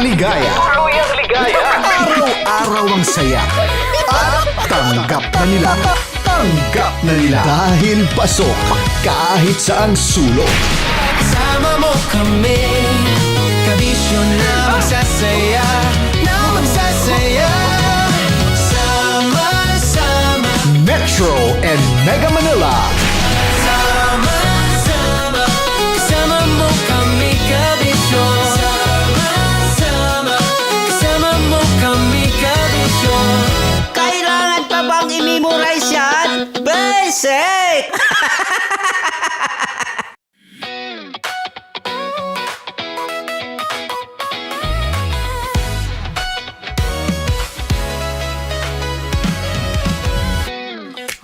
ligaya. Araw-araw ang saya. At tanggap na nila. Tanggap na nila. Dahil pasok kahit saang sulok. Sama mo kami, kabisyo na magsasaya, na magsasaya. Sama-sama, Metro and Mega Manila. sama-sama, kasama mo kami, kabisyo. Sama-sama, kasama mo kami, kabisyo. Kailangan pa bang i-memorize yan? Basic!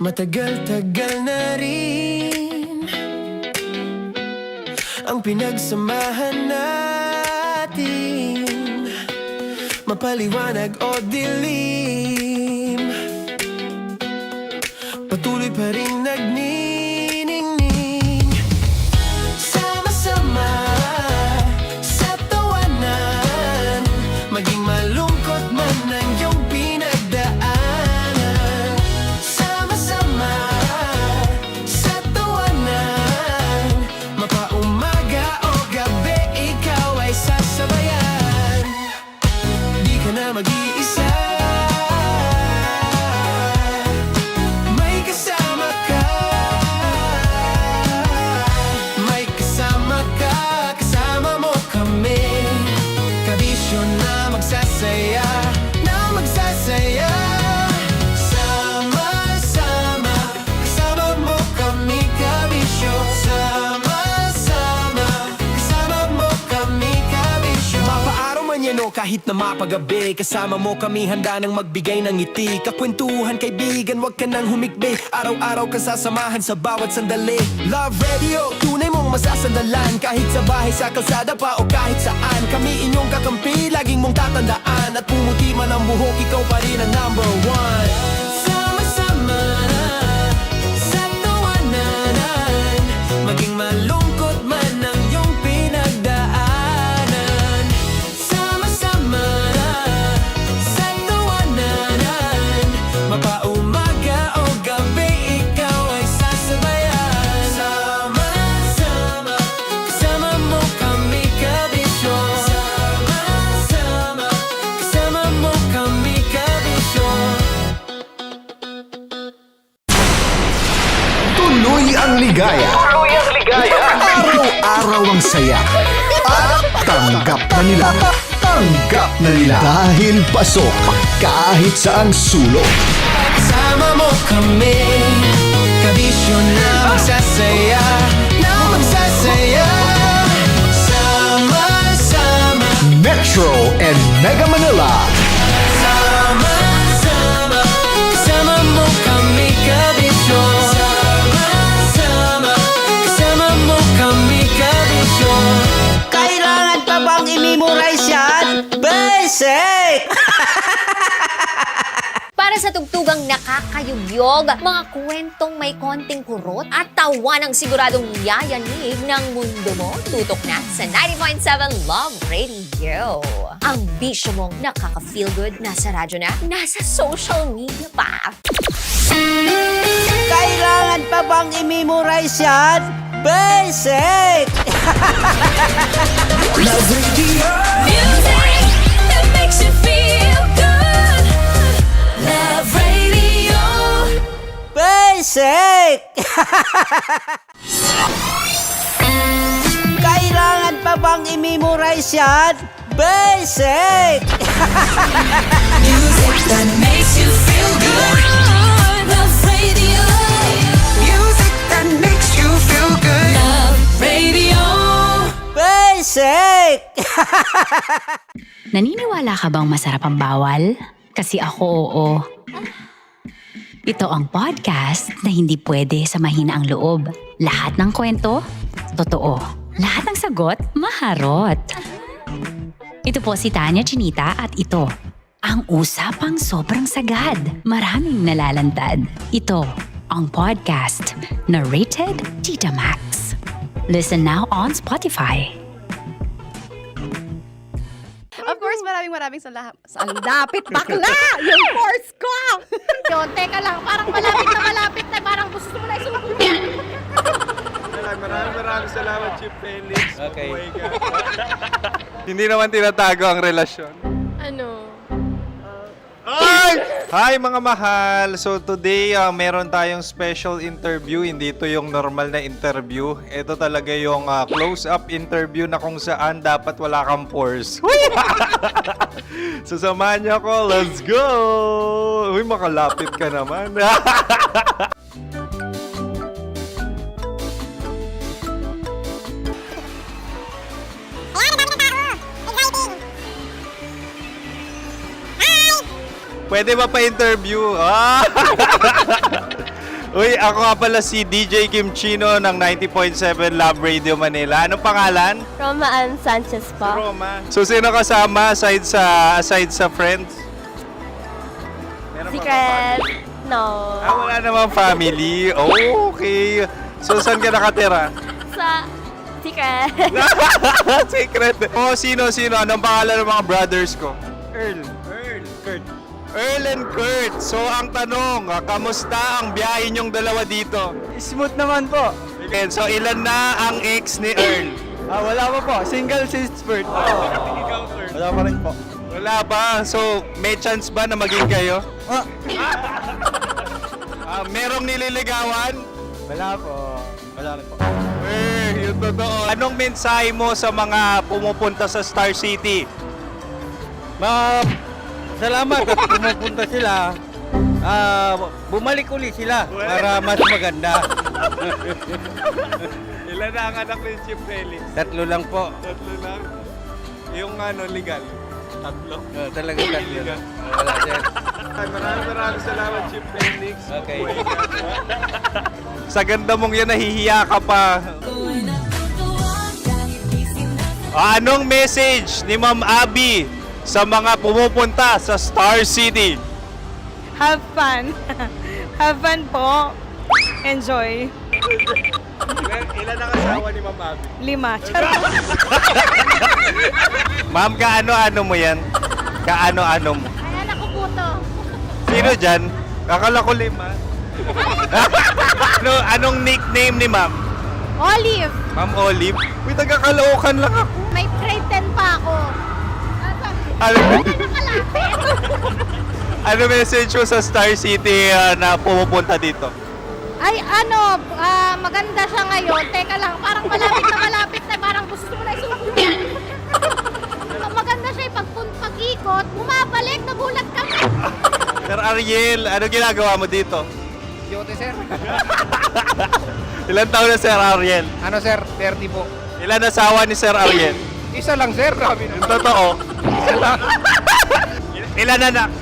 Matagal-tagal na rin ang pinagsamahan natin, mapaliwanag o dilim, patuloy pa rin nagniningning. Sama-sama sa tawanan, maging malungkot man ang iyong pinagdaanan. Sama-sama sa tawanan, mapaumaga o gabi, ikaw ay sasabayan. Di ka na mag-iisa, may kasama ka. May kasama ka, kasama mo kami, kabisyo na magsasaya, na magsasaya. Sama-sama, kasama mo kami, kabisyo. Sama-sama, kasama mo kami, kabisyo. Mapaaraw man yan o kahit na mapagabi, kasama mo kami, handa nang magbigay ng ngiti. Kakwentuhan, kaibigan, wag ka nang humikbi. Araw-araw ka sasamahan sa bawat sandali. Love Radio, tunay mong masasandalan. Kahit sa bahay, sa kalsada pa o kahit saan, kami inyong kakampi, laging mong tatandaan. At pumuti man ang buhok, ikaw pa rin ang number one. Sama-sama sa tawanan, maging malungkot man ang iyong pinagdaanan. Sama-sama sa tawanan, mapaumaga o gabi, ikaw ay sasabayan. Sama-sama, kasama mo kami, kabisyo. Sama-sama, kasama mo kami, kabisyo. Tuloy ang ligaya. Araw-araw ang saya. At tanggap na nila. Tanggap na nila. Dahil pasok kahit saang sulok. Sama mo kami, kabisyo na magsasaya, na magsasaya. Sama-sama, Metro and Mega Manila. sama-sama, kasama mo kami, kabisyo. Sama-sama, kasama mo kami, kabisyo. Kailangan pa bang i-memorize yan? Basic! Para sa tugtugang nakakayugyog, mga kwentong may konting kurot at tawa ng siguradong yayanig ng mundo mo, tutok na sa 90.7 Love Radio. Ang bisyo mong nakaka-feel good, nasa radyo na, nasa social media pa. Kailangan pa bang i-memorize yan? Basic! Love Radio. Music that makes you feel good. Love Radio. Basic! Kailangan pa bang i-memorize yan? Basic! Music that makes you feel good. Love Radio. Music that makes you feel good. Love Radio. Basic! Naniniwala ka bang masarap ang bawal? Kasi ako oo. Ito ang podcast na hindi pwede sa mahina ang loob. Lahat ng kwento, totoo. Lahat ng sagot, maharot. Ito po si Tanya Chinita at ito, ang usapang sobrang sagad. Maraming nalalantad. Ito, ang podcast na Rated Tita Max. Listen now on Spotify. Of course, maraming salamat. Lapit bakla! Yung course ko! Yun, teka lang, parang malapit na, parang gusto mo na isubo. Maraming salamat, Chief Felix. Okay. Oh my God. Hindi naman tinatago ang relasyon. Ano? Ay! Hi mga mahal! So today, meron tayong special interview. Hindi ito yung normal na interview. Ito talaga yung close-up interview na kung saan dapat wala kang pores. So samahan niyo ako. Let's go! Uy, makalapit ka naman. Pwede ba pa-interview? Uy, ako nga pala si DJ Kim Chino ng 90.7 Love Radio Manila. Anong pangalan? Roma Ann Sanchez po. Roma. So, sino kasama aside sa friends? Meron ba Secret. No. wala namang family. Oh, okay. So, saan ka nakatira? Sa Secret. Secret. Oh, sino? Anong pangalan ng mga brothers ko? Earl, Kurt. Earl and Kurt. So, ang tanong, kamusta ang biyahe niyong dalawa dito? Smooth naman po. Okay, so, ilan na ang ex ni Earl? Wala pa po. Single since birth. Wala pa rin po. Wala pa. So, may chance ba na maging kayo? Merong nililigawan? Wala po. Wala rin po. Yung totoo. Anong mensahe mo sa mga pumupunta sa Star City? Salamat at pumupunta sila. Bumalik uli sila para mas maganda. Ilan na ang anak ni Chief Felix? 3 lang po. 3 lang. Yung legal? 3? Talaga 3 lang. Wala sir. Maraming salamat, Chief Felix. Okay. Sa ganda mong yan, nahihiya ka pa. Anong message ni Ma'am Abby sa mga pumupunta sa Star City? Have fun. Have fun po. Enjoy. Ilan ang asawa ni Ma'am Abby? 5. Charot. Ma'am, kaano-ano mo yan? Kaano-ano mo? Ay, anak ko po to. Sino dyan? Kakala ko 5. Anong nickname ni Ma'am? Olive. Ma'am Olive? Uy, taga-Caloocan lang ako. May grade 10 pa ako. Ano message mo sa Star City na pumupunta dito? Ay, maganda siya ngayon. Teka lang, parang malapit na, parang gusto mo na isubo. Maganda siya pag-ikot, bumabalik, nagulat kami. Sir Ariel, ano ginagawa mo dito? Yote sir. Ilan taon na Sir Ariel? Ano sir? 30 po. Ilan asawa ni Sir Ariel? Isa lang sir. Grabe Yung totoo. Ilan anak?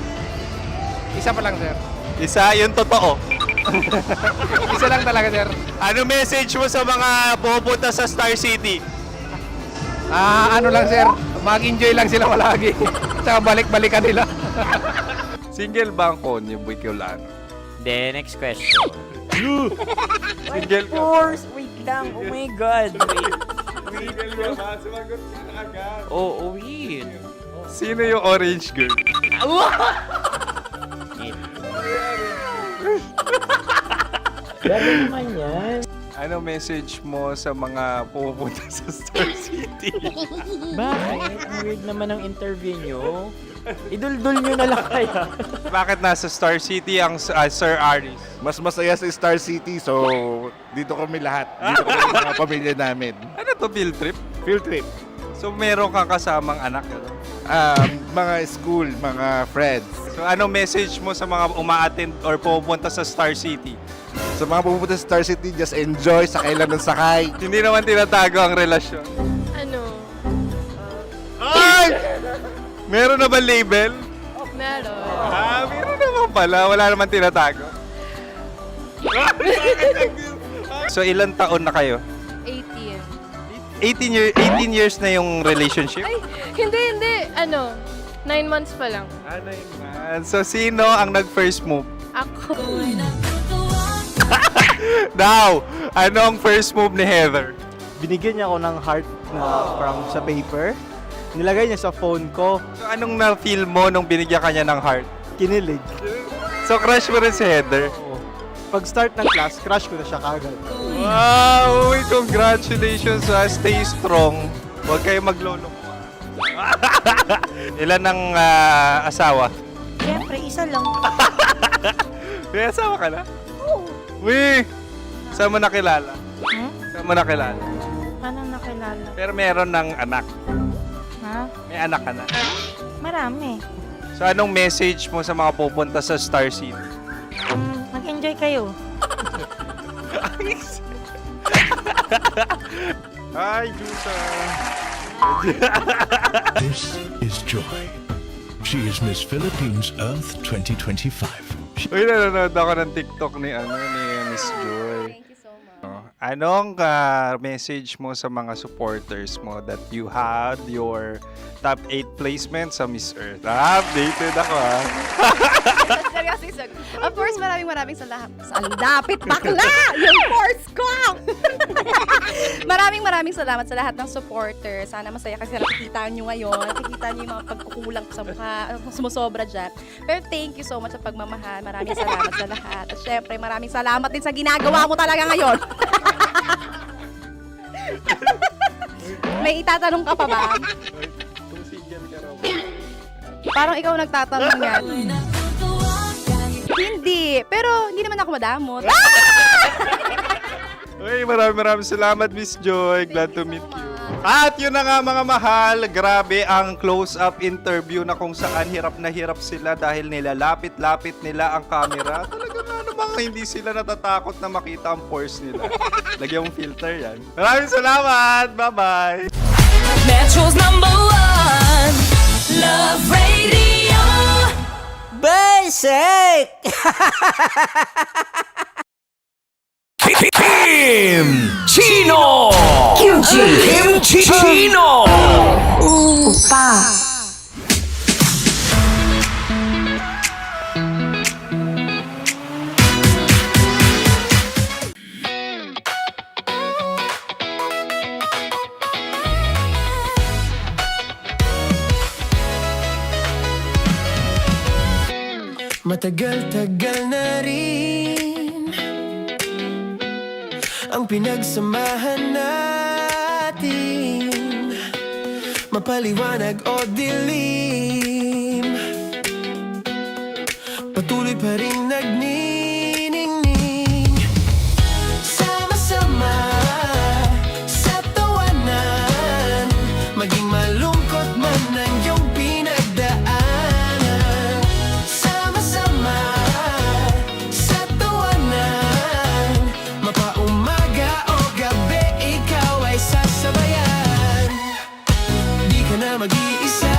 Isa pa lang sir. Isa, yung totoo. Isa lang talaga sir. Ano message mo sa mga pupunta sa Star City? Ano lang sir. Mag-enjoy lang sila palagi. Tsaka balik-balikan nila. Single ba ang konyo, Bicolano? Then, next question. Single ka? Wait lang. Oh my God. Single ka ba? Sumagot ka na agad. Oh, wait. Sino yung orange girl? Gano'n naman yan. Ano message mo sa mga pupunta sa Star City? Bakit? Ang weird naman ang interview nyo. Idul-dul nyo na lang kaya. Bakit nasa Star City ang Sir Aris? Mas masaya sa Star City, so dito kami lahat. Dito kami mga pamilya namin. Ano to, field trip? Field trip. So meron kang kasamang anak? Ano? Mga school, mga friends. So ano message mo sa mga uma-attend or pupunta sa Star City? Sa mga pupunta sa Star City, just enjoy, sakay lang ng sakay. Hindi naman tinatago ang relasyon. Ano? Ay! Meron na ba label? Meron. Meron naman pala. Wala naman tinatago. So ilan taon na kayo? 18. 18 years na yung relationship? Ay, hindi. 9 months pa lang. 9 months. So sino ang nag-first move? Ako. Now, ano ang first move ni Heather? Binigyan niya ako ng heart na from sa paper. Nilagay niya sa phone ko. So, anong na-feel mo nung binigyan ka niya ng heart? Kinilig. So, crush mo rin si Heather? Oo. Pag start ng class, crush ko na siya kagad. Wow! Uy, congratulations ha. Stay strong. Huwag kayo maglolo. Ilan ang asawa? Siyempre, isa lang. May asawa ka na? Oo. Uy! Saan mo nakilala? Saan mo nakilala? Paano nakilala? Pero meron ng anak. Ha? May anak ka na. Marami. So, anong message mo sa mga pupunta sa Star City? Mag-enjoy kayo. Hi, Jusa! This is Joy. She is Miss Philippines Earth 2025. Uy, nanonood ako ng TikTok ni Miss Joy. Thank you so much. Anong message mo sa mga supporters mo that you had your top 8 placement sa Miss Earth? Updated ako Of course, maraming salamat. Ang lapit bakla! Yung course ko! maraming salamat sa lahat ng supporters. Sana masaya kasi nakikita nyo ngayon. Nakikita nyo yung mga pagkukulang ko sa mukha. Sumusobra dyan. Pero thank you so much sa pagmamahal. Maraming salamat sa lahat. At syempre, maraming salamat din sa ginagawa mo talaga ngayon. May itatanong ka pa ba? Parang ikaw nagtatanong yan. Hindi. Pero hindi naman ako madamot. Uy, maraming salamat, Miss Joy. Glad to meet you. At yun na nga mga mahal, grabe ang close-up interview na kung saan hirap na hirap sila dahil nilalapit-lapit nila ang camera. Talaga nga namang hindi sila natatakot na makita ang pores nila. Lagyan mong filter yan. Maraming salamat! Bye-bye! Metro's #1 Love Radio. Basic! Kim Chino! Kim Chino! Matagal-tagal na rin ang pinagsamahan natin, mapaliwanag o dilim, patuloy pa rin nagniningning. Sama-sama sa tawanan, maging malungkot man ang iyong pinagdaanan. Sama-sama sa tawanan, mapaumaga o gabi, ikaw ay sasabayan. Di ka na mag-iisa,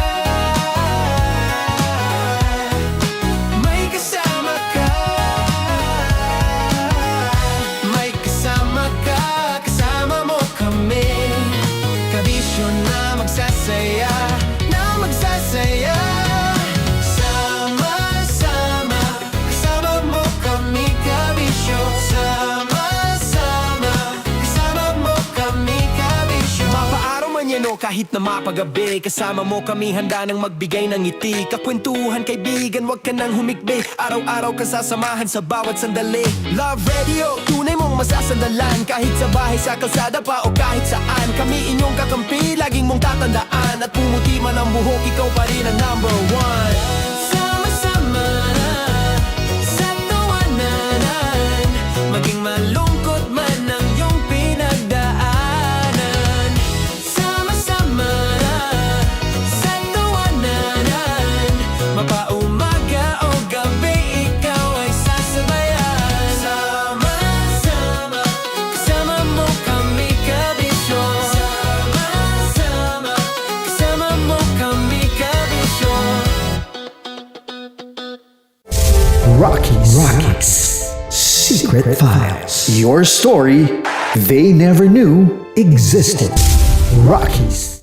may kasama ka. May kasama ka, kasama mo kami. Kabisyo na magsasaya, na magsasaya. Sama-sama, kasama mo kami, kabisyo. Sama-sama, kasama mo kami, kabisyo. Mapaaraw man yan o kahit na mapagabi, kasama mo kami, handa nang magbigay ng ngiti. Kakwentuhan, kaibigan, wag ka nang humikbi. Araw-araw ka sasamahan sa bawat sandali. Love Radio, tunay mong masasandalan. Kahit sa bahay, sa kalsada pa o kahit saan, kami inyong kakampi, laging mong tatandaan. At pumuti man ang buhok, ikaw pa rin ang #1. Sama-sama sa tawanan, maging malungkot man ang iyong pinagdaanan. Sama-sama sa tawanan, mapaumaga o gabi, ikaw ay sasabayan. Sama-sama, kasama mo kami, kabisyo. Sama-sama, kasama mo kami, kabisyo. Rockies. Secret Files. Your story they never knew existed. Rockies.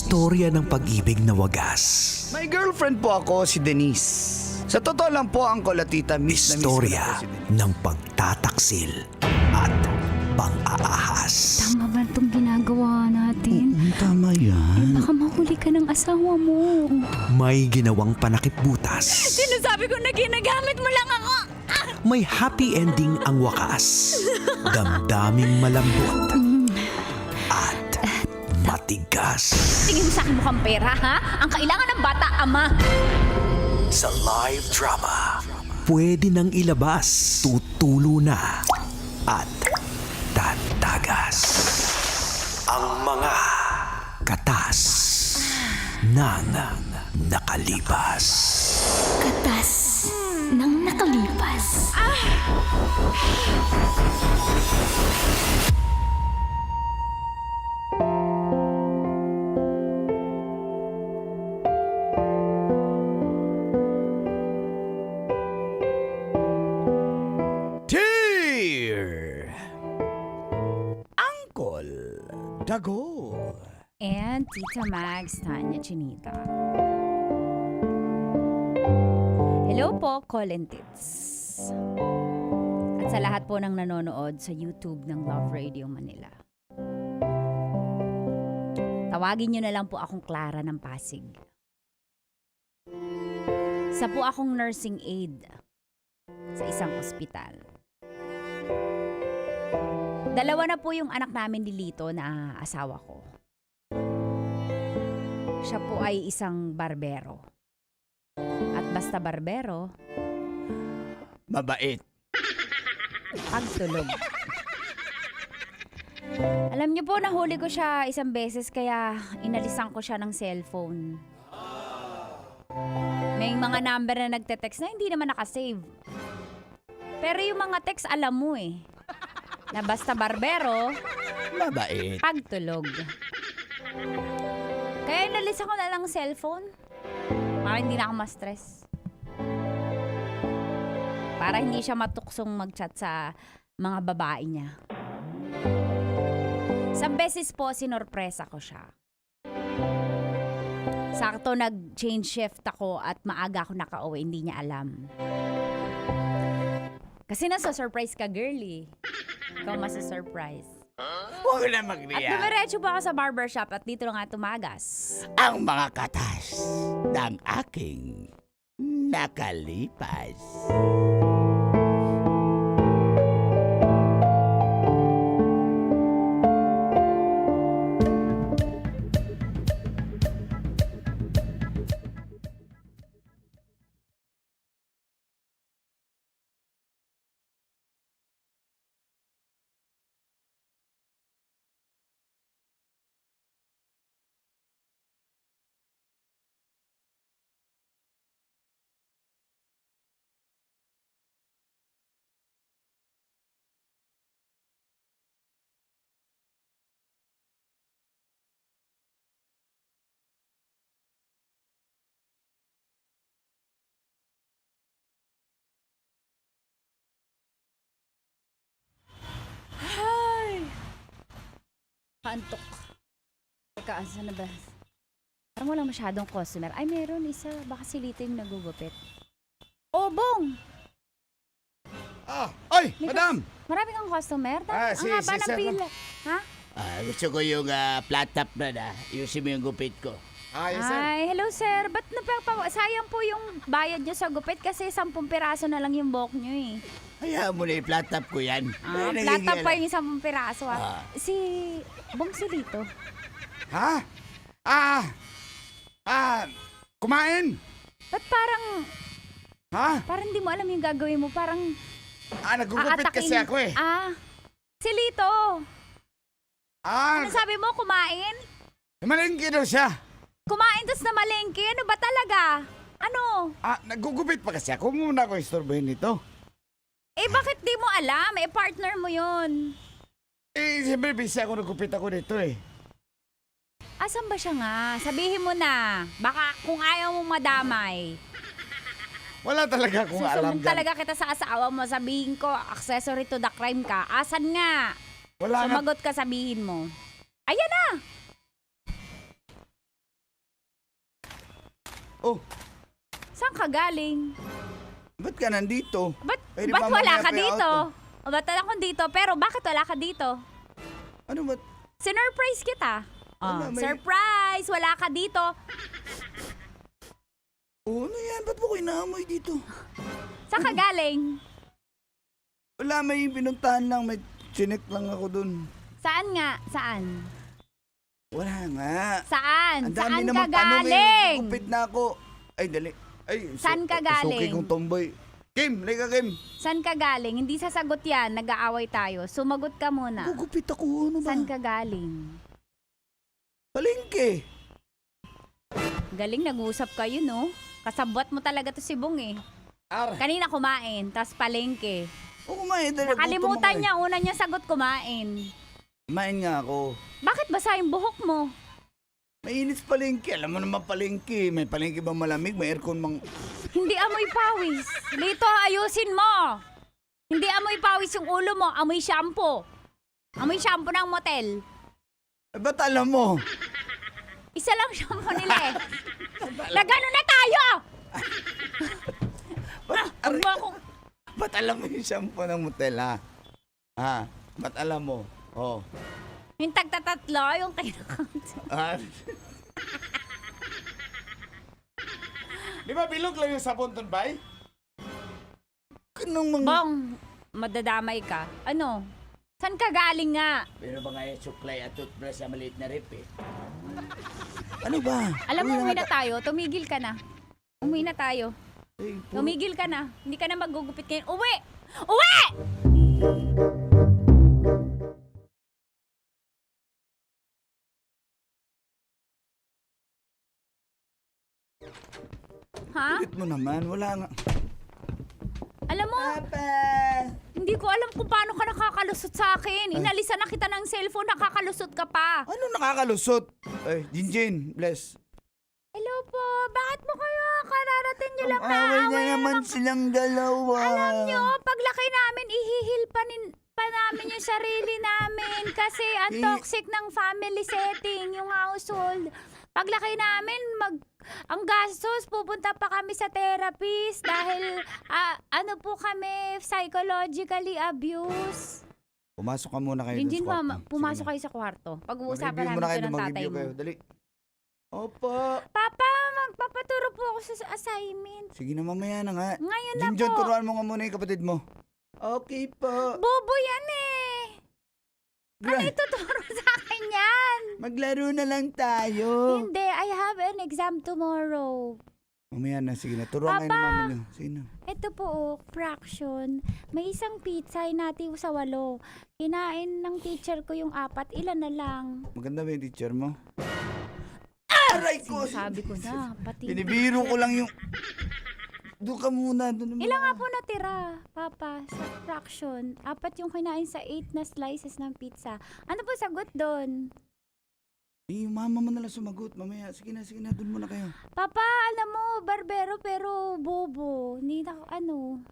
Istorya ng pag-ibig na wagas. May girlfriend po ako, si Denise. Sa totoo lang po, Uncle at Tita, miss na miss ko na Istorya po si Denise. ng pagtataksil at pang-aahas. Tama ba itong ginagawa natin? Tama yan. Baka mahuli ka ng asawa mo. May ginawang panakipbutas. Sinasabi ko na ginagamit mo lang ako. May happy ending ang wakas. Damdaming malambot at matigas. Tingin mo sa akin mukhang pera, ha? Ang kailangan ng bata, ama. Sa live drama, pwede nang ilabas, tutulo na at tatagas ang mga katas ng nakalipas. Katas ng nakalipas. Dear Uncle Dago. And Tita Mags, Tanya Chinita. Hello po, Colin Tits. At sa lahat po ng nanonood sa YouTube ng Love Radio Manila. Tawagin nyo na lang po akong Clara ng Pasig. Isa po akong nursing aide sa isang ospital. 2 na po yung anak namin ni Lito na asawa ko. Siya po ay isang barbero. At basta barbero, Mabait. pagtulog. Alam niyo po, nahuli ko siya isang beses kaya inalisan ko siya ng cellphone. May mga number na nagte-text na hindi naman nakasave. Pero yung mga text alam mo eh. Na basta barbero, Mabait. pagtulog. Kaya inalisan ko na lang cellphone. Para hindi na ako ma-stress. Para hindi siya matuksong mag-chat sa mga babae niya. Sa beses po, sinorpresa ko siya. Sakto nag-change shift ako at maaga ako nakauwi, hindi niya alam. Kasi nasa-surprise ka, girlie. Ikaw masa-surprise. Huwag na At magriya. dumiretso pa ako sa barbershop at dito lang nga tumagas. Ang mga katas ng aking nakalipas. Kaantok. Teka, saan na ba? Parang walang masyadong customer. Ay, meron isa. Baka si Lito yung nagugupit. Oh, Bong! Oy, May madam! Marami kang customer? Ang Si- haba si ng Sir pila. Ha? Gusto ko yung flat top na. Ayusin mo yung gupit ko. Ay, hello sir. Ba't sayang po yung bayad nyo sa gupit kasi 10 piraso na lang yung buhok nyo eh. Hayaan mo na yung flat top ko yan. Plata pa yung 10 piraso Si Bong si Lito. Ha? Kumain? Ba't parang Ha? hindi mo alam yung gagawin mo? Parang Nagugupit kasi ako eh. Si Lito. Ano Ah, sabi mo, kumain? malengke daw siya. Kumain tas na malengke? Ano ba talaga? Ano? Nagugupit pa kasi ako. Muna ako istorbohin nito. Eh bakit di mo alam? Eh partner mo yun. Siyempre busy ako nagupit ako dito eh. Asan ba siya nga? Sabihin mo na. Baka kung ayaw mo madamay. Wala talaga akong alam Susumbong dyan. talaga kita sa asawa mo. Sabihin ko, accessory to the crime ka. Asan nga? Wala nga. Sumagot ka, sabihin mo. Ayan na! Oh, Saan ka galing? ba't ka nandito? Ba't Eh, di wala mamamaya ka pa yung dito? auto. O, ba't ako dito? Pero bakit wala ka dito? Ano ba? Sinurprise kita. Wala, may- Surprise! Wala ka dito. Oh, ano yan? Ba't mo ko inaamoy dito? Saan ka galing? Wala, may pinuntahan lang. May chinek lang ako dun. Saan nga? Saan? Wala nga. Saan? Ang dami Saan ka naman tanong eh. galing? Gupit na ako. Ay, dali. Ay, Saan ka galing? Suki kong tomboy. Kim, lika Kim. Saan ka galing? Hindi sasagot yan. Nag-aaway tayo. Sumagot ka muna. Gugupit ako. Ano ba? Saan ka galing? Palengke. Galing, nag-uusap kayo, no? Kasabwat mo talaga to si Bong eh. Kanina kumain, tas palengke. Oo, kumain. Dali, Nakalimutan niya, una niya sagot kumain. Kumain nga ako. Bakit basa yung buhok mo? Mainit palengke. Alam mo naman palengke. May palengke bang malamig? May aircon bang... Hindi amoy pawis. Lito, ayusin mo. Hindi amoy pawis yung ulo mo, amoy shampoo. Amoy shampoo ng motel. Eh, ba't alam mo? Isa lang shampoo nila eh. Nagano na tayo! Huwag mo akong... Ba't alam mo yung shampoo ng motel, ha? Ha? Ba't alam mo? Oh. Yung tagtatatlo, yung kinakount. Ah. Di ba bilog lang yung sabon dun, bay? Kanong mga... Bong, madadamay ka. Ano? Saan ka galing nga? Pero ba nga yung suklay at toothbrush sa maliit na rip eh? Ano ba? Alam mo, umuwi na tayo. Tumigil ka na. Umuwi na tayo. Ay, Tumigil ka na. Hindi ka na magugupit ngayon. Uwi! Uwi! Ha? Kulit mo naman. Wala nga. Alam mo, hindi ko alam kung paano ka nakakalusot sa akin. Inalisan na kita ng cellphone, nakakalusot ka pa. Ano nakakalusot? Ay, Jinjin, bless. Hello po, bakit mo kayo kararating nyo lang na Away na away naman silang dalawa. Alam nyo, paglaki namin, ihihil pa namin yung sarili namin kasi ang toxic ng family setting, yung household. Paglaki namin, ang gastos, pupunta pa kami sa therapist dahil ano po kami, psychologically abused. Pumasok ka muna kayo Jinjin, dun sa kwarto. pumasok kayo sa kwarto. Pag-uusapan Mag-review namin muna kayo, ito ng tatay mag-review mo. kayo. Dali. Opo. Papa, magpapaturo po ako sa assignment. Sige na, mamaya na nga. Ngayon na Jinjin, po. turuan mo nga muna yung kapatid mo. Okay po. Bobo yan eh. Ano ituturo sa akin yan? Maglaro na lang tayo. Hindi, I have an exam tomorrow. Mamaya na, sige na. Turuan kayo ng mami niyo. Sige na. Ito po, fraction. May isang pizza, hinati ko sa 8. Kinain ng teacher ko yung 4. Ilan na lang? Maganda ba yung teacher mo? Aray ko! Sabi ko na, pati. Binibiro ko lang yung... Doon ka muna. Doon Ilan nga po natira, Papa, sa fraction? 4 yung kinain sa 8 na slices ng pizza. Ano po sagot doon? Eh, yung mama mo nalang sumagot. Mamaya, sige na, doon muna kayo. Papa, alam mo, barbero pero bobo. Hindi na, ano.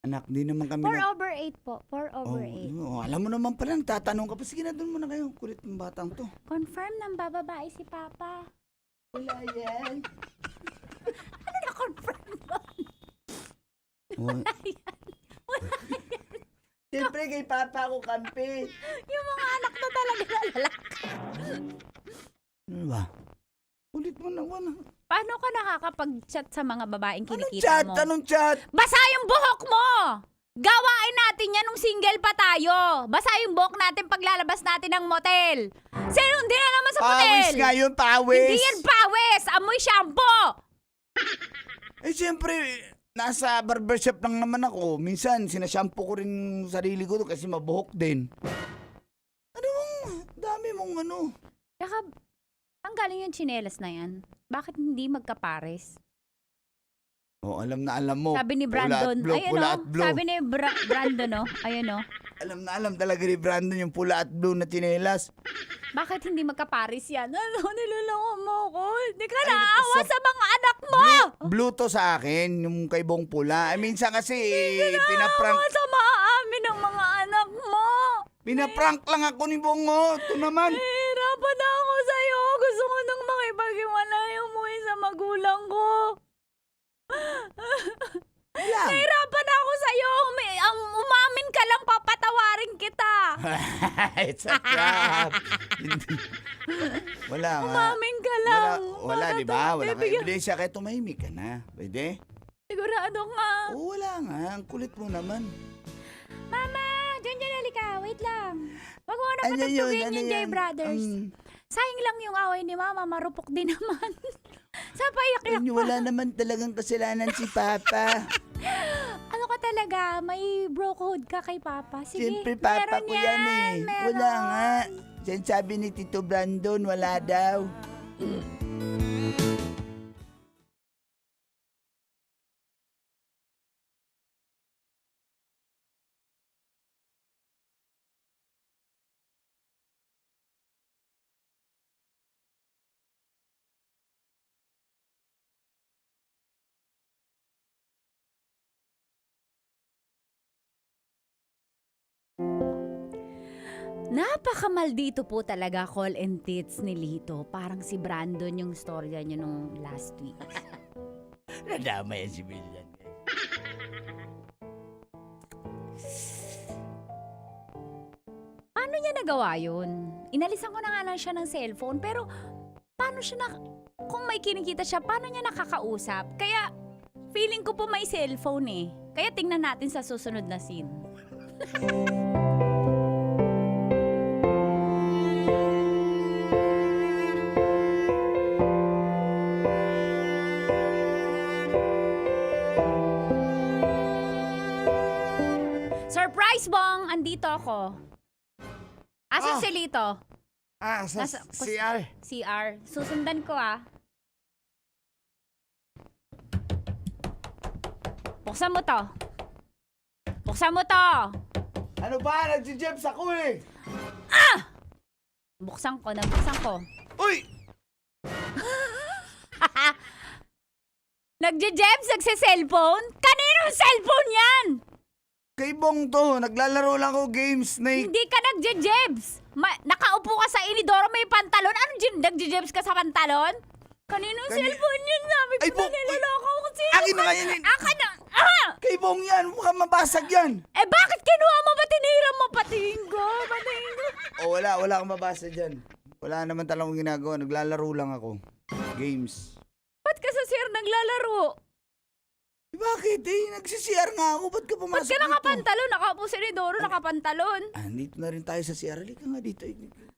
Anak, di naman kami 4/8 po. 4/8. Oh, alam mo naman pala, tatanong ka pa. Sige na, doon muna kayo. Kulit ng batang to. Confirm ng bababae si Papa. Wala yan. Ano na-confirm mo? Wala yan. Wala yan. Siyempre, kay Papa ako kampi. Yung mga anak na talaga na lalaki. Ano ba? Ulit mo na, wala. Paano ka nakakapag-chat sa mga babaeng kinikita Chat, mo? anong chat? Basa yung buhok mo! Gawain natin yan nung single pa tayo. Basa yung buhok natin paglalabas natin ng motel. Hindi na naman sa motel. Pawis nga yun, pawis. Hindi yan pawis. Amoy shampoo. Eh, siyempre, nasa barbershop lang naman ako. Minsan, sinashampoo ko rin yung sarili ko kasi mabuhok din. Ano bang dami mong ano? Saka, ang galing yung tsinelas na yan. Bakit hindi magkapares? Oh, alam na alam mo. Sabi ni Brandon, ayun pula o. at blue. Sabi ni Brandon o. Ayun o. Alam na alam talaga ni Brandon yung pula at blue na tsinelas. Bakit hindi magkapares yan? Ano, niloloko mo ko. Hindi ka naawa sa mga anak mo. Blue to sa akin, yung kay Bong pula. Minsan kasi, pinaprank. Naawa sa maamin ng mga anak mo. Pinaprank lang ako ni Bongo. Ito naman. Hirapan na ako sa'yo. Gusto ko nang makipag-iwalay. Umuwi sa magulang ko. Lang. Nahirapan ako sa'yo. Umamin ka lang, papatawarin kita. It's a trap. Wala nga. Umamin ka lang. Wala, di ba? Wala ka Bibigyan- ebidensya kaya tumahimik ka na. Pwede? Sigurado nga. Oo, wala nga. Ang kulit mo naman. Mama, dyan halika. Wait lang. Wag mo na Ano yun? patugtugin Ano yung J yan? Brothers. Sayang lang yung away ni Mama. Marupok din naman. Sa payak-yak pa. Wala naman talagang kasalanan si Papa. Ano ka talaga? May brokehood ka kay Papa. Sige, Siyempre, Papa meron ko yan eh. meron. Wala nga. Yan sabi ni Tito Brandon, wala daw. Napakamaldito po talaga call and tits ni Lito. Parang si Brandon yung storya niyo nung last week. Nadama yan si Billian. Paano niya nagawa yun? Inalisan ko na nga lang siya ng cellphone, pero paano siya kung may kinikita siya, paano niya nakakausap? Kaya feeling ko po may cellphone eh. Kaya tingnan natin sa susunod na scene. Surprise, Bong! Andito ako. Asan si Lito? Sa CR. CR. Susundan ko Buksan mo to. Buksan mo to. Ano ba? Nagsi-jebs ako eh. Buksan ko. Uy! Nagje-jebs, nagse-cellphone? Kaninong cellphone yan? Kay Bong to. Naglalaro lang ako games, Snake. Hindi ka nagje-jebs. Nakaupo ka sa inidoro, may pantalon. Ano nagje-jebs ka sa pantalon? Kaninong cellphone yan? Sabi ko Ay, na Bong, niloloko ko sino. akin na nga yan eh. Akin na. Kay Bong yan. Mukhang mabasag yan. Eh bakit kinuha mo ba? Tinira mo patingin ko. Wala akong mabasa dyan. Wala naman talagang ginagawa. Naglalaro lang ako. Games. Ba't ka sa CR naglalaro? Bakit eh? Nagsi-CR nga ako. Ba't ka pumasok Ba't ka nakapantalon? Nakaupo sa inidoro, nakapantalon. Dito na rin tayo sa CR. Halika nga dito.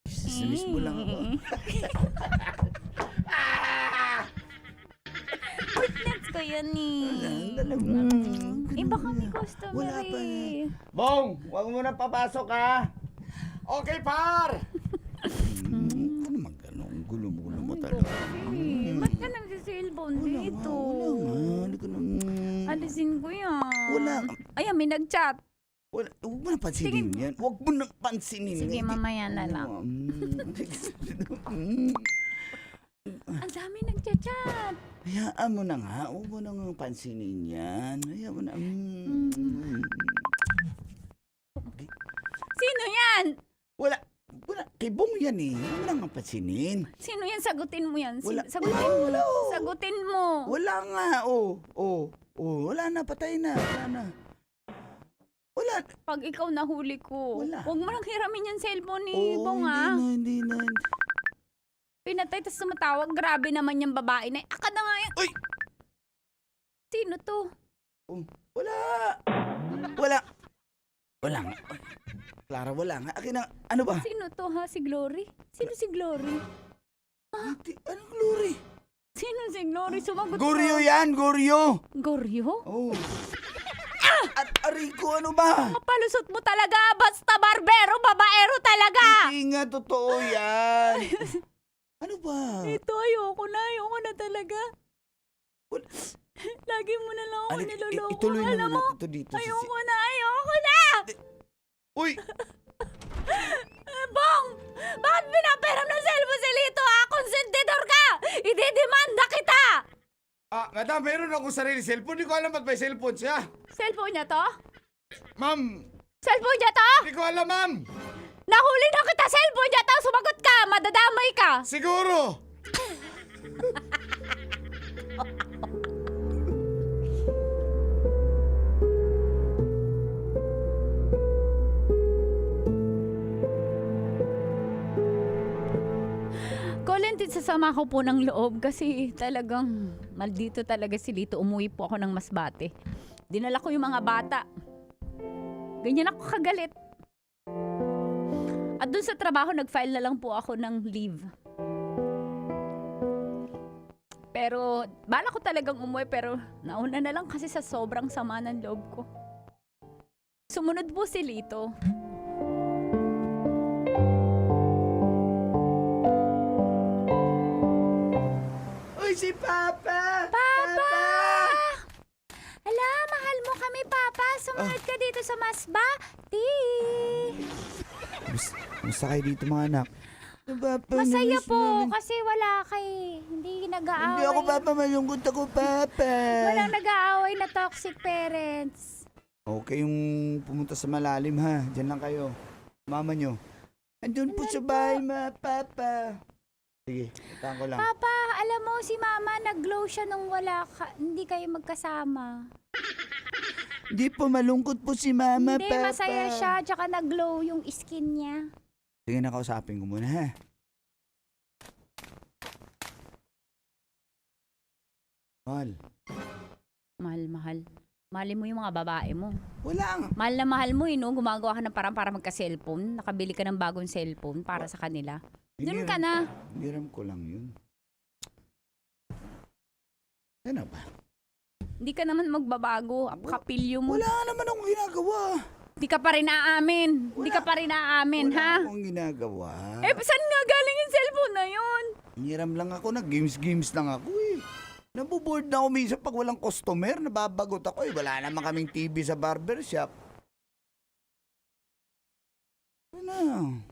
Sasamis mo lang ako. Witness ko yan Iba kami customer Wala pa Bong, huwag mo na papasok Okay, par! Ano magano'ng gulo-gulo mo talaga? Ba't ka nagsisilbon dito? Wala nga. Alisin ko yan. Wala. Ayan, may nag-chat. Huwag mo na pansinin yan. Huwag mo na pansinin. Sige, mamaya na lang. Ang dami nag-chat. Hayaan mo na nga. Huwag mo na nga pansinin yan. Hayaan mo na. Sino yan? Wala. Kay Bong yan eh. Huwag mo na nga pansinin. Sino yan? Sagutin mo yan. Wala. Sagutin mo. Wala nga. Wala na. Patay na. Wala na. Wala. Pag ikaw nahuli ko, Wala. huwag mo nang hiramin yung cellphone ni Bong Hindi na. Pinatay, tapos sumatawag. Grabe naman yung babae na. Aka na nga yan. Uy! Sino to? Wala nga. Clara, wala nga. Akin na. Ano ba? Sino to Si Glory? Sino si Glory? Anong Glory? Sino si Glory? Sumagot Goryo yan, Goryo. Goryo? Oh. At Arico, ano ba? Mapalusot mo talaga. Basta barbero, babaero talaga. Hindi nga totoo yan. Ano ba? Ito, ayoko na talaga. Lagi mo na lang ako niloloko. Ituloy na Alam mo, natin ito dito. ayoko na. Uy! Bong! Bakit pinaperam ng cellphone si Lito Konsentidor ka! Ididemanda kita! Madam, meron akong sarili cellphone. Hindi ko alam ba't may cellphone siya. Cellphone niya to? Ma'am! Cellphone niya to? Hindi ko alam, ma'am! Nahuli na kita! Cellphone niya to! Sumagot ka! Madadamay ka! Siguro! din sa sama ko po ng loob kasi talagang maldito talaga si Lito. Umuwi po ako ng Masbate. Dinala ko yung mga bata. Ganyan ako kagalit. At dun sa trabaho, nag-file na lang po ako ng leave. Pero, bala ko talagang umuwi pero nauna na lang kasi sa sobrang sama ng loob ko. Sumunod po si Lito. Uy, si Papa! Papa! Ala, mahal mo kami, Papa. Sumunod ka dito sa Masbate. Musta kayo dito mga anak? Papa, Masaya namiss po namin. kasi wala kay hindi nag-aaway. Hindi ako, Papa. Malungkot ako, Papa. Walang nag-aaway na toxic parents. Okay yung pumunta sa malalim, ha? Diyan lang kayo. Mama nyo. Andun po sa bahay, Papa. Sige, itaan ko lang. Papa, alam mo si Mama nag-glow siya nung hindi kayo magkasama. Hindi po, malungkot po si Mama, Hindi, Papa. masaya siya, tsaka nag-glow yung skin niya. Sige, nakausapin ko muna, ha? Mahal. Mahal. Mahalin mo yung mga babae mo. Wala nga. Mahal na mahal mo no? Gumagawa ka ng parang para magka-cellphone. Nakabili ka ng bagong cellphone para sa kanila. Doon ka na. Hiram ko lang yun. Ano ba? Hindi ka naman magbabago. Kapilyo mo. Wala naman akong ginagawa. Hindi ka pa rin aamin. Hindi ka pa rin aamin, ha? Wala akong ginagawa. Eh, saan nga galing yung cellphone na yun? Hiram lang ako. Nag-games lang ako eh. Nabuboard na ako minsan pag walang customer. Nababagot ako eh. Wala naman kaming TV sa barbershop. Ano?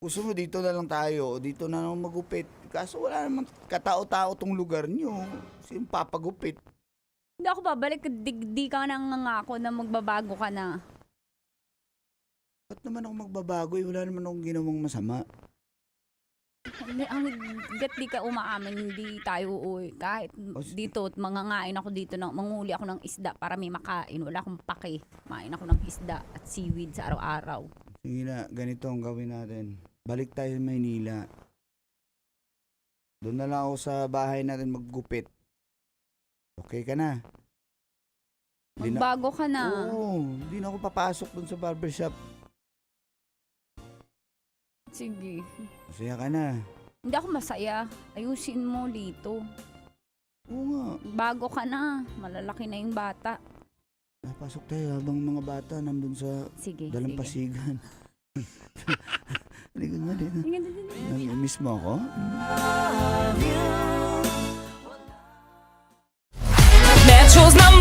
Gusto mo dito na lang tayo. Dito na lang magupit. Kaso wala naman katao-tao tong lugar nyo. Sino papagupit? Hindi ako babalik. Di ka nangangako na magbabago ka na. Ba't naman ako magbabago eh? Wala naman akong ginawang masama. Hanggat di ka umaamin, hindi tayo uuwi. Kahit dito, mangangain ako dito, manguli ako ng isda para may makain. Wala akong pake. Main ako ng isda at seaweed sa araw-araw. Sige na, ganito ang gawin natin. Balik tayo sa Maynila. Doon na lang ako sa bahay natin maggupit. Okay ka na? Magbago ka na. Oo, hindi na ako papasok doon sa barbershop. Sige. Masaya ka na. Hindi ako masaya. Ayusin mo, Lito. Oo nga. Bago ka na. Malalaki na yung bata. Napasok tayo habang mga bata nandun sa dalampasigan. Hindi ko nga din. Nami-miss mo ako? Metro's #1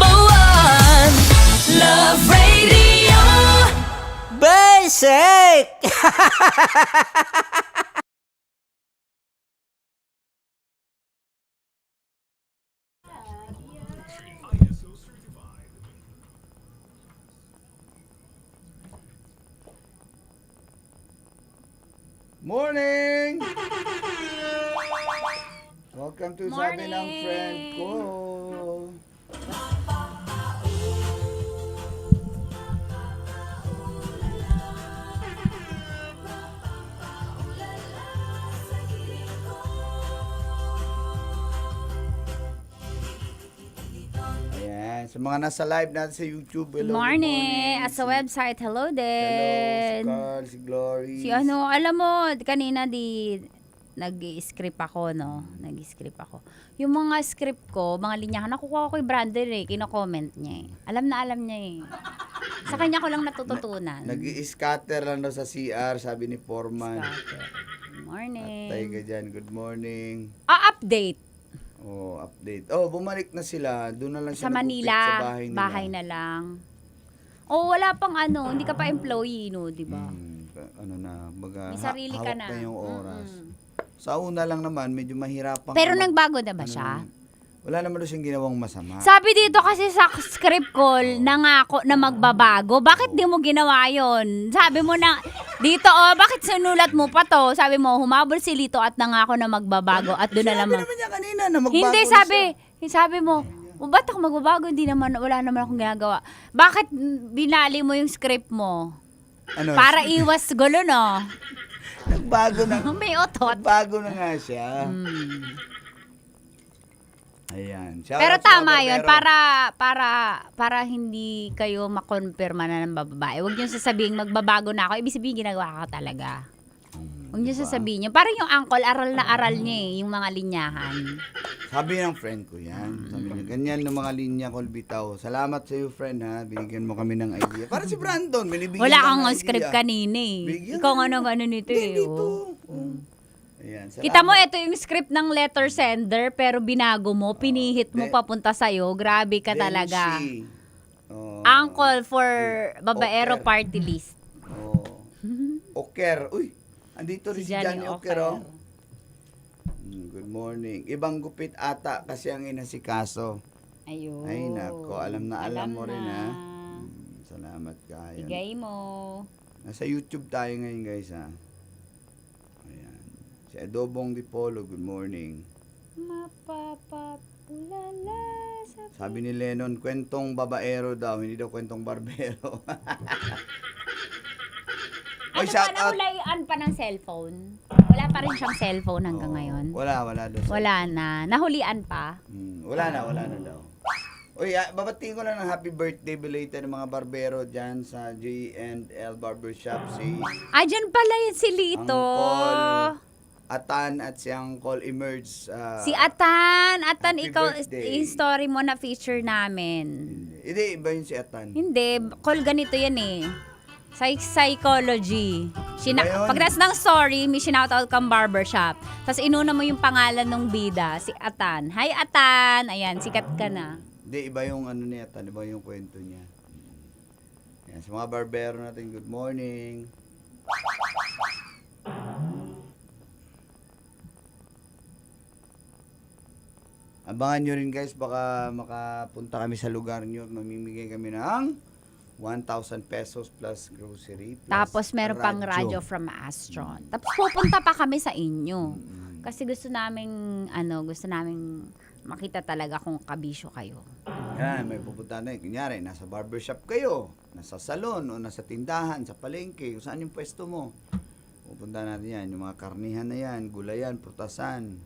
Love Radio. Basic! Morning! Welcome to Sabi ng Friend ko. Ayan, sa mga nasa live natin sa YouTube. Hello, Good morning. At sa website, hello din. Hello, si Carl, si Glory. Si ano, alam mo, kanina nag-script ako, no? Nag-script ako. Yung mga script ko, mga linyahan, nakukuha ko kay Brandon eh, kino-comment niya eh. Alam niya eh. Sa kanya ko lang natututunan. Nag-i-scatter lang daw sa CR, sabi ni Foreman. Good morning. Tayo ka dyan, good morning. Update. Oh, update. Oh, bumalik na sila. Doon na lang siya Sa nagupit Manila, sa bahay nila. bahay na lang. Oh, wala pang ano, hindi ka pa employee, no, di ba? Ano na, baga, May sarili ka hawak na. yung oras. Sa una lang naman, medyo mahirapan. Pero nagbago na ba siya? Wala naman daw siyang ginawang masama. Sabi dito kasi sa script call, nangako na magbabago. Bakit di mo ginawa yon? Sabi mo na, dito bakit sinulat mo pa to? Sabi mo, humabol si Lito at nangako na magbabago at doon na naman. Sabi naman niya kanina na magbago Hindi, na sabi mo, ba't ako magbabago? Hindi naman, wala naman akong ginagawa. Bakit binali mo yung script mo? Ano? Para iwas gulo, no? Nagbago na. May auto Charot. Bago na nga siya. Ayan. Shout Pero out sa tama mga 'yun barbero. para hindi kayo makonfirma na ng babae. Huwag niyo sasabihin magbabago na ako. Ibig sabihin ginagawa ko talaga. Huwag niyo sasabihin yun. Parang yung uncle, aral na aral niya yung mga linyahan. Sabi ng friend ko yan. Sabi niya, ganyan ng mga linya ko bitaw. Salamat sa iyo, friend, ha. Binigyan mo kami ng idea. Para si Brandon, binibigyan Wala ng kang idea. script kanina eh. Bigyan Ikaw mo. nga ano nito eh. oh. Ayan, salamat. Kita mo, ito yung script ng letter sender, pero binago mo, pinihit mo papunta sa'yo. Grabe ka talaga. Denshi. Oh. Uncle for Babaero Oker. Party List. Oh. Oker. Uy, andito rin si Johnny Oker, oh. Good morning. Ibang gupit ata kasi ang inasikaso. Ayun. Ay, nako. Alam mo rin, ha. Salamat ka. Ayan. Bigay mo. Nasa YouTube tayo ngayon, guys, ha. Ayan. Si Adobong Dipolo, good morning. Mapapapulala sa... Sabi ni Lennon, kwentong babaero daw, hindi daw kwentong barbero. Ano shout pa, out. nahulaan pa ng cellphone? Wala pa rin siyang cellphone hanggang ngayon? Wala daw. Wala na. Nahulian pa? Wala na daw. Uy, babatiin ko lang ng happy birthday belated ng mga barbero dyan sa J&L Barbershop. Si Dyan pala yun si Lito. Uncle Atan at si Uncle Emerge. Si Atan. Atan, happy ikaw, birthday. yung story mo na feature namin. Hindi, iba yun si Atan. Hindi, call ganito yan eh. Psychology. Iba yun. Pagdas ng story, may sinoutout kang barbershop. Tapos inuna mo yung pangalan ng bida, si Atan. Hi Atan! Ayan, sikat ka na. Hindi, iba yung ano ni Atan, iba yung kwento niya. Yan, sa mga barbero natin, good morning. Abangan nyo rin guys, baka makapunta kami sa lugar nyo at mamimigay kami ng 1,000 pesos plus grocery. Plus Tapos meron pang radyo from Astron. Tapos pupunta pa kami sa inyo. Kasi gusto naming makita talaga kung kabisyo kayo. Yan, may pupunta na. Kunyari, nasa barbershop kayo, nasa salon, o nasa tindahan, sa palengke, kung saan yung pwesto mo. Pupunta natin yan, yung mga karnihan na yan, gulayan, prutasan,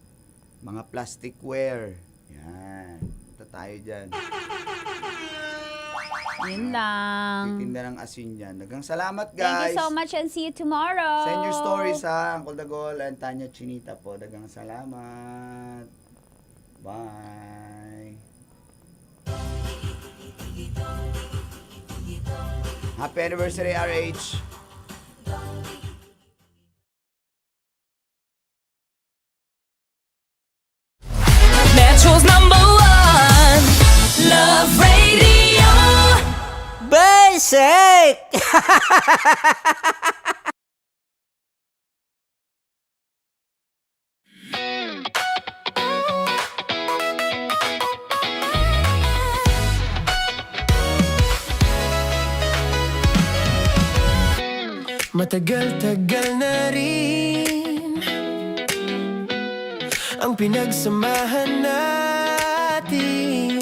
mga plasticware. Yan, punta tayo dyan. Yun lang. Titinda ng asin yan. Dagang salamat guys. Thank you so much and see you tomorrow. Send your stories ha, Uncle Dagol and Tanya Chinita po. Dagang salamat. Bye. Happy anniversary, RH. Metro's #1 Love Radio. Basic! Matagal-tagal na rin ang pinagsamahan natin,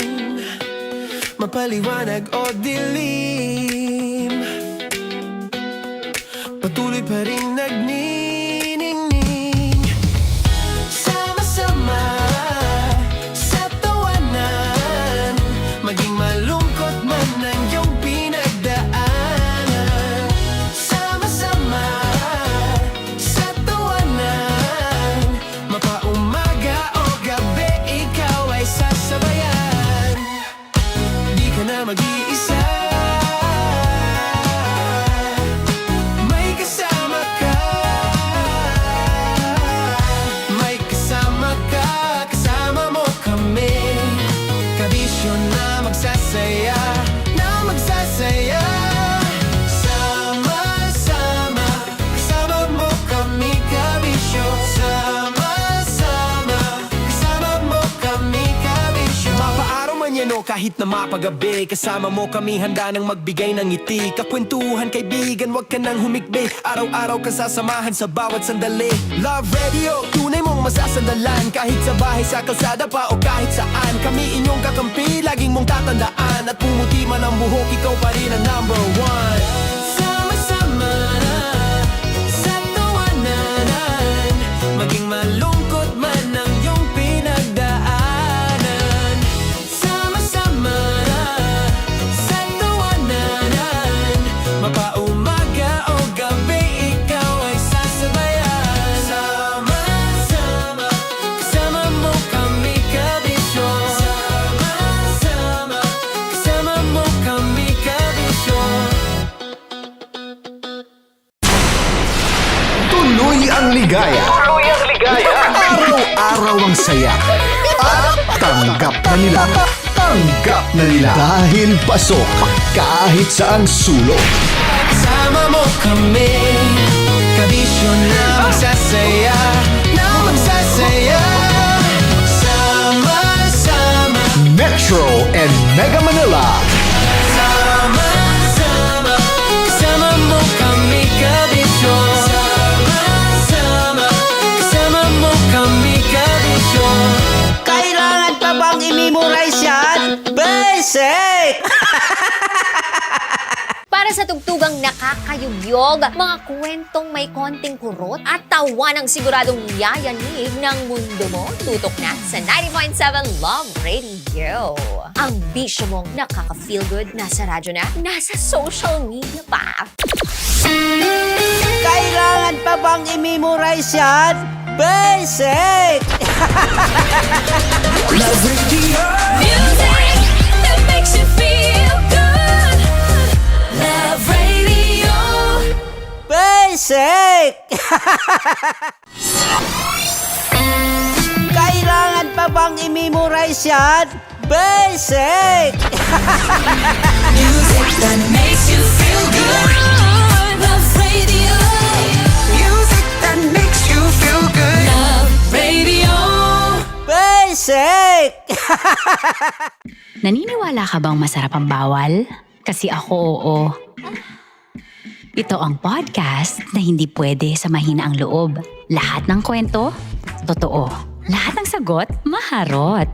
mapaliwanag o dilim, patuloy pa rin nagniningning. Sama-sama sa tawanan, maging malungkot man ang iyong pinagdaanan. Sama-sama sa tawanan, mapaumaga o gabi, ikaw ay sasabayan. Di ka na mag-iisa, may kasama ka. May kasama ka, kasama mo kami. Kabisyo na magsasaya, na magsasaya. Sama-sama, kasama mo kami, kabisyo. Sama-sama, kasama mo kami, kabisyo. Mapaaraw man yan o kahit na mapagabi, kasama mo kami, handa nang magbigay ng ngiti. Kakwentuhan, kaibigan, wag ka nang humikbi. Araw-araw ka sasamahan sa bawat sandali. Love Radio, tunay mong masasandalan. Kahit sa bahay, sa kalsada pa o kahit saan, kami inyong kakampi, laging mong tatandaan. At pumuti man ang buhok, ikaw pa rin ang #1. Sama-sama sa tawanan, ligaya. Araw-araw ang saya. At tanggap na nila. Tanggap na nila. Dahil pasok kahit saang sulok. Sama mo kami, kabisyo na magsasaya, sama-sama. Metro and Mega Manila. Sama-sama, kasama mo kami, kabisyo. Sama-sama, kasama mo kami, kabisyo. Kailangan pa bang i-memorize yan? Basic! Para sa tugtugang nakakayugyog, mga kwentong may konting kurot at tawa ng siguradong yayanig ng mundo mo, tutok na sa 90.7 Love Radio. Ang bisyo mong nakaka-feel good, nasa radyo na, nasa social media pa. Kailangan pa bang i-memorize yan? Basic! Love Radio. Music that makes you feel good. Love Radio. Basic! Kailangan pa bang i-memorize yan? Basic! Music that makes you feel good. Love Radio. Music that makes you feel good. Love Radio. Basic! Naniniwala ka bang masarap ang bawal? Kasi ako oo. Ito ang podcast na hindi pwede sa mahina ang loob. Lahat ng kwento, totoo. Lahat ng sagot, maharot.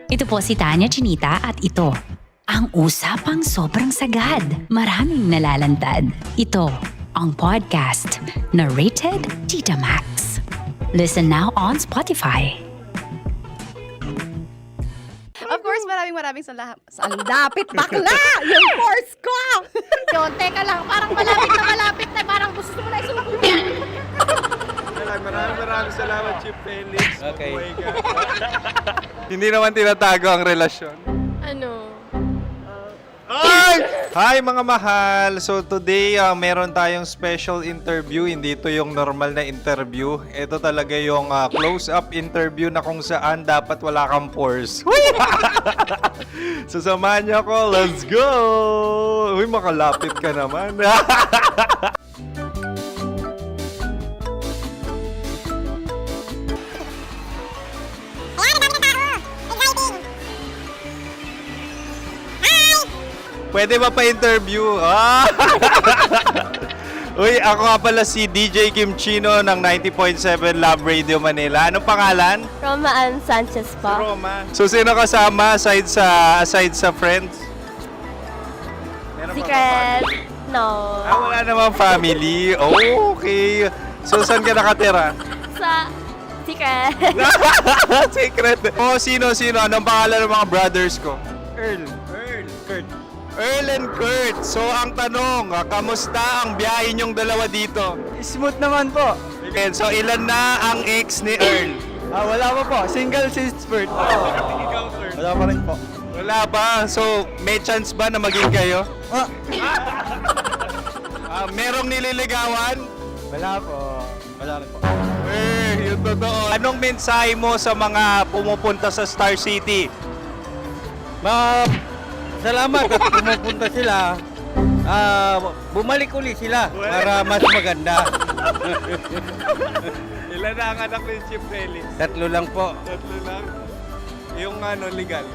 Ito po si Tanya Chinita at ito, ang usapang sobrang sagad. Maraming nalalantad. Ito, ang podcast na Rated Tita Max. Listen now on Spotify. Of course, maraming salamat. Ang lapit bakla! Yung course ko! Yun, teka lang, parang malapit na, parang gusto mo na isulat. Maraming salamat, Chip Felix. Okay. Oh my God. Hindi naman tinatago ang relasyon. Ano? Hi mga mahal! So today, meron tayong special interview. Hindi ito yung normal na interview. Ito talaga yung close-up interview na kung saan dapat wala kang pores. So samahan niyo ako. Let's go! Uy, makalapit ka naman. Pwede ba pa-interview? Uy, ako nga pala si DJ Kim Chino ng 90.7 Love Radio Manila. Anong pangalan? Roma Ann Sanchez po. Roma. So, sino kasama aside sa friends? Meron pa ba family? No. Wala namang family. Oh, okay. So, saan ka nakatira? Sa secret. Secret. Oh, sino? Anong pangalan ng mga brothers ko? Earl, Kurt. Earl and Kurt. So, ang tanong, kamusta ang biyahe niyong dalawa dito? Smooth naman po. Okay, so ilan na ang ex ni Earl? Wala pa po. Single since birth. Wala pa rin po. Wala ba? So, may chance ba na maging kayo? Merong nililigawan? Wala po. Wala rin po. Yung totoo. Anong mensahe mo sa mga pumupunta sa Star City? Salamat at pumupunta sila. Bumalik uli sila para mas maganda. Ilan na ang anak ni Chip Felix? 3 lang po. 3 lang? Yung legal?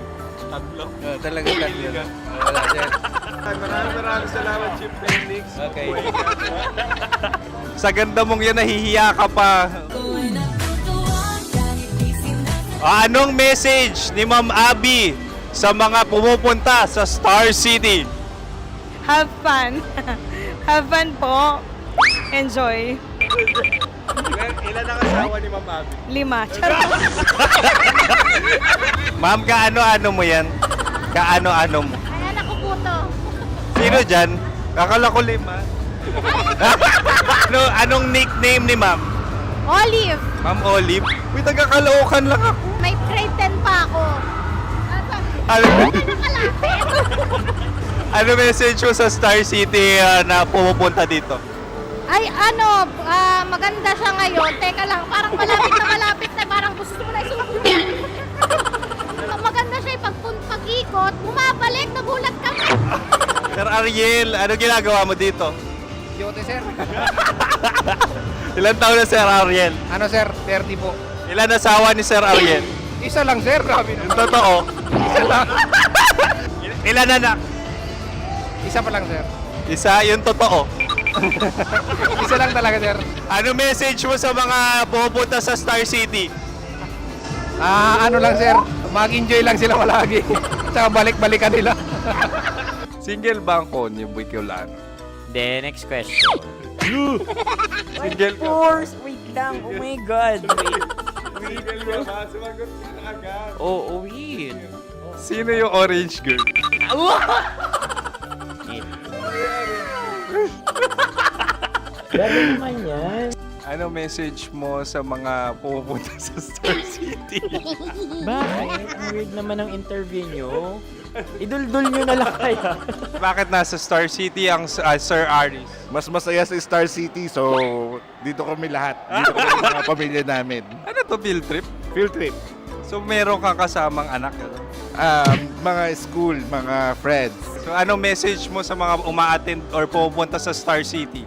3? Talaga 3 lang. Wala sir. Maraming salamat, Chip Felix. Okay. Oh my God. Sa ganda mong yan, nahihiya ka pa. Anong message ni Ma'am Abby sa mga pumupunta sa Star City? Have fun. Have fun po. Enjoy. Ilan ang asawa ni Ma'am Abby? 5. Ma'am, kaano-ano mo yan? Kaano-ano mo? Ay, anak ko po to. Sino dyan? Kakala ko 5. Anong nickname ni Ma'am? Olive, Ma'am Olive? Uy, taga-Caloocan lang ako. may grade 10 pa ako. Ano message mo sa Star City na pumupunta dito? Ay, ano, maganda siya ngayon. Teka lang, parang malapit na, parang gusto mo na isulat. Maganda siya, pag-ikot, bumabalik, nagulat kami. Sir Ariel, ano ginagawa mo dito? Yote, sir. Ilan taon na Sir Ariel? Ano, sir? 30 po. Ilan asawa ni Sir Ariel? Isa lang, sir. Grabe Yung totoo. Isa lang. Ilan anak? Isa pa lang, sir. Isa, yung totoo. Isa lang talaga, sir. Ano message mo sa mga pupunta sa Star City? Ano lang, sir. Mag-enjoy lang sila palagi. Tsaka balik-balikan nila. Single ba ang Connie Bicolano? Then, next question. Single ka? Wait lang. Oh my God. Single ka ba? Sumagot ka na agad. Oo, wait. Sino yung orange girl? Grabe naman yan. Ano message mo sa mga pupunta sa Star City? Bakit? Ang weird naman ng interview nyo. Iduldul nyo na lang kaya. Bakit nasa Star City ang Sir Aris? Mas masaya sa Star City, so dito kami lahat. Dito kami mga pamilya namin. Ano to, field trip? Field trip. So meron kang kasamang anak? Ano? Mga school, mga friends. So ano message mo sa mga uma-attend or pupunta sa Star City?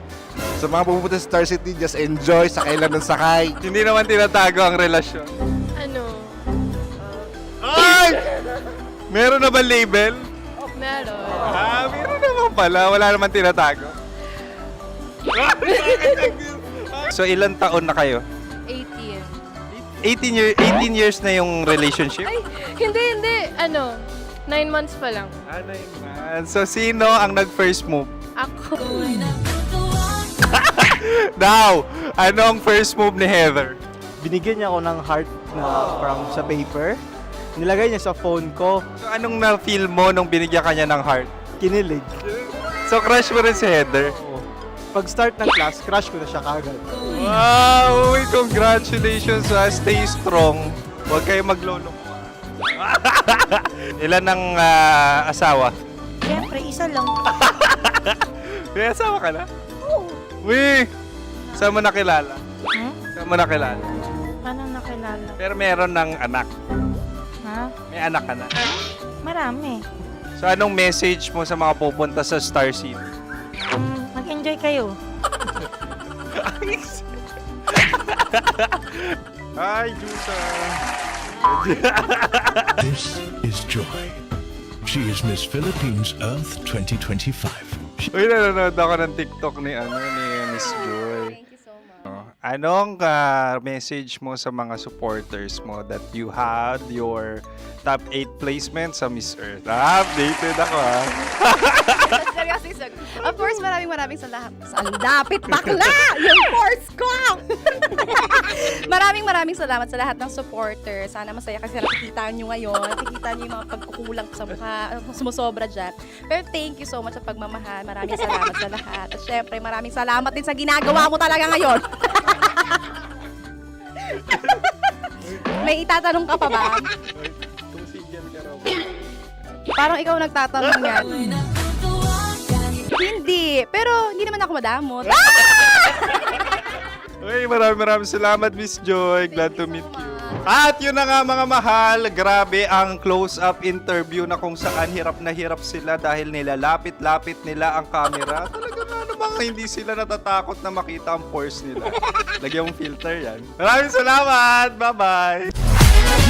Sa mga pupunta sa Star City, just enjoy, sakay lang ng sakay. Hindi naman tinatago ang relasyon. Ano? Ay! Meron na ba label? Meron. Meron naman pala. Wala naman tinatago. So ilan taon na kayo? 18. 18 years na yung relationship? Hindi. 9 months pa lang. Ano yun? So sino ang nag-first move? Ako. Daw! Ano ang first move ni Heather? Binigyan niya ako ng heart na from sa paper. Nilagay niya sa phone ko. So anong na-feel mo nung binigyan ka niya ng heart? Kinilig. So crush mo rin si Heather? Oo. Pag start ng class, crush ko na siya kagad. Wow! Uy, congratulations! Stay strong. Huwag kayo maglolo. Ilan ang asawa? Siyempre, isa lang. May asawa ka na? Oo. Uy! Saan mo nakilala? Saan mo nakilala? Paano nakilala? Pero meron ng anak. Ha? May anak ka na. Marami. So anong message mo sa mga pupunta sa Star City? Mag-enjoy kayo. Hi, Jusa! This is Joy. She is Miss Philippines Earth 2025. Uy, nanonood ako ng TikTok ni Miss Joy. Thank you so much. Anong message mo sa mga supporters mo that you had your top 8 placement sa Miss Earth? Updated ako Seryoso. Of course, maraming salamat. Lapit bakla! Yung course ko! maraming salamat sa lahat ng supporters. Sana masaya kasi nakikita nyo ngayon. Nakikita nyo yung mga pagkukulang sa mukha. Sumusobra dyan. Pero thank you so much sa pagmamahal. Maraming salamat sa lahat. At syempre, maraming salamat din sa ginagawa mo talaga ngayon. May itatanong ka pa ba? Kung single ka raw. Parang ikaw nagtatanong yan. Hindi. Pero hindi naman ako madamot. Uy, maraming salamat, Miss Joy. Glad to meet you. At yun na nga mga mahal, grabe ang close-up interview na kung saan hirap na hirap sila dahil nilalapit-lapit nila ang camera. Talagang ano bang hindi sila natatakot na makita ang pores nila. Lagyan mong filter yan. Maraming salamat! Bye-bye!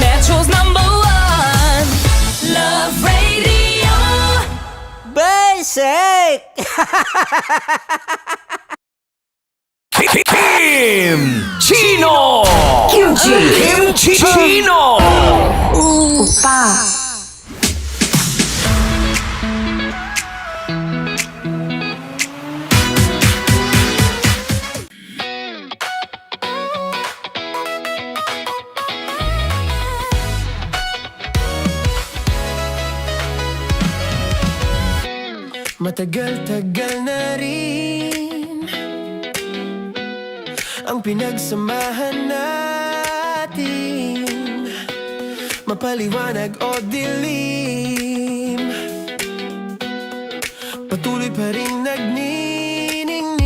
Metro's #1 Love Radio. Basic! Kim Chino! Kimchi Chino! Matagal-tagal na rin ang pinagsamahan natin, mapaliwanag o dilim, patuloy pa rin nagniningning.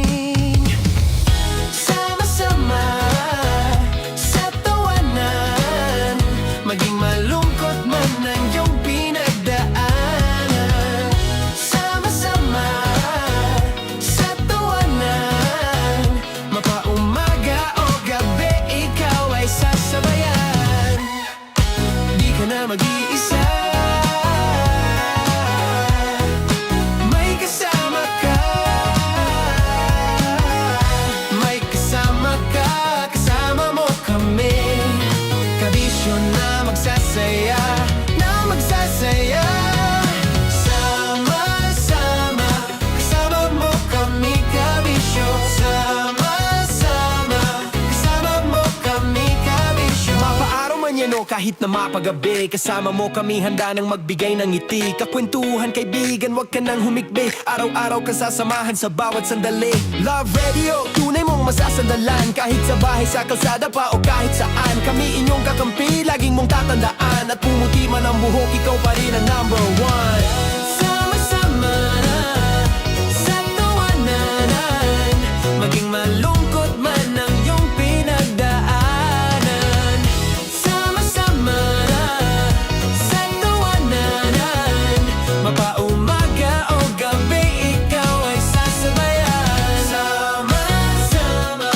kahit na mapagabi. Kasama mo kami handa nang magbigay ng ngiti. Kakwentuhan kaibigan, wag ka nang humikbi. Araw-araw ka sasamahan sa bawat sandali. Love Radio, tunay mong masasandalan. Kahit sa bahay, sa kalsada pa o kahit saan. Kami inyong kakampi, laging mong tatandaan. At pumuti man ang buhok, ikaw pa rin ang number one. Sama-sama na sa tawanan, maging malungkot man ang iyong pinagdaanan. Sama-sama na sa tawanan, mapaumaga o gabi, ikaw ay sasabayan. Sama-sama,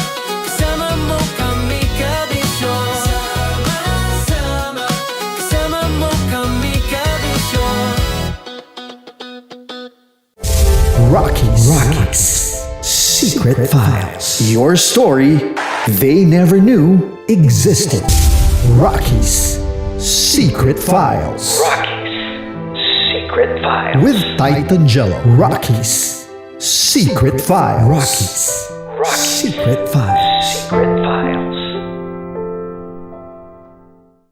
kasama mo kami kabisyo. Sama-sama, kasama mo kami kabisyo. Rockies Secret Files. Your story they never knew existed. Rockies Secret Files. Secret Files. With Titan Jello. Rockies Secret Files. Rockies Secret Files. Secret Files.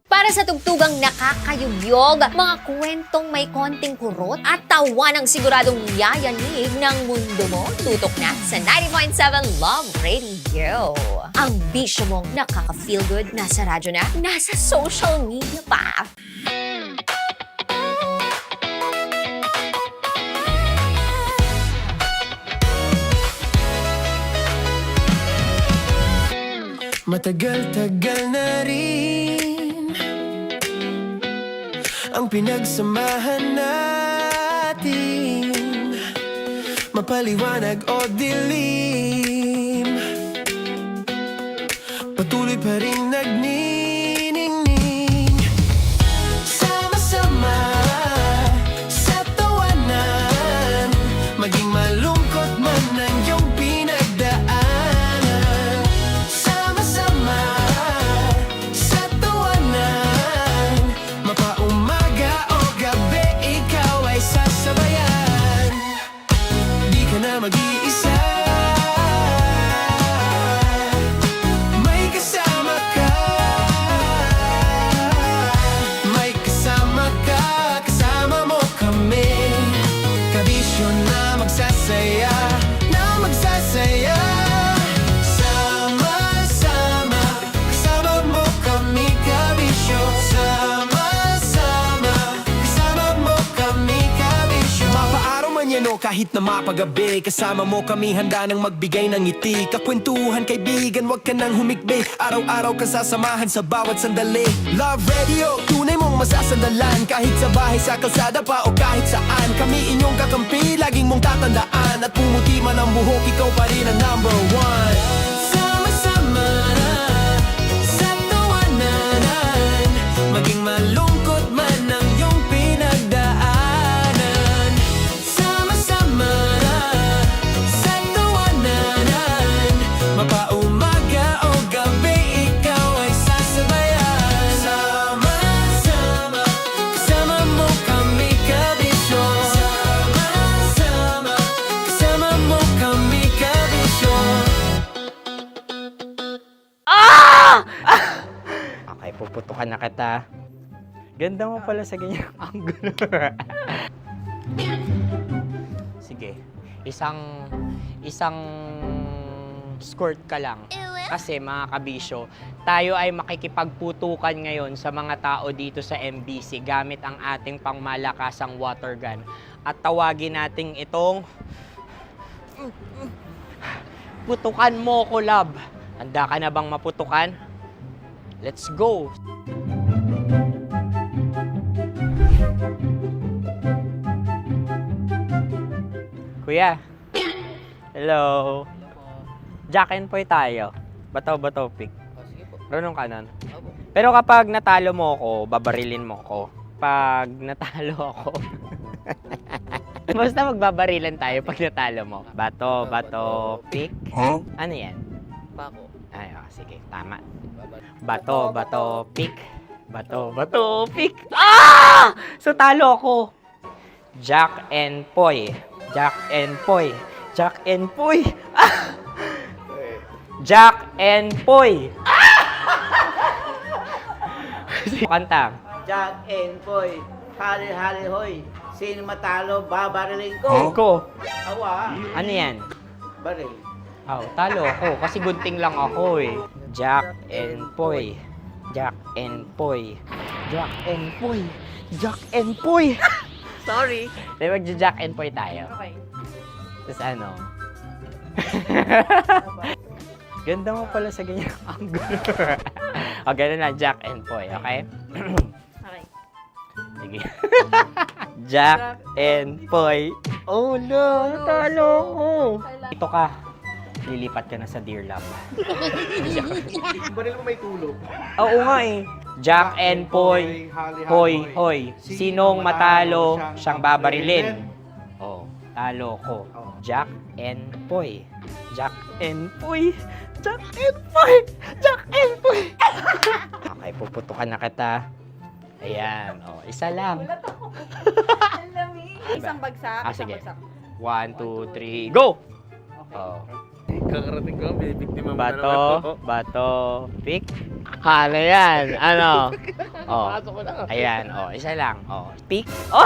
Para sa tugtugang nakakayugyog, mga kwentong may konting kurot at tawa ng siguradong yayanig ng mundo mo, tutok na sa 90.7 Love Radio. Ang bisyo mong nakaka-feel good, nasa radyo na, nasa social media pa. Matagal-tagal na rin ang pinagsamahan natin, mapaliwanag o dilim, patuloy pa rin nagniningning. Sama-sama sa tawanan, maging malungkot man ang iyong pinagdaanan. Sama-sama sa tawanan, mapaumaga o gabi, ikaw ay sasabayan. Di ka na mag-iisa, may kasama ka. May kasama ka, kasama mo kami. Kabisyo na magsasaya, na magsasaya. Sama-sama, kasama mo kami, kabisyo. Sama-sama, kasama mo kami, kabisyo. Mapaaraw man yan o kahit na mapagabi, kasama mo kami handa nang magbigay ng ngiti. Kakwentuhan kaibigan, wag ka nang humikbi. Araw-araw ka sasamahan sa bawat sandali. Love Radio, tunay mong masasandalan. Kahit sa bahay, sa kalsada pa o kahit saan. Kami inyong kakampi, laging mong tatandaan. At pumuti man ang buhok, ikaw pa rin ang number one. Sama-sama na sa tawanan, maging malungkot man ang iyong pinagdaanan. Sama-sama na sa tawanan, mapaumaga o gabi, ikaw ay sasabayan. Sama-sama, kasama mo kami kabisyo. Sama-sama, kasama mo kami kabisyo. Okay, puputukan na kita. Ganda mo pala sa ganyan angulo. Sige, isang skirt ka lang. Kasi mga kabisyo, tayo ay makikipagputukan ngayon sa mga tao dito sa MBC gamit ang ating pangmalakasang water gun. At tawagin natin itong putukan mo ko, love. Handa ka na bang maputukan? Let's go! Kuya. Hello. Jack and Poy tayo. Bato-bato pick. Runong ka nun. Pero kapag natalo mo ako, babarilin mo ako. Pag natalo ako, basta magbabarilan tayo pag natalo mo. Bato, pick. Huh? Ano yan? Bako. Ay, oh, sige, tama. Bato, pick. Bato, pick. Ah! So talo ako. Jack and Poy. Jack and Poy. Jack and Poy. Ah! Jack and Poy. Ah! Kanta. Jack and Boy, hali-hali hoy. Sino matalo, babarilin ko. Ko. Awa, Ano yan? baril. Oh, talo ako kasi gunting lang ako eh. Jack and Poy. Jack and Poy. Jack and Poy. Jack and Poy. Sorry. Di magja-Jack and Poy tayo. Okay. Tapos ano? Ganda mo pala sa ganyan angle. O, ganun na, Jack and Poy, okay? Okay. Sige. Jack and Poy. Oh no, natalo ko. Ito ka. Lilipat ka na sa Deer Lab. Baril mo may tulog. Oo nga eh. Jack and Poy. Hoy, hoy. Sinong matalo, siyang babarilin. Oh, talo ko. Jack and Poy. Jack and Poy. Jack and Poy. Jack and Poy. Okay, puputukan na kita. Ayan. Oh, isa lang. Isang bagsak. Sige. Isang bagsak. 1, 2, 3, go! Oh. Kakarating ko, binibiktima mo Bato, pick. Ano yan? Ano? Oh. Pasok ko lang. Ayan, oh, isa lang. Oh, pick. Oh.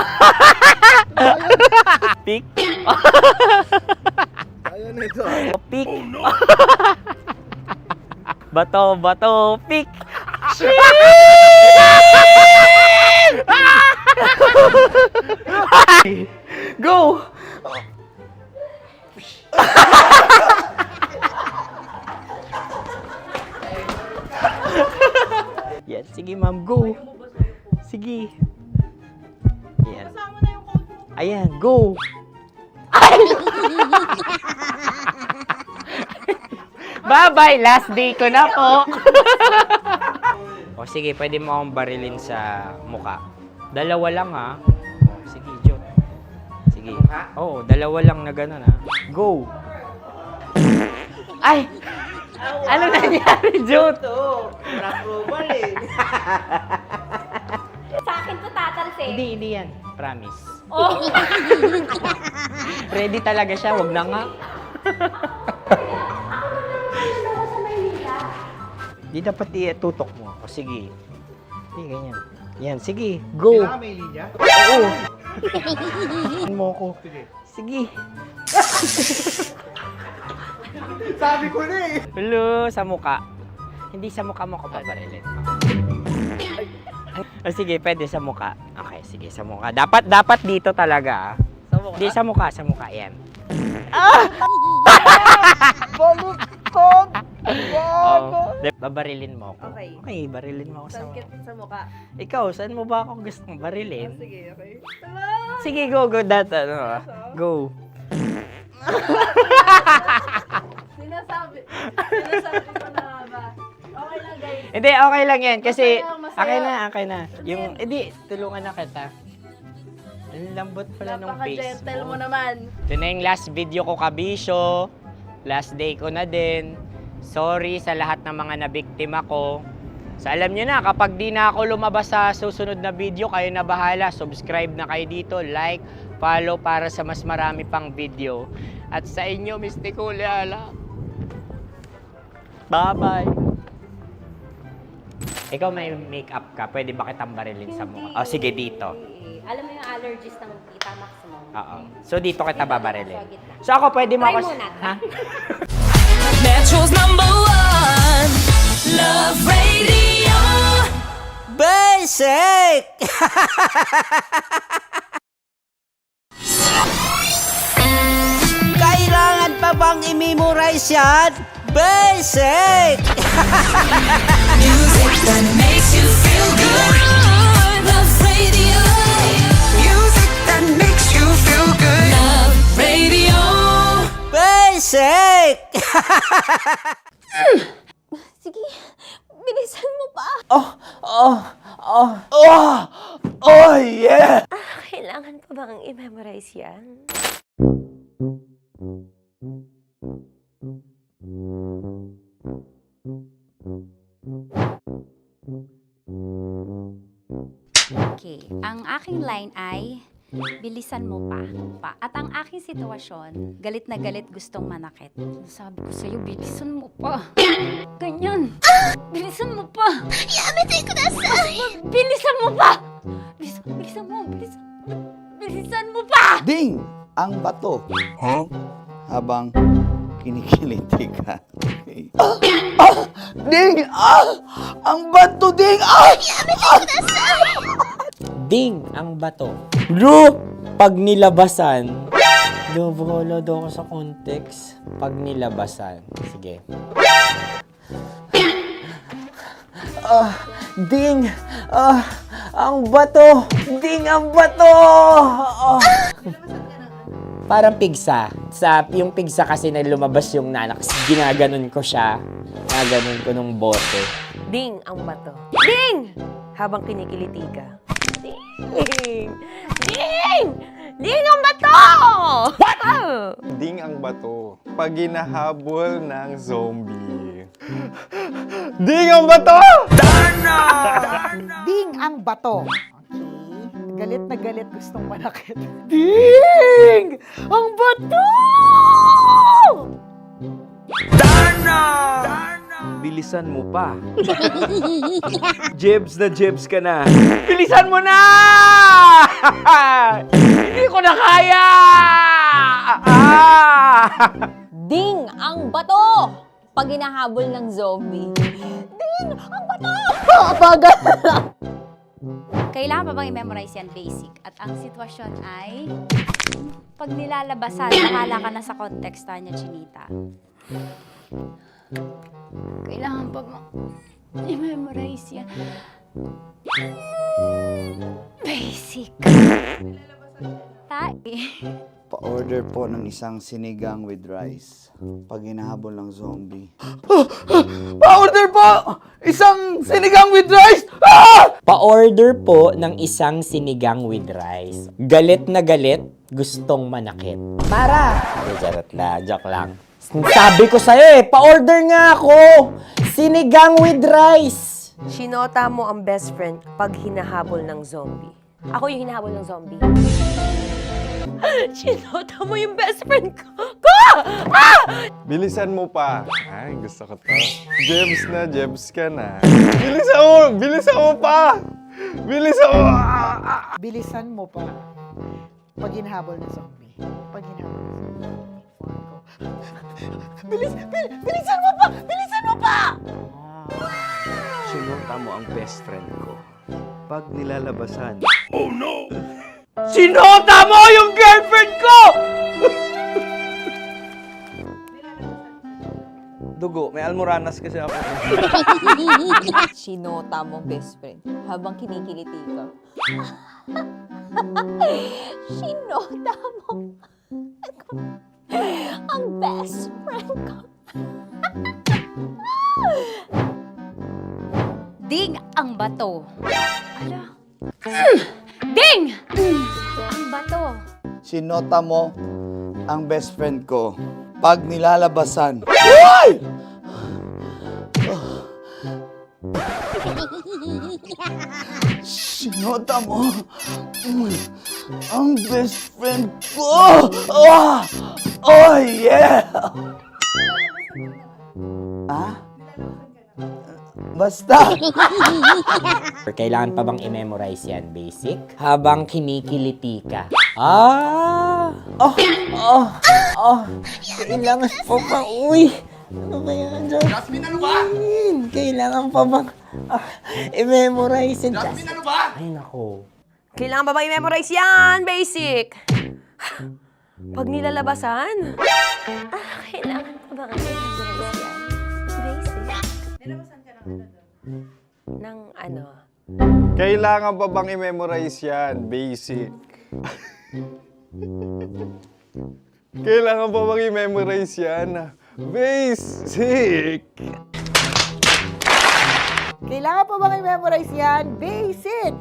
Pick. Ayaw na ito. Oh, pick. Bato, pick. Go! Yan, sige ma'am, go. Sige. Ayan. Ayan, go. Bye-bye, last day ko na po. O sige, pwede mo akong barilin sa muka. Dalawa lang ha. O, sige, Jot. Sige. Oo, dalawa lang na gano'n ha. Go. Ay! Ano nangyari, Jot? Approval eh. Sa akin to tatalsik. Hindi yan. Promise. Oh. Ready talaga siya, wag na nga. Di dapat tutok mo. O sige. Hindi, ganyan. Yan, sige. Go. Kailangan may linya? Oo. Mo ko. Sige. Sabi ko na eh. Hello, sa muka. Hindi sa muka mo ko paparilin. O sige, pwede sa muka. Okay, sige, sa muka. Dapat dito talaga. Sa mukha. Hindi, sa muka. Yan. Baluktot! Oh, babarilin mo ako. Okay. Okay, barilin mo ako sa Sakit sa mukha. Ikaw, saan mo ba ako gustong barilin? Sige, okay. Sige, go. Go. Sinasabi ko na ba? Okay lang, guys. Hindi, okay lang yan. Kasi, Masaya. okay na. Yung, hindi, tulungan na kita. Ang lambot pala nung face Napaka-gentle mo mo. naman. Ito na yung last video ko, kabisyo. Last day ko na din. Sorry sa lahat ng mga nabiktima ko. So alam nyo na, kapag di na ako lumabas sa susunod na video, kayo na bahala. Subscribe na kayo dito, like, follow para sa mas marami pang video. At sa inyo, Mistiko Leala. Bye-bye. Ikaw may makeup ka, pwede ba kitang barilin sa mukha? O sige, dito. Alam mo yung allergies ng Tita Max mo? Oo. So dito kita babarilin. So ako, pwede mo ako... Try muna. Ha? Metro's #1 Love Radio. Basic! Kailangan pa bang i-memorize yan? Basic! Music that makes you feel good. Love Radio. Music that makes you feel good. Love Radio. Basic! Sige, bilisan mo pa. Oh yeah! Kailangan pa bang i-memorize yan? Okay, ang aking line ay, Bilisan mo pa. At ang aking sitwasyon, galit na galit gustong manakit. Sabi ko sa'yo, bilisan mo pa. Ganyan. Bilisan mo pa. Bilisan mo pa. Bilisan mo pa. Ding! Ang bato. Habang kinikiliti ka. Ding! Ang bato, Ding! Ding ang bato. Bro, pag nilabasan. Wala daw ako sa context. Pag nilabasan. Sige. Ding! Ang bato! Ding ang bato! Parang pigsa. Yung pigsa kasi na lumabas yung nanak. Ginaganon ko siya. Ginaganon ko nung bote. Ding ang bato. Ding! Habang kinikiliti ka. Ding! Ding! Ding ang bato! What? Ding ang bato. Pag hinahabol ng zombie. Ding ang bato! Ding ang bato. Okay. Galit na galit gustong manakit. Ding! Ang bato! Bilisan mo pa. Jebs ka na. Bilisan mo na! Hindi ko na kaya! Ding ang bato! Pag hinahabol ng zombie. Ding ang bato! Kailangan pa bang i-memorize yan basic? At ang sitwasyon ay, pag nilalabasan, nakala ka na sa konteksta niya, Chinita. Kailangan pa bang i-memorize yan? Basic. Pa-order po ng isang sinigang with rice. Pag hinahabol ng zombie. Pa-order po! Isang sinigang with rice! Pa-order po ng isang sinigang with rice. Galit na galit, gustong manakit. Para! Joke lang. Sabi ko sa'yo pa-order nga ako! Sinigang with rice! Sinota mo ang best friend pag hinahabol ng zombie. Ako yung hinahabol ng zombie. Sinota mo yung best friend ko! Bilisan mo pa. Ay, gusto ko to. Jebs ka na. Bilisan mo pa! Bilisan mo pa. Pag hinahabol ng zombie. Pag hinahabol ng zombie. Bilisan mo pa! Bilisan mo pa! Sinota mo ang best friend ko. Pag nilalabasan. Sinota mo yung girlfriend ko! Dugo, may almoranas kasi ako. Sinota mo best friend habang kinikiliti ka. Sinota mo ang best friend ko. Ding ang bato. Ala. Ding! Ang bato. Sinota mo ang best friend ko. Pag nilalabasan. Uy! Sinota mo ang best friend ko. Oh yeah! Basta! Kailangan pa bang i-memorize yan, basic? Habang kinikiliti ka. Kailangan pa bang, ano ba yan, Jasmine, ano ba? Kailangan pa bang i-memorize yan, Jasmine, ano ba? Ay, nako. Kailangan ba i-memorize yan? Basic! Pag nilalabasan? Kailangan pa ba i-memorize yan? Basic. Nilalabasan ka ng ano? Kailangan pa bang i-memorize yan? Basic. Kailangan pa bang i-memorize yan? Basic. Kailangan pa bang i-memorize yan? Basic!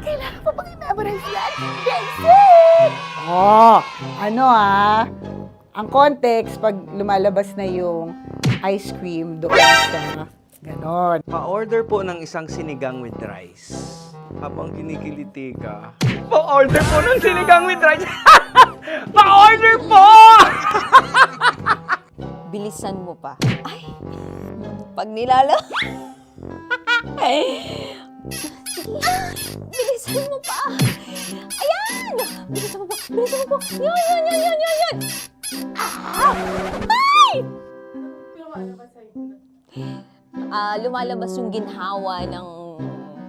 Kailangan pa bang i-memorize yan? Basic! Ang context, pag lumalabas na yung ice cream doon sa ganon. Pa-order po ng isang sinigang with rice. Habang kinikiliti ka. Pa-order po ng sinigang with rice. Pa-order po! Bilisan mo pa. Ay, pag nilala. Bilisan mo pa. Ayan! Bilisan mo pa. Bilisan mo pa. Yan. Ay! Lumalabas yung ginhawa ng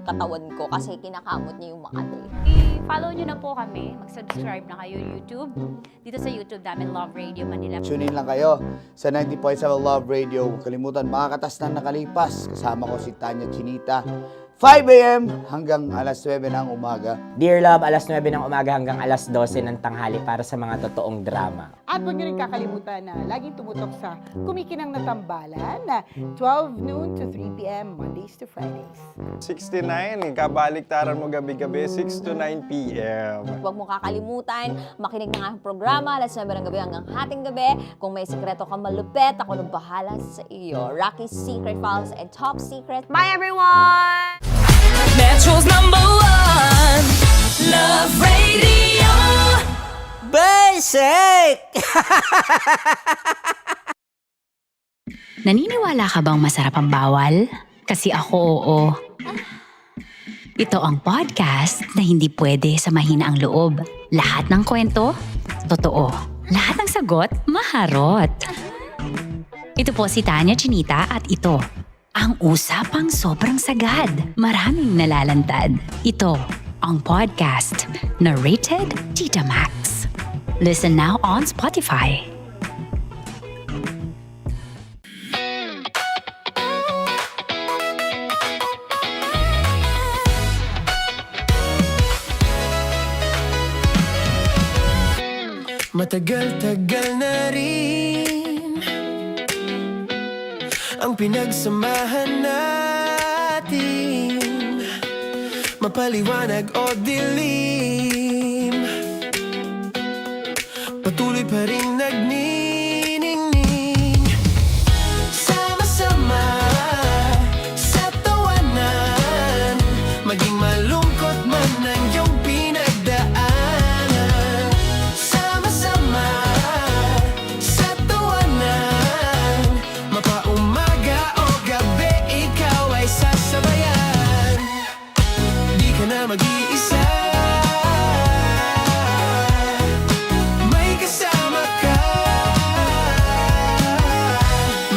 katawan ko kasi kinakamot niya yung Makati. I-follow nyo na po kami. Mag-subscribe na kayo YouTube. Dito sa YouTube namin, Love Radio Manila. Tune in lang kayo sa 90.7 Love Radio. Huwag kalimutan, makakatas na nakalipas. Kasama ko si Tanya Chinita. 5 a.m. hanggang alas 9 ng umaga. Dear Love, alas 9 ng umaga hanggang alas 12 ng tanghali para sa mga totoong drama. At huwag niyo rin kakalimutan na laging tumutok sa Kumikinang na Tambalan na 12 noon to 3 p.m. Mondays to Fridays. 69, kabaliktaran mo gabi-gabi, 6 to 9 p.m. Huwag mo kakalimutan, makinig ng aking programa, alas 9 ng gabi hanggang hating gabi. Kung may sikreto kang malupet, ako nang bahala sa iyo. Rocky's Secret Files and Top Secret. Bye everyone! Metro's #1 Love Radio. Basic! Naniniwala ka bang masarap ang bawal? Kasi ako oo. Ito ang podcast na hindi pwede sa mahina ang loob. Lahat ng kwento, totoo. Lahat ng sagot, maharot. Ito po si Tanya Chinita at ito, ang usapang sobrang sagad. Maraming nalalantad. Ito, ang podcast na rated Tita Max. Listen now on Spotify. Matagal-tagal na rin ang pinagsamahan natin, mapaliwanag o dilim, patuloy pa rin nagniningning. Sama-sama sa tawanan, maging malungkot man ang iyong pinagdaanan. Sama-sama sa tawanan, mapaumaga o gabi, ikaw ay sasabayan. Di ka na mag-iisa, may kasama ka.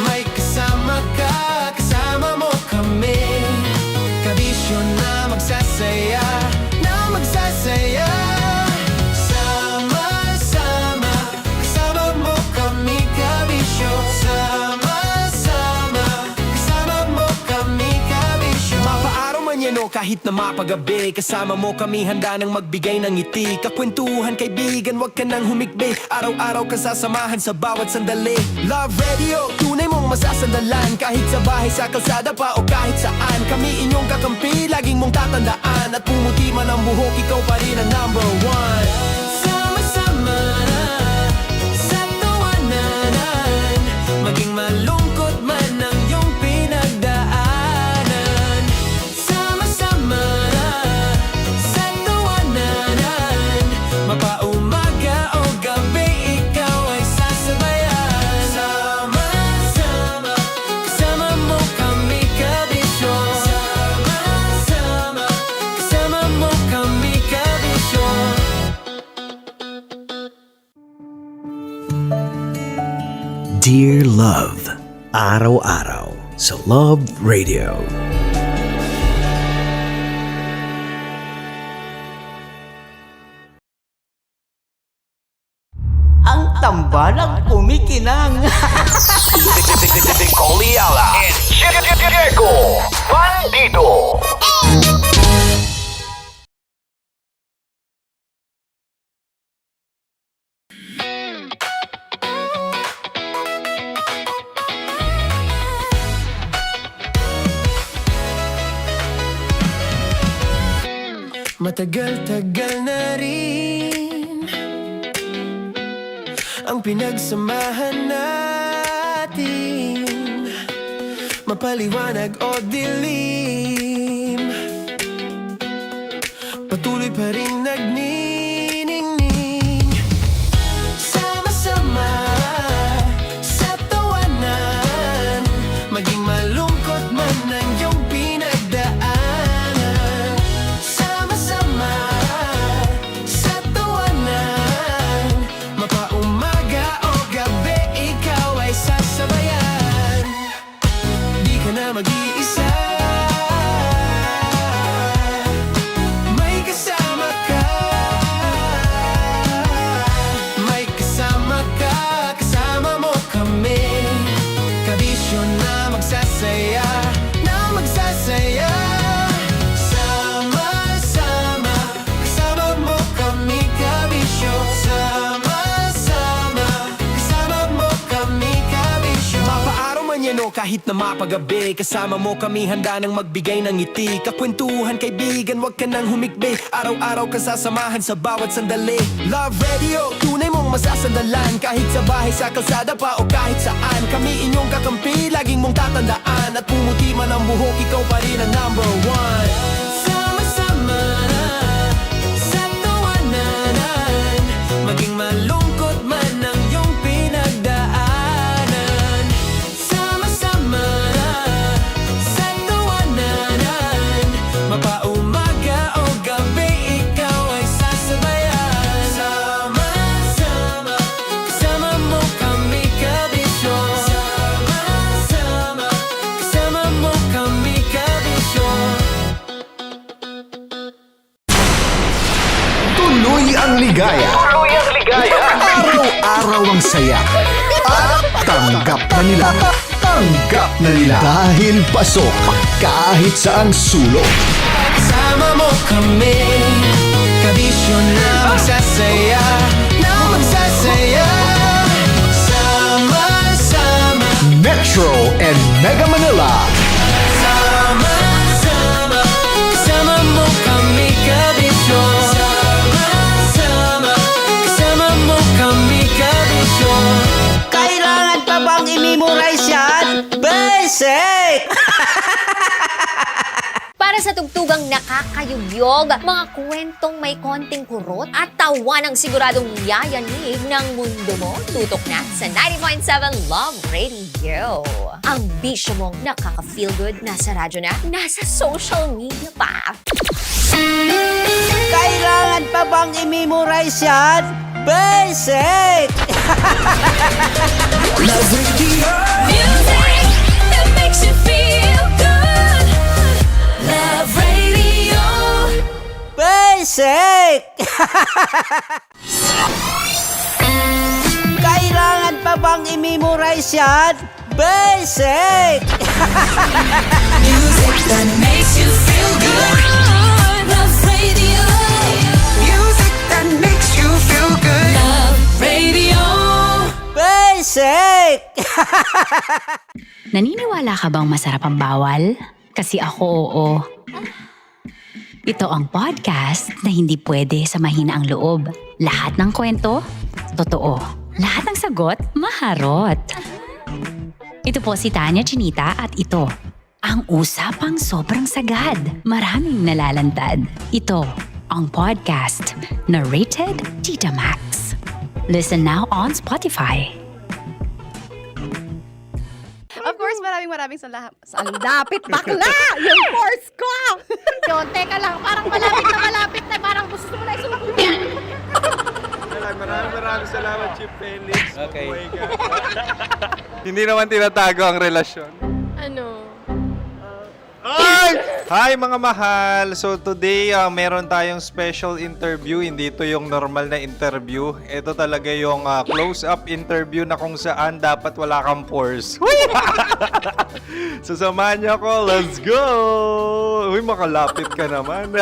May kasama ka, kasama mo kami. Kabisyo na magsasaya, na magsasaya. Sama-sama, kasama mo kami, kabisyo. Sama-sama, kasama mo kami, kabisyo. Mapaaraw man yan o kahit na mapagabi, kasama mo kami, handa nang magbigay ng ngiti. Kakwentuhan, kaibigan, wag ka nang humikbi. Araw-araw ka sasamahan sa bawat sandali. Love Radio, tunay mong masasandalan. Kahit sa bahay, sa kalsada pa o kahit saan, kami inyong kakampi, laging mong tatandaan. At pumuti man ang buhok, ikaw pa rin ang #1. Sama-sama sa tawanan, maging malungkot man ang iyong pinagdaanan. Sama-sama sa tawanan, mapaumaga o gabi, ikaw ay sasabayan. Sama-sama, kasama mo kami, kabisyo. Sama-sama, kasama mo kami, kabisyo. Dear Love, araw-araw sa Love Radio. Ang tambalang kumikinang. Nicole Ayala and Diego Bandido. Matagal-tagal na rin ang pinagsamahan natin, mapaliwanag o dilim, patuloy pa rin nagniningning. Sama-sama sa tawanan, maging malungkot man ang iyong pinagdaanan. Sama-sama sa tawanan, mapaumaga o gabi, ikaw ay sasabayan. Di ka na mag-iisa, may kasama ka. May kasama ka, kasama mo kami. Kabisyo na magsasaya, na magsasaya. Sama-sama, kasama mo kami, kabisyo. Sama-sama, kasama mo kami, kabisyo. Mapaaraw man yan o kahit na mapagabi, kasama mo kami, handa nang magbigay ng ngiti. Kakwentuhan, kaibigan, wag ka nang humikbi. Araw-araw kasasamahan sa bawat sandali. Love Radio, tunay mong masasandalan. Kahit sa bahay, sa kalsada pa o kahit saan, kami inyong kakampi, laging mong tatandaan. At pumuti man ang buhok, ikaw pa rin ang number one. Sama-sama sa tawanan, maging malungkot man ang iyong pinagdaanan. Sama-sama sa tawanan, mapaumaga o gabi, ikaw ay sasabayan. Sama-sama, kasama mo kami, kabisyo. Sama-sama, kasama mo kami, kabisyo. Tuloy ang ligaya. Araw-araw ang saya. At tanggap na nila. Tanggap na nila. Dahil pasok kahit saang sulok. Kasama mo kami, kabisyo na magsasaya, na magsasaya. Sama-sama, Metro and Mega Manila. sama-sama, kasama mo kami, kabisyo. Sama-sama, kasama mo kami, kabisyo. Kailangan pa bang i-memorize yan? Basic! Para sa tugtugang nakakayugyog, mga kwentong may konting kurot at tawa ng siguradong yayanig ng mundo mo, tutok na sa 90.7 Love Radio. Ang bisyo mong nakaka-feel good, nasa radyo na, nasa social media pa. Kailangan pa bang i-memorize yan? Basic! Love Radio. Music that makes you feel good. Love Radio. Basic! Kailangan pa bang i-memorize yan? Basic! Music that makes you feel good. Love Radio. Music that makes you feel good. Love Radio. Basic! Naniniwala ka bang masarap ang bawal? Kasi ako oo. Ito ang podcast na hindi pwede sa mahina ang loob. Lahat ng kwento, totoo. Lahat ng sagot, maharot. Ito po si Tanya Chinita at ito, ang usapang sobrang sagad. Maraming nalalantad. Ito, ang podcast na Rated Tita Max. Listen now on Spotify. Of course, maraming salamat. Ang lapit bakla! Yung course ko! Yun, teka lang, parang malapit na, parang gusto mo na isulat. Maraming salamat, Chief Felix. Okay. Hindi naman tinatago ang relasyon. Ano? Hi mga mahal! So today, meron tayong special interview. Hindi ito yung normal na interview. Ito talaga yung close-up interview na kung saan dapat wala kang pores. So samahan niyo ako. Let's go! Uy, makalapit ka naman.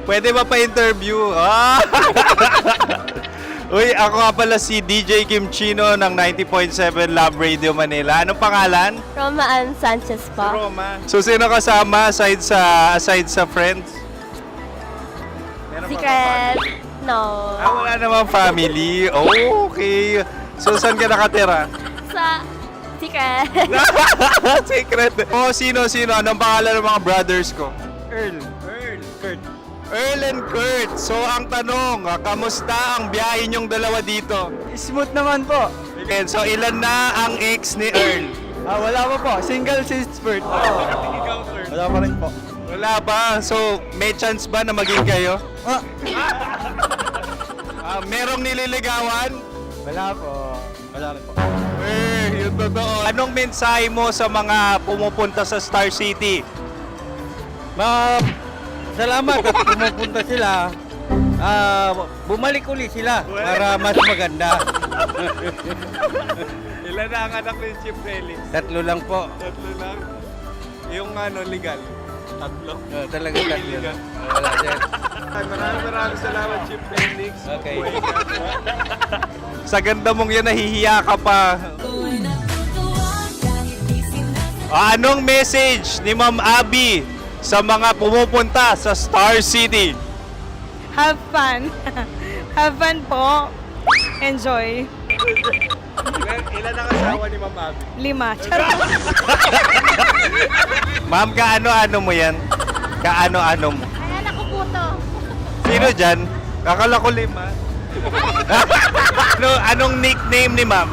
Pwede ba pa-interview? Uy, ako nga pala si DJ Kim Chino ng 90.7 Love Radio Manila. Anong pangalan? Roma Ann Sanchez po. Roma. So, sino kasama aside sa friends? Meron ba Secret. No. Wala namang family. Okay. So, saan ka nakatira? Sa secret. Secret. Sino? Anong pangalan ng mga brothers ko? Earl. Kurt. Earl and Kurt. So, ang tanong, kamusta ang biyahe niyong dalawa dito? Smooth naman po. Okay, so, ilan na ang ex ni Earl? Wala pa po. Single since birth. Wala pa rin po. Wala ba? So, may chance ba na maging kayo? Merong nililigawan? Wala po. Wala rin po. Yun totoo. Anong mensahe mo sa mga pumupunta sa Star City? Salamat at pumupunta sila. Bumalik uli sila para mas maganda. Ilan na ang anak ni Chief Felix? 3 lang po. 3 lang? Yung legal? 3? Talaga 3 lang. Wala dyan. Maraming salamat, Chief Felix. Okay. Sa ganda mong yan, nahihiya ka pa. Anong message ni Ma'am Abby sa mga pumupunta sa Star City? Have fun. Have fun po. Enjoy. Ilan ang asawa ni Ma'am Abby? 5. Charot. Ma'am, kaano-ano mo yan? Kaano-ano mo? Ay, anak ko po to. Sino dyan? Kakala ko 5. Anong nickname ni Ma'am?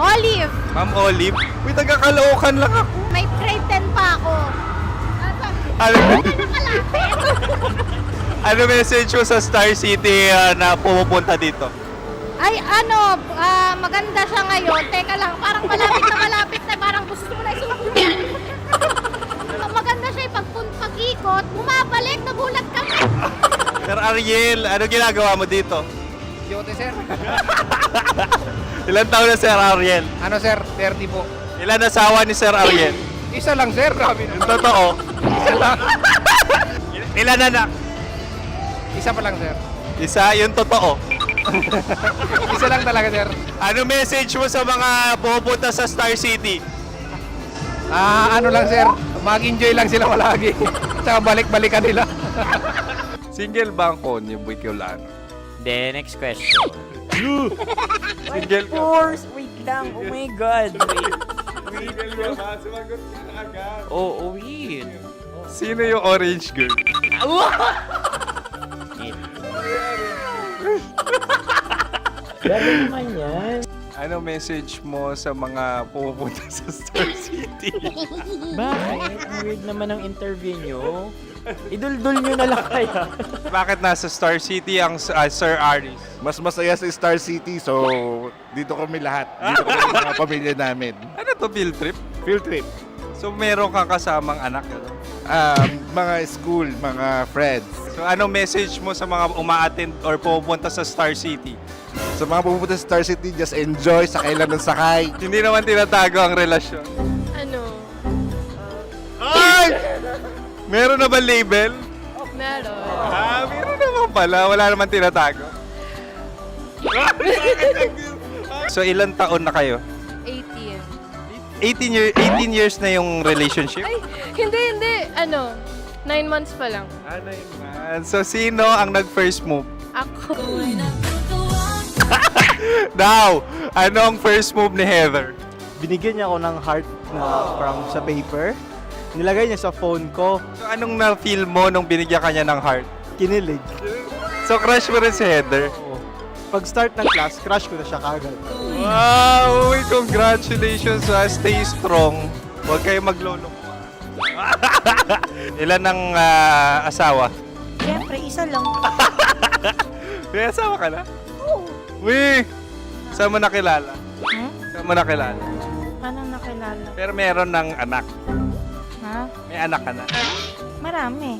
Olive, Ma'am Olive? Uy, taga-Caloocan lang ako. may grade 10 pa ako. Ano message mo sa Star City na pumupunta dito? Ay, maganda siya ngayon. Teka lang, parang malapit na, parang gusto mo na isumakyan. Maganda siya pag-ikot, bumabalik, nagulat kami. Sir Ariel, ano ginagawa mo dito? Yote, sir. Ilan taon na Sir Ariel? Ano, sir? 30 po. Ilan asawa ni Sir Ariel? Isa lang, sir. Grabe Yung totoo? Isa lang. Ilan anak? Isa pa lang, sir. Isa, yung totoo. Isa lang talaga, sir. Ano message mo sa mga pumupunta sa Star City? Ano lang, sir. Mag-enjoy lang sila palagi. Tsaka balik-balikan nila. Single ba ang konyo, Boy Kiolano? Then, next question. Single ka? Wait lang. Oh my God. Wait. Sumagot ka na agad. Oo, wait. Sino yung orange girl? Gano'n naman yan. Ano message mo sa mga pumupunta sa Star City? Bakit? Ang weird naman ang interview nyo. Idul-dul nyo na lang kaya. Bakit nasa Star City ang Sir Aris? Mas masaya sa Star City, so dito kami lahat. Dito kami mga pamilya namin. Ano to, field trip? Field trip. So meron kang kasamang anak? Ano? Mga school, mga friends. So anong message mo sa mga uma-attend or pumupunta sa Star City? Sa mga pupunta sa Star City, just enjoy, sakay lang ng sakay. Hindi naman tinatago ang relasyon. Ano? Ay! Meron na ba label? Meron. Meron naman pala. Wala naman tinatago. So ilan taon na kayo? 18. 18 years na yung relationship? Ay, hindi. 9 months pa lang. 9 months. So sino ang nag-first move? Ako. Now, ano ang first move ni Heather? Binigyan niya ako ng heart na from sa paper. Nilagay niya sa phone ko. So anong na-feel mo nung binigyan ka niya ng heart? Kinilig. So crush mo rin si Heather? Pag start ng class, crush ko na siya kagad. Wow! Congratulations! Stay strong. Huwag kayo maglolo. Ilan ang asawa? Siyempre, isa lang. May asawa ka na? Oo. Uy! Saan mo nakilala? Saan mo nakilala? Paano nakilala? Pero meron ng anak. Ha? May anak ka na. Marami.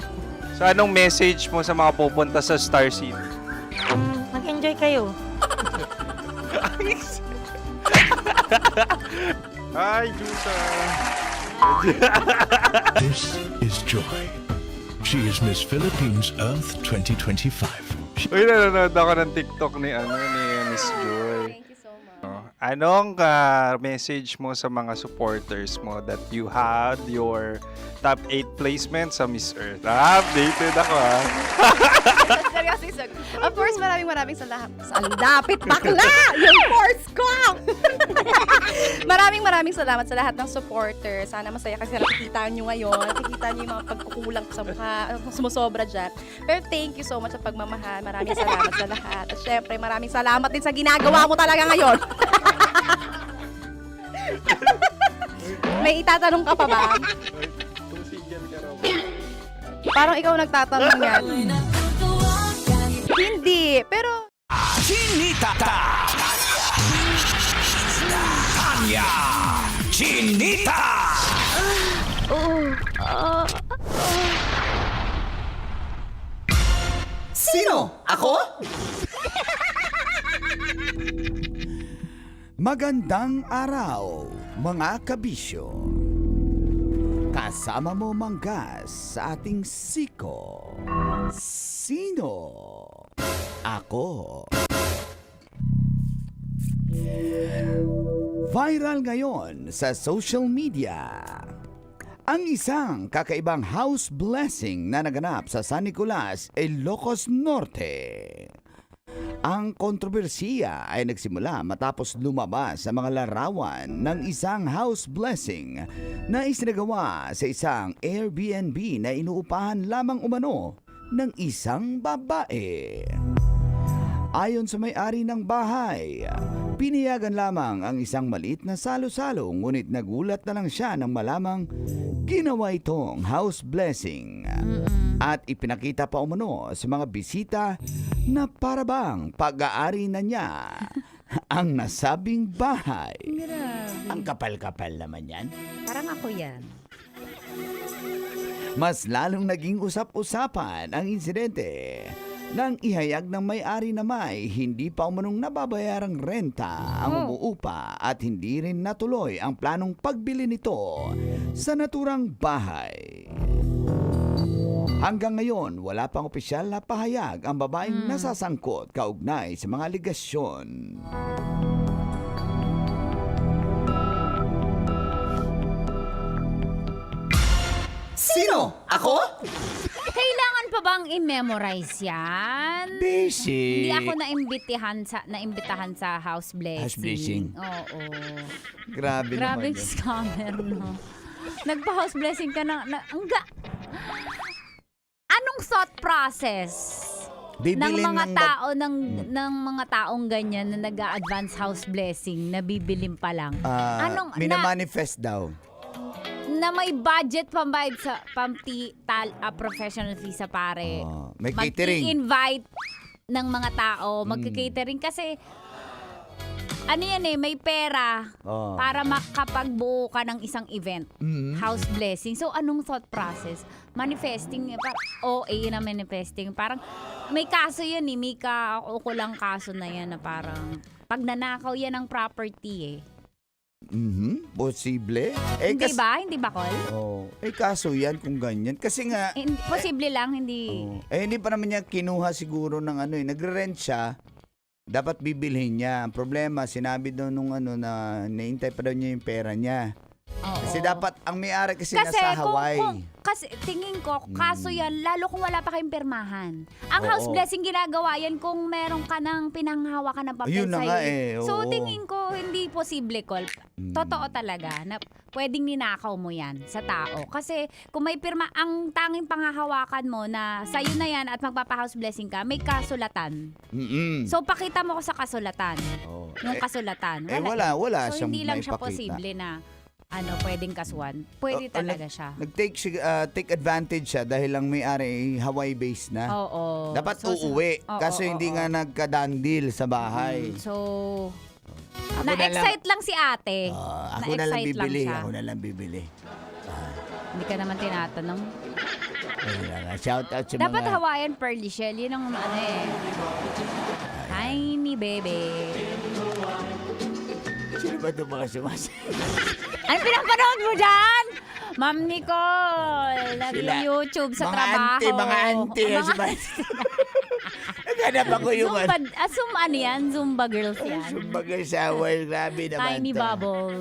So anong message mo sa mga pupunta sa Star City? Mag-enjoy kayo. Hi, Jusa! This is Joy. She is Miss Philippines Earth 2025. Uy, nanonood ako ng TikTok ni Miss Joy. Thank you so much. Anong message mo sa mga supporters mo that you had your top 8 placement sa Miss Earth? Updated ako Of course, maraming salamat. Lapit bakla! Yung force ko! maraming salamat sa lahat ng supporter. Sana masaya kasi nakikita nyo ngayon. Nakikita nyo yung mga pagkukulang sa mukha. Sumusobra dyan. Pero thank you so much sa pagmamahal. Maraming salamat sa lahat. At syempre, maraming salamat din sa ginagawa mo talaga ngayon. May itatanong ka pa ba? Parang ikaw nagtatanong yan. Hindi, pero... Chinita! Tanya! Chinita! Sino? Ako? Magandang araw, mga kabisyo. Kasama mo manggas sa ating siko. Sino? Ako. Viral ngayon sa social media ang isang kakaibang house blessing na naganap sa San Nicolas, Ilocos Norte. Ang kontrobersiya ay nagsimula matapos lumabas sa mga larawan ng isang house blessing na isinagawa sa isang Airbnb na inuupahan lamang umano ng isang babae. Ayon sa may-ari ng bahay, piniyagan lamang ang isang maliit na salo-salo ngunit nagulat na lang siya nang malamang ginawa itong house blessing. At ipinakita pa umano sa mga bisita na parabang pag-aari na niya ang nasabing bahay. Ang kapal-kapal naman yan. Parang ako yan. Mas lalong naging usap-usapan ang insidente nang ihayag ng may-ari na may hindi pa umanong nababayarang renta ang umuupa at hindi rin natuloy ang planong pagbili nito sa naturang bahay. Hanggang ngayon, wala pang opisyal na pahayag ang babaeng nasasangkot kaugnay sa mga aligasyon. Sino? Ako? Kailangan pa bang i-memorize yan? Busy. Hindi ako naimbitahan sa house blessing. House blessing. Oo. Grabe Grabing naman. scammer, no? Nagpa-house blessing ka na anong thought process Bibilin ng mga ng tao ng mga taong ganyan na nag-a-advance house blessing na bibilin pa lang? Minamanifest daw. Na may budget pambayad sa professional fee sa pare. May catering. Mag-i-invite ng mga tao, mag-catering kasi ano yan may pera para makapagbuo ka ng isang event. House blessing. So, anong thought process? Manifesting, OA na manifesting. Parang, may kaso yan may kaukulang kaso na yan na parang, pag nanakaw yan ng property Posible. Hindi ba? Hindi ba, Col? Kaso yan kung ganyan. Kasi nga... Posible lang, hindi... hindi pa naman niya kinuha siguro ng nagre-rent siya. Dapat bibilhin niya. Ang problema, sinabi daw nung na naintay pa daw niya yung pera niya. Kasi dapat, ang may-ari kasi nasa Hawaii. Kasi tingin ko, kaso yan, lalo kung wala pa kayong pirmahan. Ang house blessing ginagawa yan kung meron ka ng pinanghawakan ng papel Ayun na sa'yo. nga So tingin ko, hindi posible, Col. Totoo talaga na pwedeng ninakaw mo yan sa tao. Kasi kung may pirma, ang tanging panghahawakan mo na sa'yo na yan at magpapa-house blessing ka, may kasulatan. So pakita mo ko sa kasulatan. Yung kasulatan. Wala So siyang hindi lang siya maipakita. posible na pwedeng kasuhan. Pwede talaga siya. Take advantage siya dahil lang may-ari Hawaii-based na. Oo. Dapat uuwi. Kaso hindi nga nagka-done sa bahay. So, na-excite lang si ate. Ako na lang bibili. siya. Ako na lang bibili. Hindi ka naman tinatanong. Shout out sa Dapat mga... Hawaiian pearly shell. Yun ang Tiny baby. Sino ba ito mga sumasayaw? Ano pinapanood mo dyan? Ma'am Nicole, nag-YouTube sa trabaho. Mga auntie. Naghanap ako yung... Zumba girls yan. Zumba girls sa Hawaii. Grabe naman. Tiny bubble.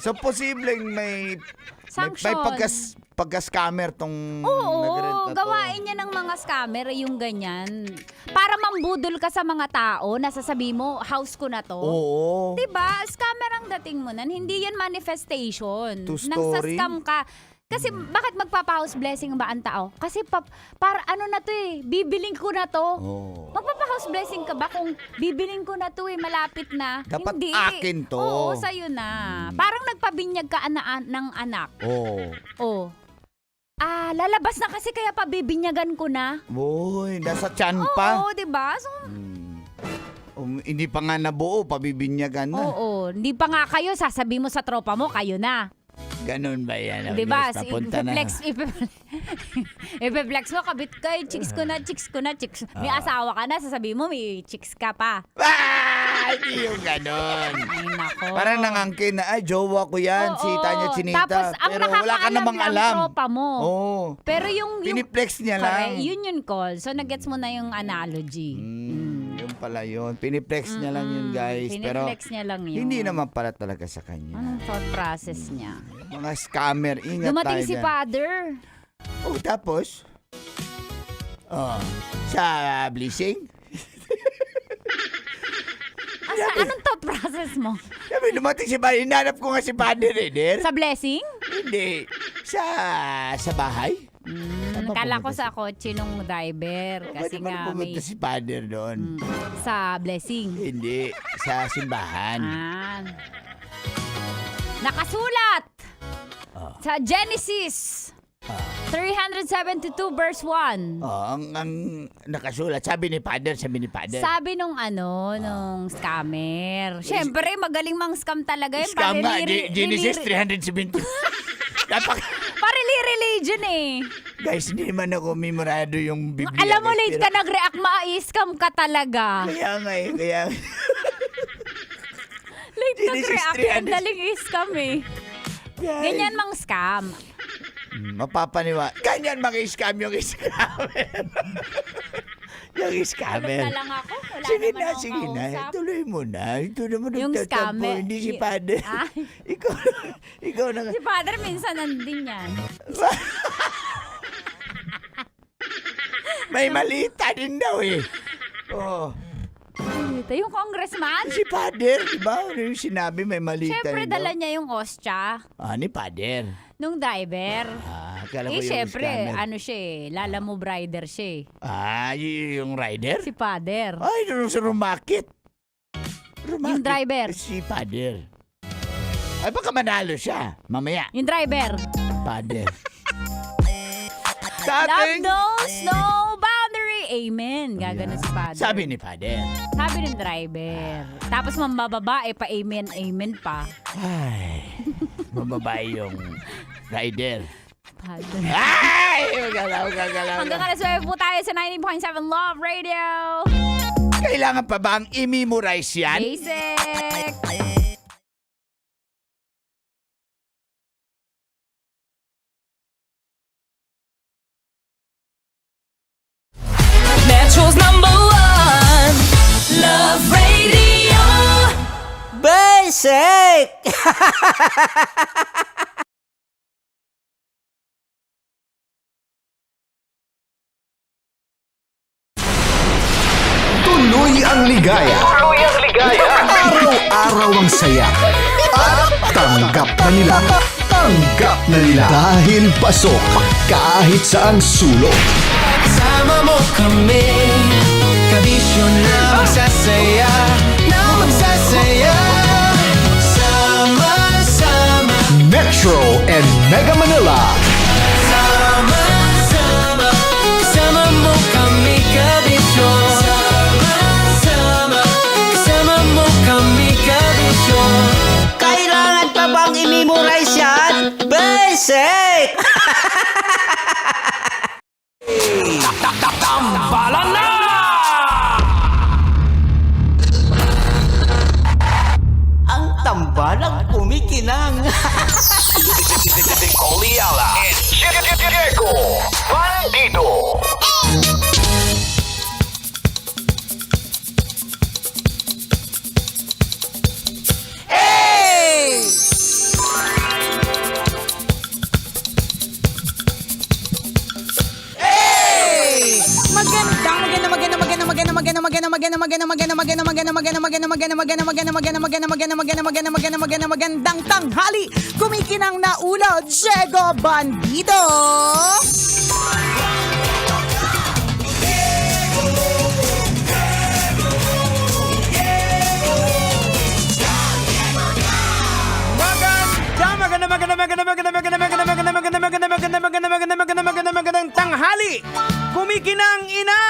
So, posibleng may pagka-scammer tong Oo, nag-rent na to. gawain niya ng mga scammer yung ganyan. Para mambudol ka sa mga tao, nasasabi mo, house ko na to. Oo. Diba? Scammer ang dating mo nan. Hindi yan manifestation. True Nang sa story. scam ka. Kasi bakit magpapa-house blessing ba ang tao? Kasi para ano na to eh, bibiling ko na to. Oh. Magpapa-house blessing ka ba kung bibiling ko na to eh, malapit na? Dapat Hindi. akin to. Oo, sa'yo na. Parang nagpabinyag ka ng anak. Oo. Oh. Lalabas na kasi kaya pabibinyagan ko na. Boy, nasa tiyan pa. Oo, diba? So, Hindi pa nga nabuo, pabibinyagan na. oo, hindi pa nga kayo, sasabi mo sa tropa mo, kayo na. Ganun ba yan? Diba? Papunta na. Ipeflex mo, kabit ka, chicks ko na. May asawa ka na, sasabi mo, may chicks ka pa. Hindi yung ganon. Ay, nako. Parang nangangkin na, ay, jowa ko yan, Oo, si Tanya Chinita. tapos, ang Pero wala ka nakakaalam namang lang alam. tropa mo. Oo. Pero yung Piniplex niya lang. correct, yun yung call. So, nagets mo na yung analogy. Yun pala yun. Piniplex niya lang yun, guys. Pero Piniplex niya lang yun. hindi naman pala talaga sa kanya. Anong thought process niya? Mga scammer, ingat Dumating tayo si dyan. father. Oh, tapos? Sa blessing? Anong thought process mo? Sabi, dumating si father. Hinanap ko nga si father, Der. Sa blessing? Hindi. Sa bahay? Kala ko sa kotse nung driver. Kasi Ba't naman nga pumunta may si father doon? sa blessing. Hindi. Sa simbahan. Nakasulat sa Genesis 372 verse 1. Ang nakasulat. Sabi ni father. Sabi nung nung scammer. Siyempre, magaling mang scam talaga yun. Scam nga. Genesis 370. Parili-religion eh. Guys, hindi naman ako memorado yung Biblia. Alam mo, guys, late pero- ka nag-react, ma-scam ka talaga. Kaya nga eh. Kaya Late Genesis nag-react, ang 300. daling scam eh. Ganyan mang scam. mapapaniwa. Ganyan mag-scam yung scammer. Yung scammer. Halot na lang ako. Wala Sige naman na, akong sige na. kausap. Tuloy mo na. Ito naman Yung nagtatampo. scammer. Hindi si Padre. Ikaw na. Si father minsan nandun yan. May malita din daw eh. Oh. Ito yung congressman. Si Pader, di ba? Ano yung sinabi, may malita Siyempre, din daw. dala niya yung ostya Ni Pader. nung driver. Akala ko yung Siyempre, scammer. siya eh. Lalamove rider siya eh. Yung rider? Si father. Ay, doon sa Rumakit. Yung driver. Si Pader. Ay, baka manalo siya. Mamaya. Yung driver. Pader. Love knows no boundary. Amen. Gagano si father. Sabi ni Pader. Sabi ng driver. Tapos mambababae pa amen, amen pa. Ay, mababae yung rider. Father. Ay! Gagalaw. Hanggang alas 9 po tayo sa 90.7 Love Radio. Kailangan pa ba ang i-memorize yan? Basic. Metro's #1 Love Radio. Basic! Tuloy ang ligaya. Araw-araw ang saya. At tanggap na nila. Tanggap na nila. Dahil pasok kahit saang sulok. Sama mo kami, kabisyo na magsasaya, sama-sama. Metro and Mega Manila. Sama-sama, kasama mo kami, kabisyo. Sama-sama, kasama mo kami, kabisyo. Kailangan pa bang i-memorize yan? Basic! Tambalan na! magandang tanghali. Kumikinang na ulo, Diego Bandido. Magandang tanghali! Kumikinang ina!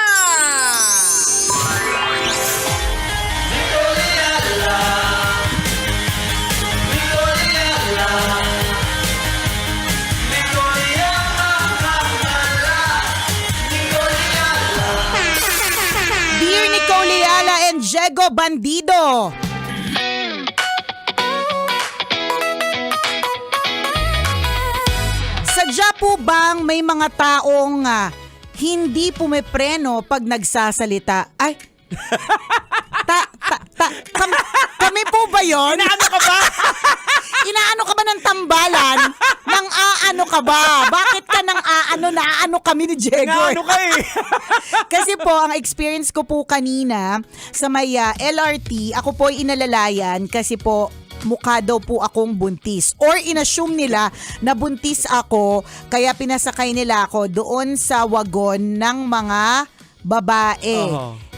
Dear Nicole Ayala and Diego Bandido. Sadya po bang may mga taong hindi pumipreno pag nagsasalita? Ay, kami po ba yun? Inaano ka ba? Inaano ka ba ng tambalan? Nang aano ka ba? Bakit ka nang naano kami ni Diego? Naano ka eh. Kasi po, ang experience ko po kanina sa may LRT, ako po ay inalalayan kasi po mukha daw po akong buntis. Or inassume nila na buntis ako, kaya pinasakay nila ako doon sa wagon ng mga babae.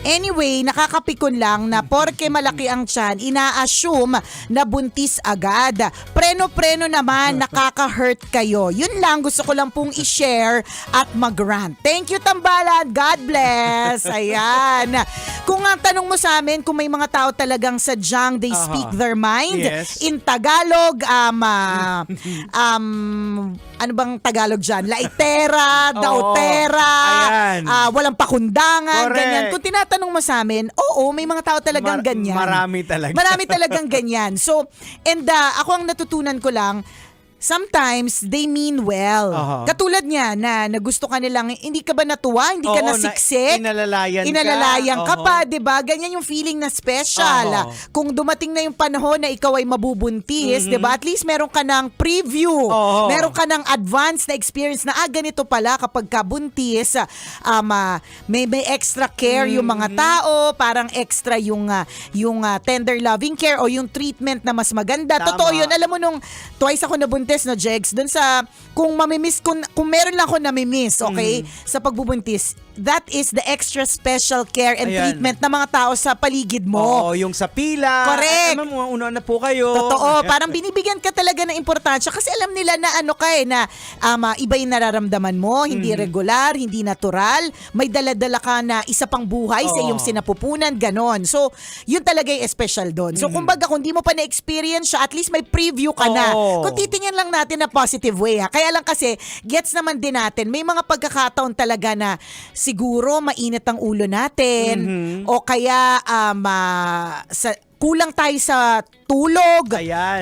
Anyway, nakakapikon lang na porke malaki ang tiyan, ina-assume na buntis agad. Preno-preno naman, nakaka-hurt kayo. Yun lang, gusto ko lang pong i-share at mag-rant. Thank you, Tambalan. God bless. Ayan. Kung ang tanong mo sa amin, kung may mga tao talagang sadyang they speak their mind, Yes. in Tagalog, ano bang Tagalog dyan? Laitera, daotera, Ayan. walang pakundangan, Correct. ganyan. Kung tinatanong mo sa amin, oo, may mga tao talagang ganyan. Marami talaga. Marami talagang ganyan. So, and ako ang natutunan ko lang, sometimes they mean well. Katulad niya na gusto ka nilang, hindi ka ba natuwa? Hindi ka nasiksik? Inalalayan ka pa, 'di ba? Ganyan yung feeling na special. Kung dumating na yung panahon na ikaw ay mabubuntis, 'di ba? At least meron ka ng preview. Meron ka ng advance na experience na ganito pala kapag ka buntis, may extra care yung mga tao, parang extra yung tender loving care o yung treatment na mas maganda. Tama. Totoo 'yun. Alam mo nung twice ako nabuntis, no, Jegs, dun sa, kung meron lang ako namimiss, okay, sa pagbubuntis, that is the extra special care and treatment ng mga tao sa paligid mo. Oo, yung sa pila. Correct. Una na po kayo. Totoo, parang binibigyan ka talaga ng importansya kasi alam nila na iba yung nararamdaman mo, hindi regular, hindi natural, may dala-dala ka na isa pang buhay sa iyong sinapupunan, ganon. So, yun talaga yung special doon. So, kumbaga, kung di mo pa na-experience siya, at least may preview ka na. Kung titingnan lang natin na positive way, kaya lang kasi, gets naman din natin, may mga pagkakataon talaga na siguro mainit ang ulo natin o kaya kulang tayo sa tulog,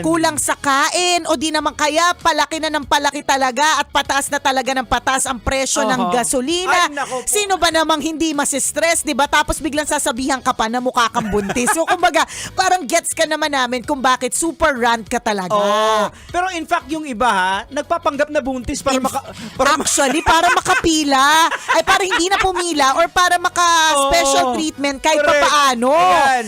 kulang sa kain, o di naman kaya palaki na ng palaki talaga at pataas na talaga ng pataas ang presyo ng gasolina. Sino ba namang hindi masistress, di ba? Tapos biglang sasabihan ka pa na mukha kang buntis. So kumbaga, parang gets ka naman namin kung bakit super rant ka talaga. Pero in fact, yung iba nagpapanggap na buntis para Actually, para makapila. Ay, para hindi na pumila or para maka-special treatment kahit pa paano.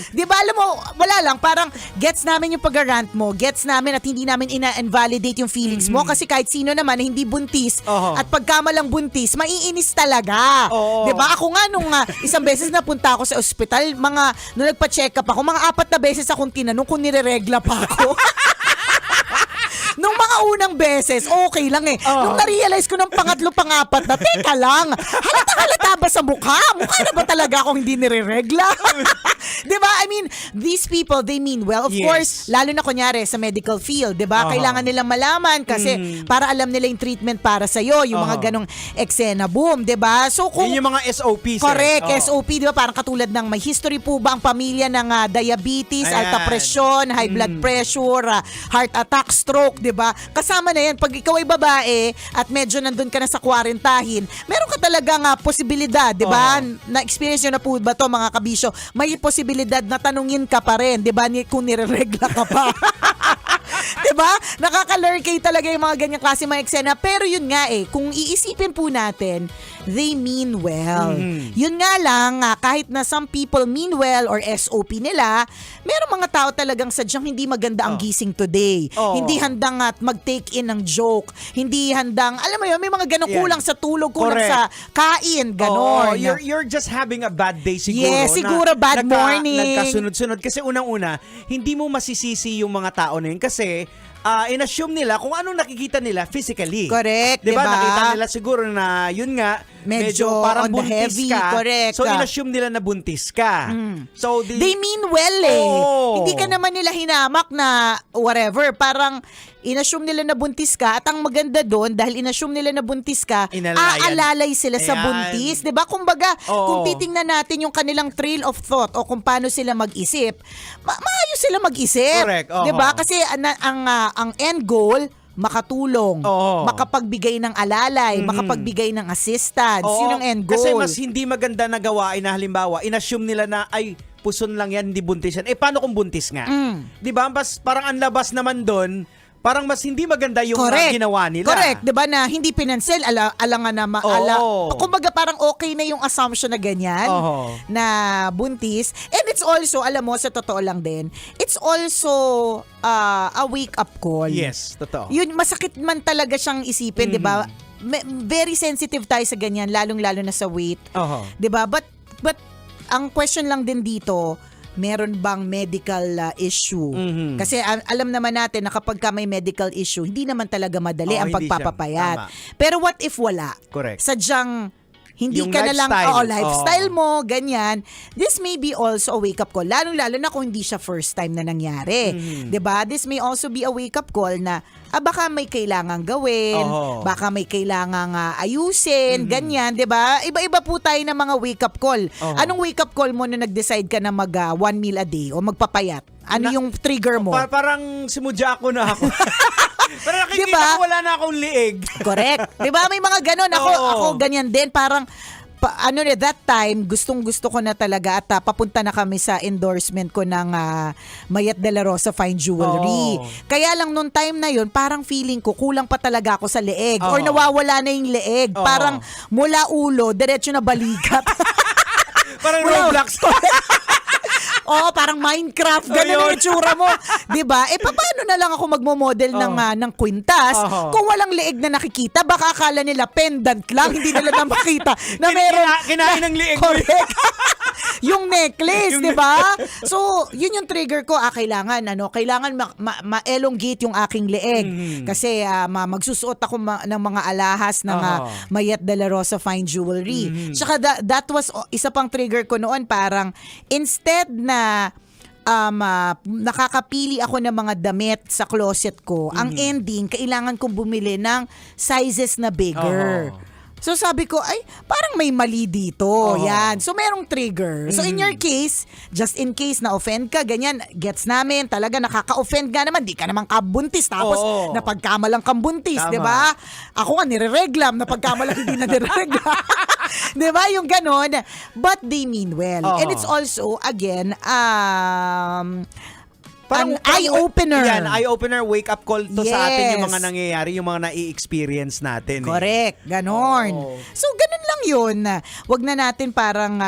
Di ba, alam mo, wala lang, parang gets namin yung pag-rant mo, gets namin at hindi namin ina-invalidate yung feelings mo kasi kahit sino naman na hindi buntis at pagkamalang buntis, maiinis talaga. Di ba? Ako nga nung isang beses napunta ako sa ospital, nung nagpa-check up ako, mga 4 na beses akong tinanong kung nireregla pa ako. Nung mga unang beses, okay lang eh. Nung na-realize ko ng pangatlo, pangapat na, teka lang, halata ba sa mukha? Mukha na ba talaga akong hindi nireregla? Diba? I mean, these people, they mean well. Of course, lalo na kunyari sa medical field, diba? Kailangan nilang malaman kasi para alam nila yung treatment para sa'yo, yung mga ganong eksena, boom, diba? So, kung yun yung mga SOPs. Correct, SOP, diba? Parang katulad ng may history po ba ang pamilya ng diabetes, alta presyon, high blood pressure, heart attack, stroke, diba? Kasama na yan. Pag ikaw ay babae at medyo nandun ka na sa kwarantahin, meron ka talagang posibilidad, diba? Na-experience nyo na po ba to mga kabisyo? May posibilidad na tanungin ka pa rin, diba? Kung nireregla ka pa. Diba? ba? Nakaka-lurkay talaga yung mga ganyang klase mga eksena. Pero yun nga kung iisipin po natin, they mean well. Yun nga lang, kahit na some people mean well or SOP nila, merong mga tao talagang sadyang hindi maganda ang gising today. Hindi handang mag-take in ng joke. Hindi handang, alam mo yun, may mga ganun, kulang sa tulog, kulang sa kain, ganon. You're just having a bad day siguro. Yes, siguro bad morning. Nagkasunod-sunod. Kasi unang-una, hindi mo masisisi yung mga tao na yun kasi in-assume nila kung anong nakikita nila physically. Correct, diba? diba? Nakita nila siguro na yun nga, medyo parang on the buntis heavy, ka. correct. So in-assume nila na buntis ka. So they mean well Hindi ka naman nila hinamak na whatever. Parang in-assume nila na buntis ka at ang maganda doon dahil in-assume nila na buntis ka, aalalay sila sa buntis. Diba? Kumbaga, kung titingnan natin yung kanilang trail of thought o kung paano sila mag-isip, maayos sila mag-isip. Correct. Diba? Kasi ang end goal, makatulong, makapagbigay ng alalay, makapagbigay ng assistance. Yun ang end goal. Kasi mas hindi maganda na gawain na halimbawa, in-assume nila na ay puson lang yan, hindi buntis yan. Paano kung buntis nga? Diba? Parang ang labas naman doon, parang mas hindi maganda yung ginawa nila. Correct. Diba na hindi pinansil, alangan na kumbaga parang okay na yung assumption na ganyan, na buntis. And it's also, alam mo, sa totoo lang din, it's also a wake-up call. Yes, totoo. Yun, masakit man talaga siyang isipin, diba? Very sensitive tayo sa ganyan, lalong-lalo na sa weight. Diba? But ang question lang din dito, meron bang medical issue? Kasi alam naman natin na kapag ka may medical issue, hindi naman talaga madali ang pagpapapayat. Pero what if wala? Correct. Sadyang hindi yung ka na lang, lifestyle. lifestyle mo, ganyan. This may be also a wake-up call. Lalo na kung hindi siya first time na nangyari. 'Di ba? This may also be a wake-up call na baka may kailangang gawin, baka may kailangang ayusin, ganyan, 'di ba? Iba-iba po tayo ng mga wake-up call. Anong wake-up call mo na nag-decide ka na mag one meal a day o magpapayat? Ano yung trigger mo? Parang simudya ako na ako. Pero nakikita ko wala na akong liig. Correct. 'Di ba? May mga ganun. Ako ganyan din. Parang that time, gustong-gusto ko na talaga at papunta na kami sa endorsement ko ng Mayet de la Rosa Fine Jewelry. Kaya lang nung time na yun, parang feeling ko kulang pa talaga ako sa leeg or nawawala na yung leeg. Parang mula ulo, diretso na balikat. Parang Roblox. Parang Minecraft, ganun yung itsura mo. Diba? Paano na lang ako magmo-model ng kwintas kung walang leeg na nakikita? Baka akala nila pendant lang, hindi nila na makita na meron. Kinain ng leeg. Correct. Yung necklace, diba? So, yun yung trigger ko. Kailangan ma-elongate yung aking leeg. Kasi magsusuot ako ng mga alahas ng Mayet de la Rosa Fine Jewelry. Tsaka that was isa pang trigger ko noon. Parang instead na nakakapili ako ng mga damit sa closet ko, ang ending, kailangan kong bumili ng sizes na bigger. So sabi ko, parang may mali dito. Yan. So merong trigger. So in your case, just in case na-offend ka, ganyan, gets namin, talaga nakaka-offend nga naman. Di ka naman kabuntis. Tapos napagkamalang kang buntis, di ba? Ako nga nirereglam, napagkamalang hindi na nirereglam. Di ba? Yung ganon. But they mean well. And it's also, again, Parang eye-opener. Yan, eye-opener, wake-up call to sa atin yung mga nangyayari, yung mga nai-experience natin. Correct. Ganon. So, ganon lang yun. Wag na natin parang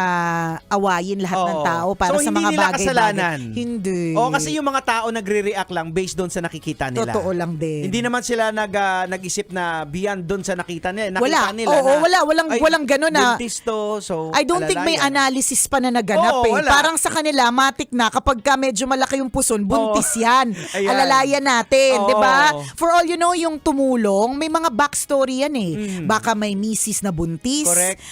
awayin lahat ng tao para sa mga bagay-bagay. Hindi. Kasi yung mga tao nagre-react lang based doon sa nakikita nila. Totoo lang din. Hindi naman sila nag-isip na beyond doon sa nakita nila. Walang ganon na. Buntis to, so I don't think may analysis pa na naganap Parang sa kanila, matik na kapag ka medyo malaki yung puson, buntis yan. Alalayan natin, di ba? For all you know, yung tumulong, may mga backstory yan Baka may misis na buntis,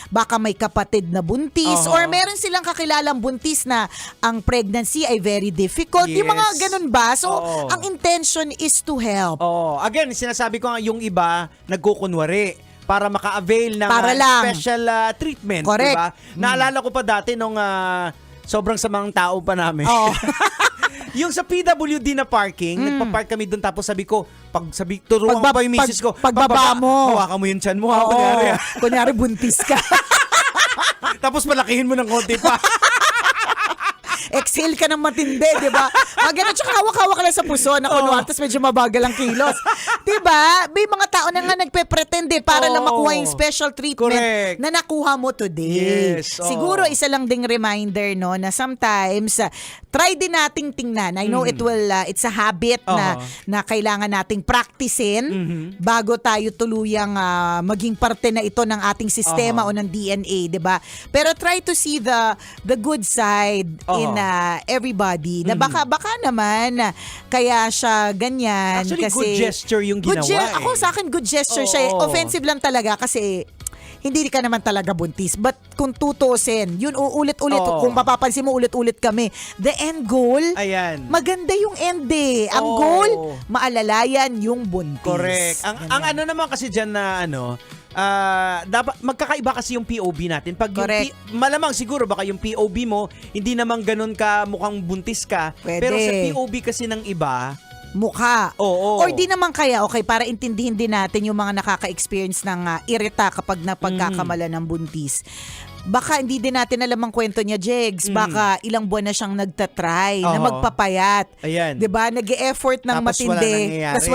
baka may kapatid na buntis, or meron silang kakilalang buntis na ang pregnancy ay very difficult. Yung mga ganun ba? So, ang intention is to help. Again, sinasabi ko nga yung iba, nagkukunwari para maka-avail ng special treatment. Correct. Diba? Naalala ko pa dati nung sobrang samang tao pa namin. Yung sa PWD na parking, nagpa-park kami doon tapos sabi ko, turuan ko pa yung misis ko. Pagbaba mo. Hawakan mo yung tiyan mo. Kunyari buntis ka. Tapos malakihin mo ng konti pa. exhale ka ng matindi, di ba? Ganun, tsaka hawak-hawak ka lang sa puso na kunwari, tapos medyo mabagal ang kilos. Di ba? May mga tao na nga nagpe-pretend para lang makuha yung special treatment na nakuha mo today. Yes, Siguro isa lang ding reminder, no, na sometimes try din nating tingnan. I know it's a habit na kailangan nating practicein bago tayo tuluyang maging parte na ito ng ating sistema o ng DNA, 'di ba? Pero try to see the good side in everybody. Na baka naman kaya siya ganyan. Actually, kasi good gesture yung ginawa. Ako sa akin good gesture siya. Offensive lang talaga kasi hindi ka naman talaga buntis. But kung tutusin, yun ulit-ulit, kung mapapansin mo ulit-ulit kami, the end goal, maganda yung end eh. Ang goal, maalalayan yung buntis. Correct. Ang ano naman kasi dyan na dapat magkakaiba kasi yung POV natin. Pag yung malamang siguro baka yung POV mo hindi naman ganun ka mukhang buntis ka. Pwede. Pero sa POV kasi ng iba, mukha. Oo. Or di naman kaya, para intindihin din natin yung mga nakaka-experience ng irita kapag napagkakamala ng buntis. Baka hindi din natin alam ang kwento niya, Jegs. Baka ilang buwan na siyang nagtatry na magpapayat. Ayan. 'Di ba? Nag-e-effort ng Tapos matindi. Tapos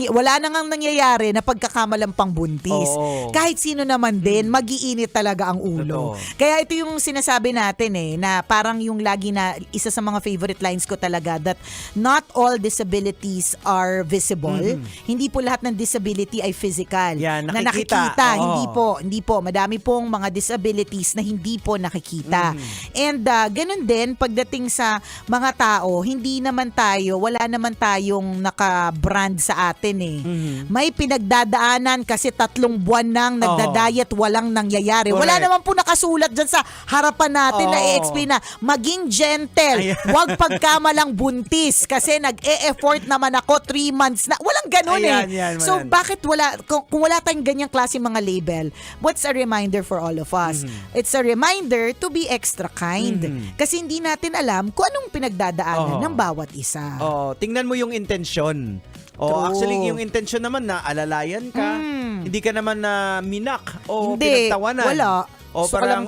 wala na nang nangyayari na pagkakamalang pang buntis. Kahit sino naman din, mag-iinit talaga ang ulo. Kaya ito yung sinasabi natin na parang yung lagi na isa sa mga favorite lines ko talaga, that not all disabilities are visible. Hindi po lahat ng disability ay physical. Yan, na nakikita. Hindi po. Madami pong mga disabilities na hindi po nakikita. And ganun din pagdating sa mga tao, wala naman tayong naka-brand sa atin May pinagdadaanan kasi 3 buwan nang nagda-diet, walang nangyayari. Correct. Wala naman po nakasulat dyan sa harapan natin na i-explain na maging gentle, huwag pagkamalang buntis kasi nag-e-effort naman ako 3 months na. Walang ganun So bakit kung wala tayong ganyang klase mga label, what's a reminder for all of us? It's a reminder to be extra kind. Kasi hindi natin alam kung anong pinagdadaanan ng bawat isa. Tingnan mo yung intensyon. Actually, yung intensyon naman na alalayan ka. Hindi ka naman na minak o pinagtawanan. Wala. Parang,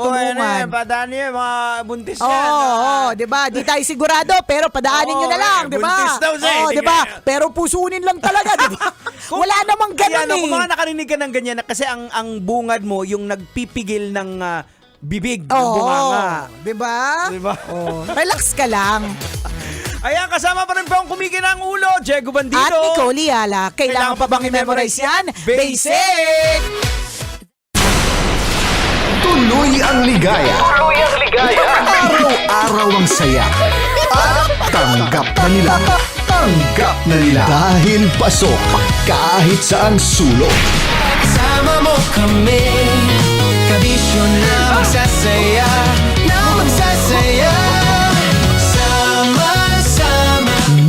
padaan niyo, mga buntis yan. Diba? Di tayo sigurado, pero padaanin nyo na lang, diba? Buntis daw siya. Diba? Pero pusunin lang talaga, diba? Wala namang ganun Kung mga nakarinig ka ng ganyan, kasi ang bungad mo, yung nagpipigil ng bibig ng bunganga. Diba? Diba? Relax ka lang. Ayan, kasama pa rin po ang kumikinang ulo, Diego Bandido. At Nicole Yala. Kailangan pa bang i-memorize yan? Basic! Tuloy ang ligaya. Araw-araw ang saya. At tanggap na nila. Tanggap na nila. Dahil pasok kahit saang sulok. Sama mo kami, kabisyo na magsasaya, sama-sama.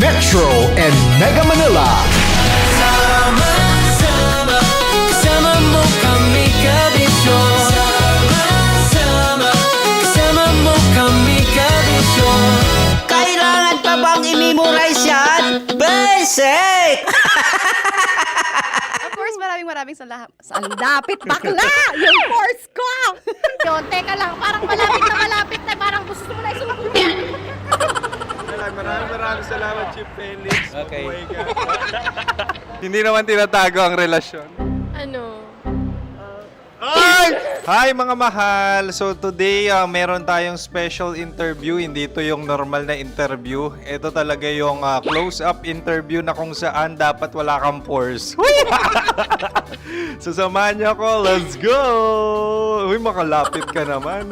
Metro and Mega Manila. Sama-sama, kasama mo kami, kabisyo. Sama-sama, kasama mo kami, kabisyo. Kailangan pa bang i-memorize yan? Basic! Of course, maraming salamat. Ang lapit bakla! Yung course ko! Yun, teka lang, parang malapit na, parang gusto mo na isulat. Maraming salamat, Chief Felix. Okay. Oh my God. Hindi naman tinatago ang relasyon. Hi mga mahal! So today, meron tayong special interview. Hindi ito yung normal na interview. Ito talaga yung close-up interview na kung saan dapat wala kang pores. So samahan niyo ako. Let's go! Uy, makalapit ka naman.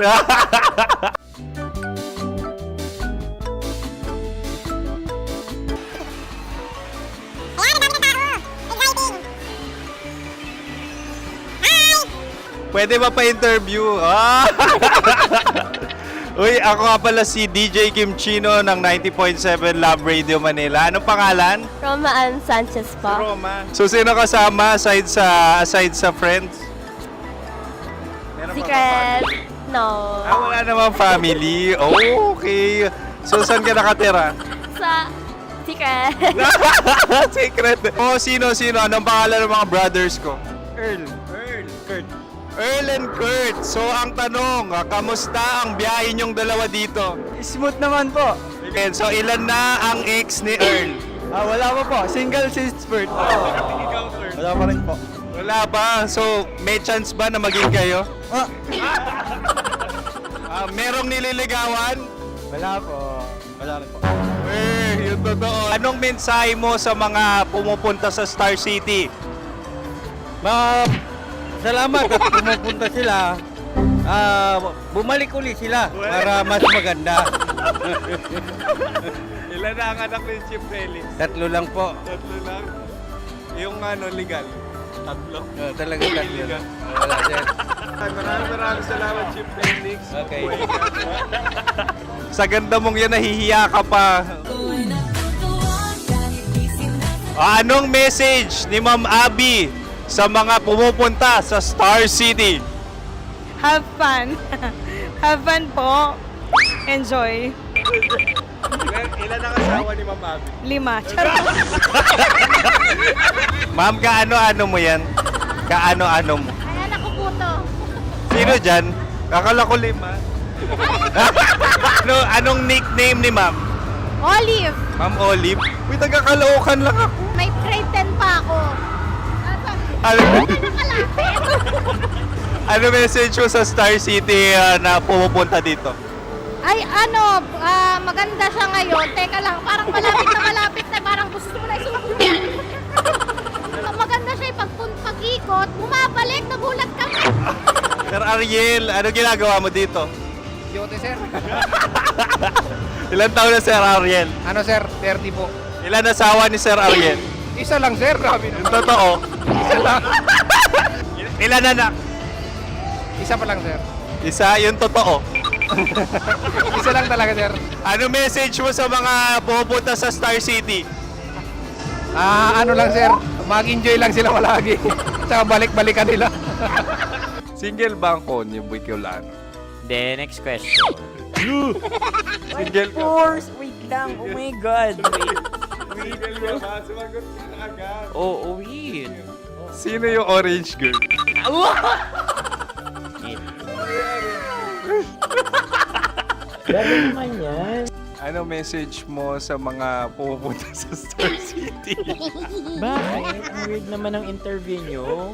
Pwede ba pa-interview? Uy, ako nga pala si DJ Kim Chino ng 90.7 Love Radio Manila. Anong pangalan? Roma Ann Sanchez po. Roma. So, sino kasama aside sa friends? Secret. No. Wala namang family. Oh, okay. So, saan ka nakatira? Sa secret. Secret. Sino? Anong pangalan ng mga brothers ko? Earl. Kurt. Earl and Kurt. So ang tanong, kamusta ang biyahe niyong dalawa dito? Smooth naman po. Okay, so ilan na ang ex ni Earl? Wala pa po. Single since birth. Wala pa rin po. Wala ba? So may chance ba na maging kayo? Merong nililigawan? Wala po. Wala rin po. Yung totoo. Anong mensahe mo sa mga pumupunta sa Star City? Salamat at pumupunta sila. Bumalik uli sila para mas maganda. Ilan na ang anak ni Chief Felix? 3 lang po. 3 lang? Yung legal? 3? Talaga 3. Wala sir. Maraming salamat, Chief Felix. Okay. Sa ganda mong yan, nahihiya ka pa. Anong message ni Ma'am Abby sa mga pumupunta sa Star City? Have fun. Have fun po. Enjoy. Ilan ang asawa ni Ma'am Abby? 5. Charot. Ma'am, kaano-ano mo yan? Kaano-ano mo? Ay, anak ko po to. Sino dyan? Kakala ko 5. Anong nickname ni Ma'am? Olive. Ma'am Olive? Uy, taga-Caloocan lang ako. May grade 10 pa ako. Ano message mo sa Star City na pumupunta dito? Ay, maganda siya ngayon. Teka lang, parang malapit na. Parang gusto mo na isumakit. Maganda siya pag-ikot. Bumabalik, nagulat kami. Sir Ariel, ano ginagawa mo dito? Yote sir. Ilan taon na Sir Ariel? Ano sir? 30 po. Ilan asawa ni Sir Ariel? Isa lang sir. Grabe Yung totoo? Isa lang. Ilan anak? Isa pa lang sir. Isa, yung totoo. Isa lang talaga sir. Ano message mo sa mga pupunta sa Star City? Ano lang sir. Mag-enjoy lang sila palagi. Tsaka balik-balikan nila. Single ba ang Konyo, Boy Kiolano? Then, next question. Single ka? Wait lang. Oh my God. Wait. Sumagot ka na agad. Oh, wait. Sino yung orange girl? Gano'n naman yan. Ano message mo sa mga pumupunta sa Star City? Bakit? Ang weird naman ang interview nyo.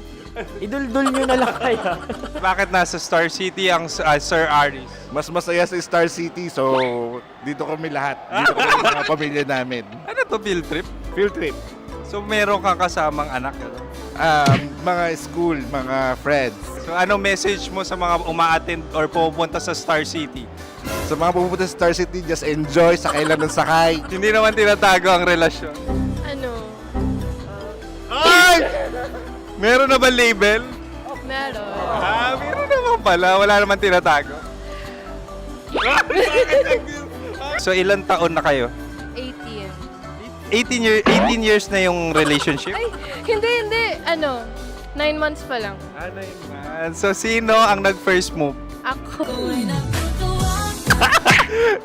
Idul-dul nyo na lang kaya. Bakit nasa Star City ang Sir Aris? Mas masaya sa Star City, so dito kami lahat. Dito kami mga pamilya namin. Ano to, field trip? Field trip. So meron kang kasamang anak? Mga school, mga friends. So anong message mo sa mga uma-attend or pumupunta sa Star City? Sa mga pupunta sa Star City, just enjoy, sakay lang ng sakay. Hindi naman tinatago ang relasyon. Ano? Ay! Meron na ba label? Meron. Meron naman pala. Wala naman tinatago. So ilan taon na kayo? 18. 18 years na yung relationship? Ay, hindi. 9 months pa lang. 9 months. So sino ang nag-first move? Ako.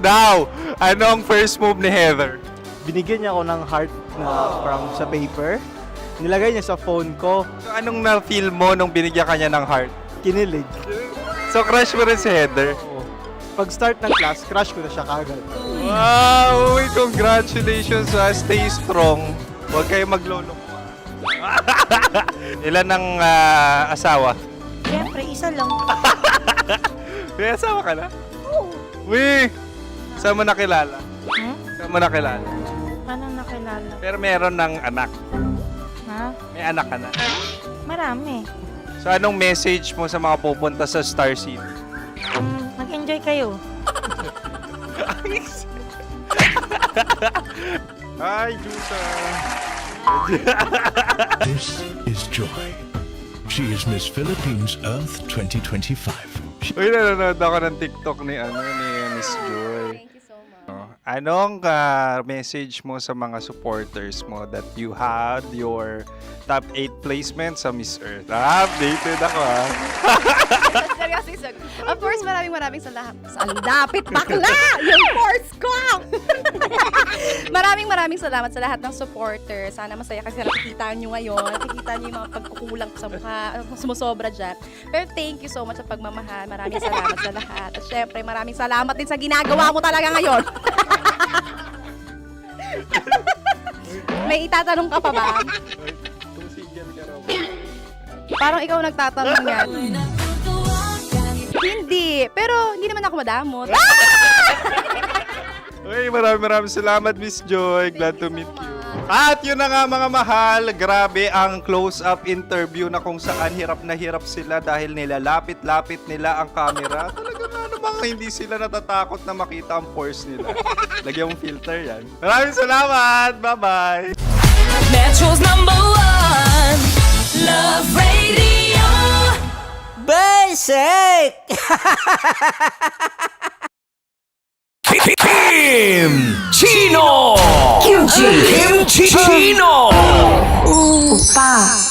Now, ano ang first move ni Heather? Binigyan niya ako ng heart na from sa paper. Nilagay niya sa phone ko. So anong na-feel mo nung binigyan ka niya ng heart? Kinilig. So crush mo rin si Heather? Pag-start ng class, crush ko na siya kagad. Wow! Uy, congratulations! Stay strong. Huwag kayo maglolo. Ilan ang asawa? Siyempre, isa lang. May asawa ka na? Oo. Uy! Saan mo nakilala? Saan mo nakilala? Paano nakilala? Pero meron ng anak. Ha? May anak ka na. Marami. So anong message mo sa mga pupunta sa Star City? Mag-enjoy kayo. Hi, Jusa! This is Joy. She is Miss Philippines Earth 2025. Uy, nanonood ako ng TikTok ni Miss Joy. Thank you so much. Anong message mo sa mga supporters mo that you had your top 8 placement sa Miss Earth? Updated ako Seryoso. Of course, maraming salamat. Sa lapit bakla! Yung course ko! maraming salamat sa lahat ng supporters. Sana masaya kasi nakikita nyo ngayon. Nakikita nyo yung mga pagkukulang sa mukha. Sumusobra dyan. Pero thank you so much sa pagmamahal. Maraming salamat sa lahat. At syempre, maraming salamat din sa ginagawa mo talaga ngayon. May itatanong ka pa ba? Parang ikaw nagtatanong yan. Hindi. Pero hindi naman ako madamot. Okay, maraming salamat, Miss Joy. Glad to meet you. At yun na nga mga mahal, grabe ang close-up interview na kung saan hirap na hirap sila dahil nilalapit-lapit nila ang camera. Talagang ano bang hindi sila natatakot na makita ang pores nila. Lagyan mong filter yan. Maraming salamat! Bye-bye! Metro's #1 Love Radio. Basic! Kim Chino! Kimchi Chino! Upa.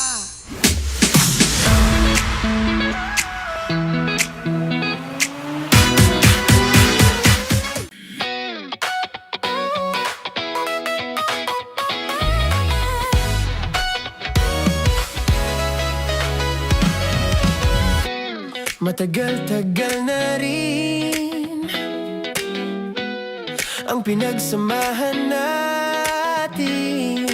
Matagal-tagal na rin ang pinagsamahan natin,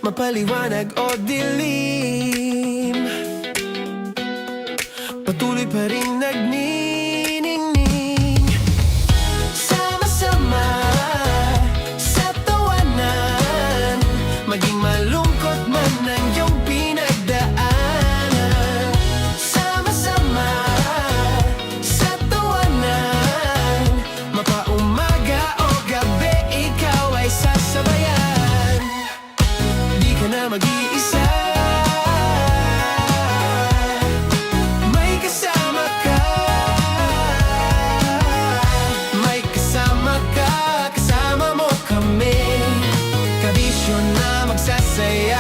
mapaliwanag o dilim, patuloy pa rin nagniningning, sama-sama sa tawanan, maging malungkot man ang iyong pinagdaanan, sama-sama sa tawanan, mapaumaga o gabi ikaw ay sasabayan, di ka na mag-iisa, may kasama ka, kasama mo kami, kabisyo na magsasaya,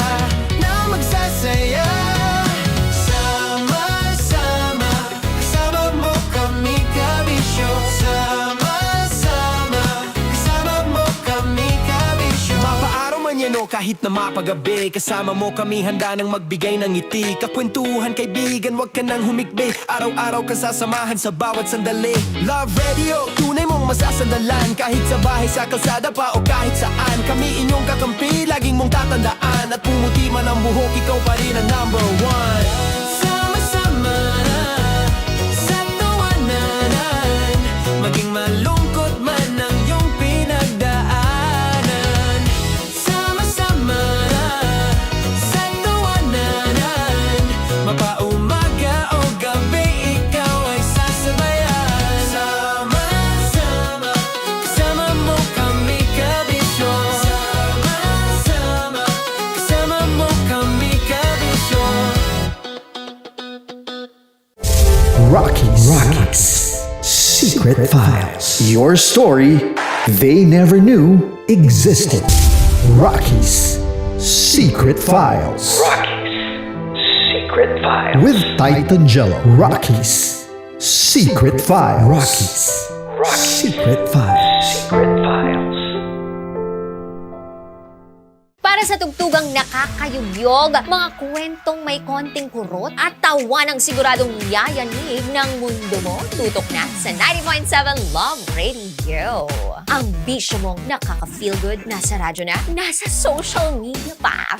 sama-sama, kasama mo kami, kabisyo, sama-sama, kasama mo kami, kabisyo. Mapaaraw man yan o kahit na mapagabi, kasama mo kami handa nang magbigay ng ngiti, kakwentuhan kaibigan, wag ka nang humikbi, araw-araw ka sasamahan sa bawat sandali. Love Radio, tunay mong masasandalan, kahit sa bahay, sa kalsada pa o kahit saan, kami inyong kakampi, laging mong tatandaan, at pumuti man ang buhok, ikaw pa rin ang #1. Sama-sama sa tawanan, maging malungkot man ang iyong pinagdaanan, sama-sama sa tawanan, mapaumaga o gabi ikaw ay sasabayan, sama-sama, kasama mo kami, kabisyo, sama-sama, kasama mo kami, kabisyo. Rockies. Secret Files. Your story they never knew existed. Rockies. Secret Files. Secret Files. With Titan Jello. Rockies. Secret Files. Rockies. Secret Files. Secret Files. Para sa tugtugang nakakayugyog, mga kwentong may konting kurot at tawa ng siguradong yayanig ng mundo mo, tutok na sa 90.7 Love Radio. Ang bisyo mong nakaka-feel good, nasa radyo na, nasa social media pa.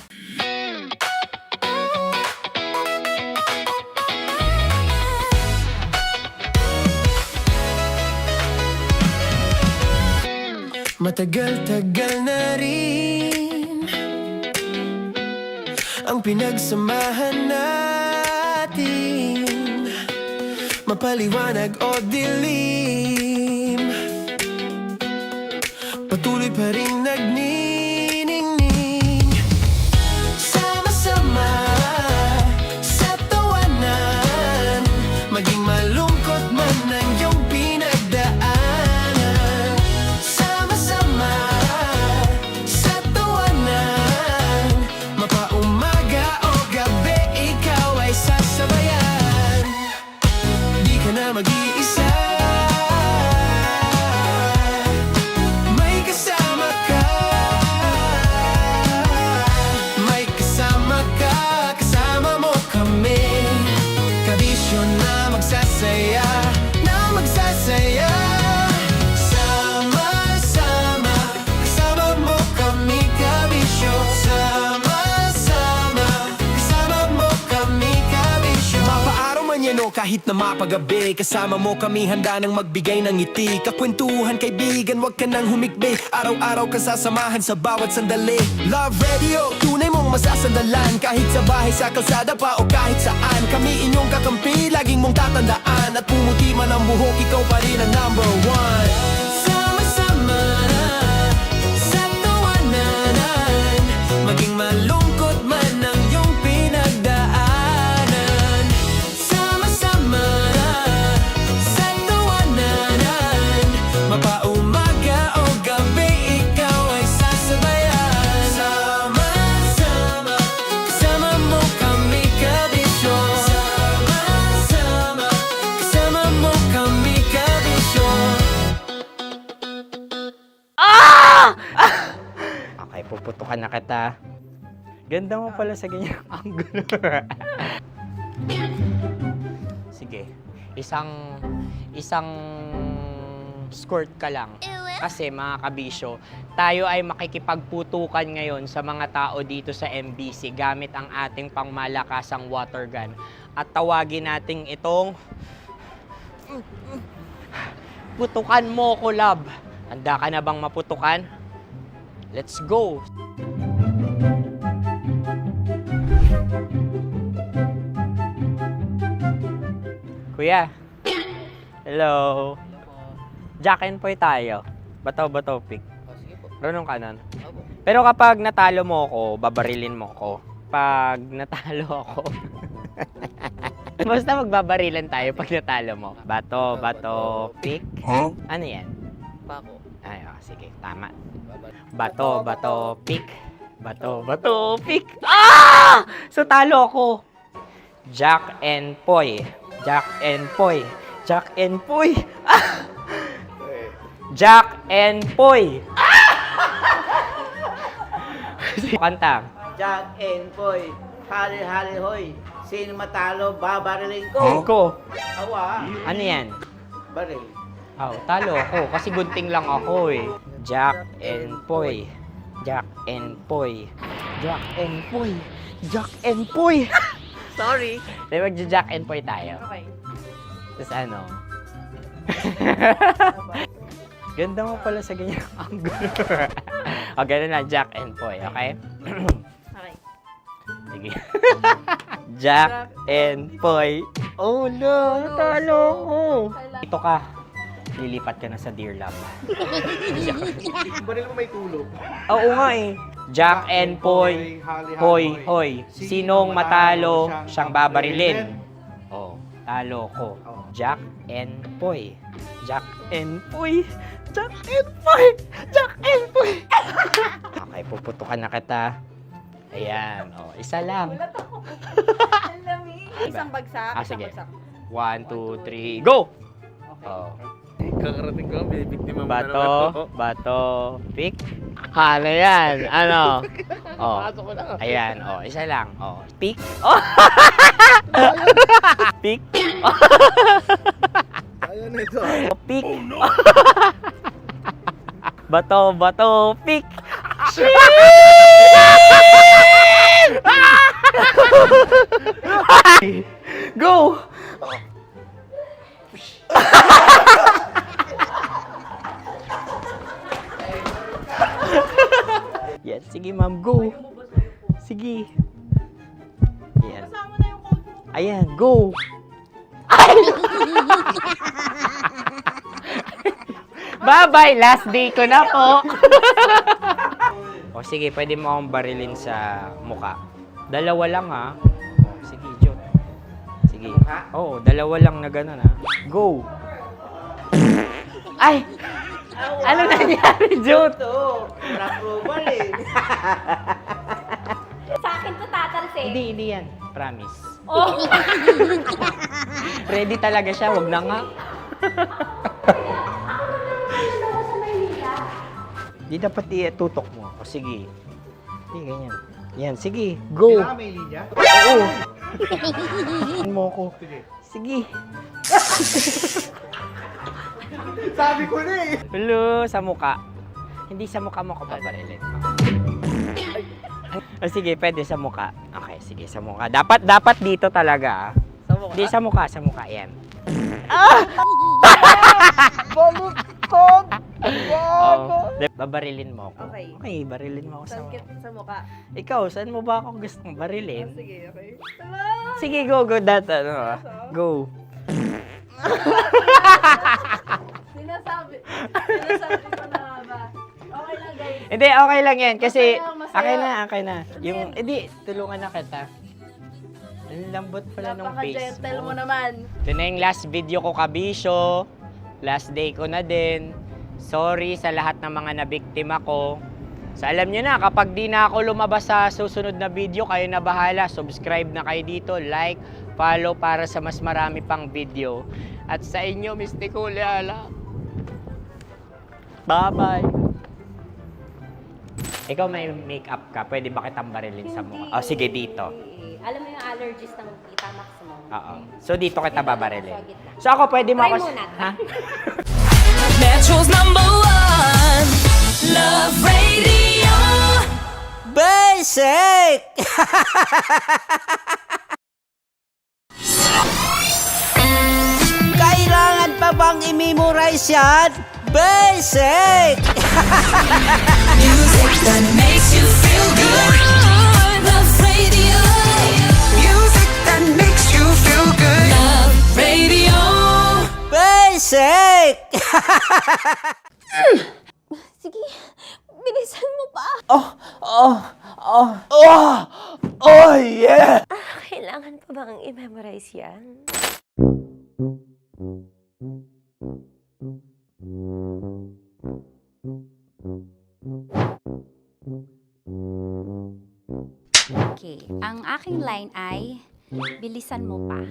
Matagal-tagal na rin ang pinagsamahan natin, mapaliwanag o dilim, patuloy pa rin nagniningning, sama-sama sa tawanan, maging malungkot man ang iyong pinagdaanan, kahit na mapagabi. Kasama mo kami handa nang magbigay ng ngiti. Kakwentuhan kaibigan, wag ka nang humikbi. Araw-araw ka sasamahan sa bawat sandali. Love Radio, tunay mong masasandalan. Kahit sa bahay, sa kalsada pa o kahit saan. Kami inyong kakampi, laging mong tatandaan. At pumuti man ang buhok, ikaw pa rin ang number one. Sama-sama sa tawanan, maging malungkot man ang iyong pinagdaanan. Sama-sama sa tawanan, mapaumaga o gabi, ikaw ay sasabayan. Sama-sama, kasama mo kami kabisyo. Sama-sama, kasama mo kami kabisyo. Okay, puputukan na kita. Ganda mo pala sa ganyang angulo. Sige, isang skirt ka lang. Kasi mga kabisyo, tayo ay makikipagputukan ngayon sa mga tao dito sa MBC gamit ang ating pangmalakasang water gun. At tawagin natin itong putukan mo ko, love. Handa ka na bang maputukan? Let's go! Kuya. Hello. Jack and Poy tayo. Bato-bato pick. Runong ka nun. Pero kapag natalo mo ako, babarilin mo ako. Pag natalo ako, basta magbabarilan tayo pag natalo mo. Bato, pick. Ano yan? Pako. Ay, sige, tama. Bato, pick. Bato, pick. So talo ako. Jack and Poy. Jack and Poy. Jack and Poy. Jack and Poy. Kanta. Jack and Poy, hali-hali hoy. Sino matalo, babariling ko. Ko. Awa. Ano yan? Baril. Talo ako kasi gunting lang ako eh. Jack and Poy. Jack and Poy. Jack and Poy. Jack and Poy. Sorry. Di magja-Jack and Poy tayo. Okay. Tapos ano? Ganda mo pala sa ganyang angulo. O, ganun na, Jack and Poy, okay? Okay. Sige. Jack and Poy. Oh no, talo ko. Ito ka. Lilipat ka na sa Dear Love. Baril mo may tulog. Oo nga eh. Jack and Poy. Hoy, hoy. Sinong matalo, siyang babarilin. Oh, talo ko. Jack and Poy. Jack and Poy. Jack and Poy. Jack and Poy. Okay, puputukan na kita. Ayan. Oh, isa lang. Isang bagsak. Sige. 1, 2, 3, go! Oh. Kakarating ko, binibiktima mo na naman to. Bato, pick. Ano yan? Ano? Oh. Ayan, oh, isa lang. Oh, pick. Oh. Pick. Ayaw na ito. Oh, pick. Bato, pick. Go! Yan, sige ma'am, go. Sige. Yan. Ayan, go. Bye-bye, last day ko na po. O sige, pwede mo akong barilin sa muka. Dalawa lang ha. O, sige, Jot. Sige. Oo, dalawa lang na gano'n ha. Go. Ay! Ano nangyari, Jot? Ito, approval eh. Sa akin to tatalsik. Hindi yan. Promise. Oh. Ready talaga siya, wag na nga. Di dapat tutok mo. O sige. Sige, ganyan. Yan, sige. Go. Kailangan may linya? Oo. Mo ko. Sige. Sabi ko na eh. Hello, sa muka. Hindi sa muka mo ko paparilin. O sige, pwede sa muka. Okay, sige, sa muka. Dapat dito talaga. Sa mukha. Di, sa mukha, yan. Baluktot! Oh, babarilin mo ako. Okay. Okay, barilin mo ako sa mukha. Sa mukha. Ikaw, saan mo ba ako gustong barilin? Sige, okay. Sige, go, go. Sinasabi ko na ba? Okay lang, guys. Hindi, okay lang yan. Kasi, Masaya, masaya. okay na. Yung, hindi, tulungan na kita. Ang lambot pala nung face Napaka-gentle mo. mo naman. Ito na yung last video ko, kabisyo. Last day ko na din. Sorry sa lahat ng mga nabiktima ko. So alam nyo na, kapag di na ako lumabas sa susunod na video, kayo na bahala. Subscribe na kayo dito, like, follow para sa mas marami pang video. At sa inyo, Mistiko Leala. Bye-bye. Ikaw may makeup ka, pwede ba kitang barilin sa mukha? Oh, sige, dito. Alam mo yung allergies ng Tita Max mo? Oo. So dito kita babarilin. So ako pwede mo Try ako... muna. Ha? Metro's #1 Love Radio. Basic! Kailangan pa bang i-memorize yan? Basic! Music that makes you feel good. Love Radio. Music that makes you feel good. Love Radio. Basic! Sige, bilisan mo pa. Oh, yeah! Kailangan pa bang i-memorize yan? Okay, ang aking line ay, bilisan mo pa.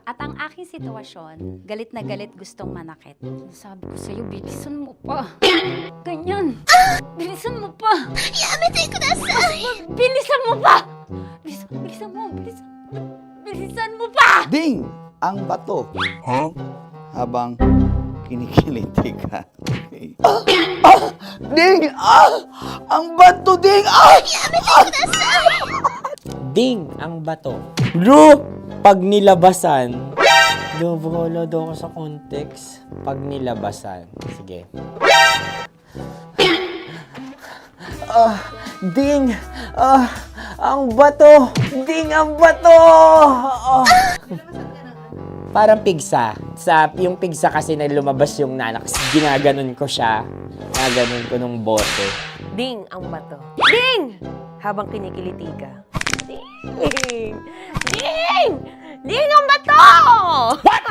At ang aking sitwasyon, galit na galit gustong manakit. Sabi ko sa'yo, bilisan mo pa. Ganyan. Bilisan mo pa. Yamitay ko na sa... Bilisan mo pa. Bilisan mo pa. Ding! Ang bato. Habang kinikiliti ka. Okay. Ding! Ang bato, Ding! Ding ang bato. Bro! Pag nilabasan. Wala daw ako sa context. Pag nilabasan. Sige. Ding! Ang bato! Ding ang bato! Parang pigsa. Yung pigsa kasi na lumabas yung nanak. Ginaganon ko siya. Ginaganon ko nung bote. Ding ang bato. Ding! Habang kinikiliti ka. Ding! Ding! Ding ang bato! What?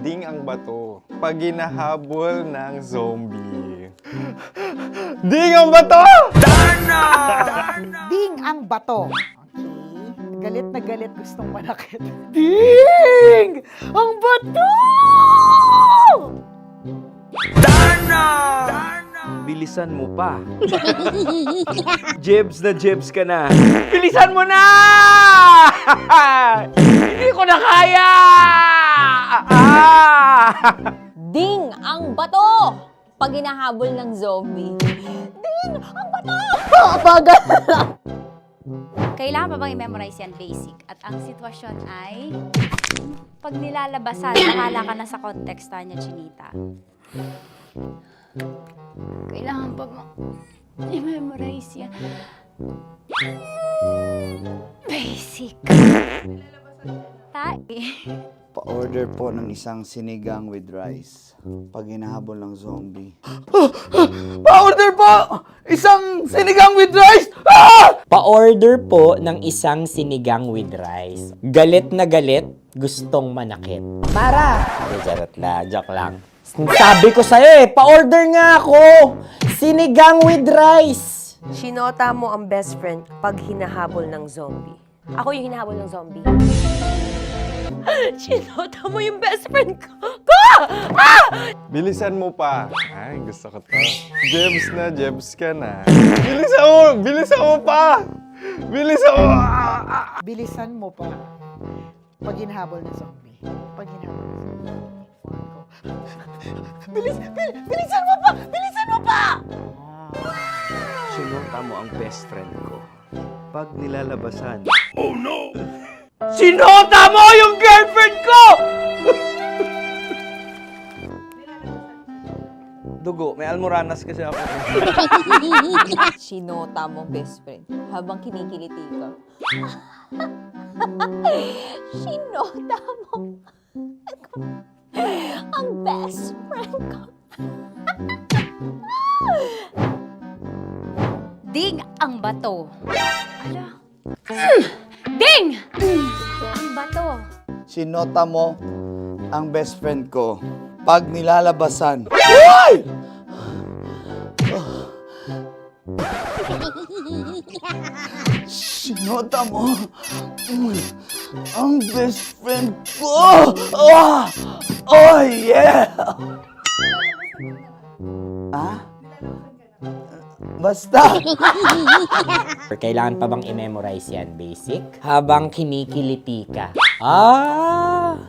Ding ang bato. Pag hinahabol ng zombie. Ding ang bato! Ding ang bato. Okay. Galit na galit gustong manakit. Ding! Ang bato! Bilisan mo pa. Jebs na jebs ka na. Bilisan mo na! Hindi ko na kaya! Ding ang bato! Pag hinahabol ng zombie. Ding ang bato! Kailangan pa bang i-memorize yan, basic? At ang sitwasyon ay, pag nilalabasan, nakala ka na sa konteksta niya, Chinita. Kailangan pa bang i-memorize yan? Basic. Pa-order po ng isang sinigang with rice. Pag hinahabol ng zombie. Pa-order po! Isang sinigang with rice! Pa-order po ng isang sinigang with rice. Galit na galit, gustong manakit. Mara! Charot na, joke lang. Sabi ko sa'yo pa-order nga ako! Sinigang with rice! Sinota mo ang best friend pag hinahabol ng zombie. Ako yung hinahabol ng zombie. Sinota mo yung best friend ko! Bilisan mo pa. Ay, gusto ko to. Jebs na, jebs ka na. Bilisan mo pa! Bilisan mo! Bilisan mo pa. Pag hinahabol ng zombie. Pag hinahabol ng zombie. Bilisan mo pa! Bilisan mo pa! Sinota mo ang best friend ko. Pag nilalabasan. Oh no! Sinota mo yung girlfriend ko! Dugo, may almoranas kasi ako. Sinota mong best friend habang kinikiliti ka. Sinota mo ang best friend ko. Ding ang bato. Ala. Ding! Ang bato. Sinota mo ang best friend ko pag nilalabasan. Uy! Sinota mo ang best friend ko. Oh yeah! Ah? Basta. Kailangan pa bang i-memorize yan, basic? Habang kinikiliti ka. Ah!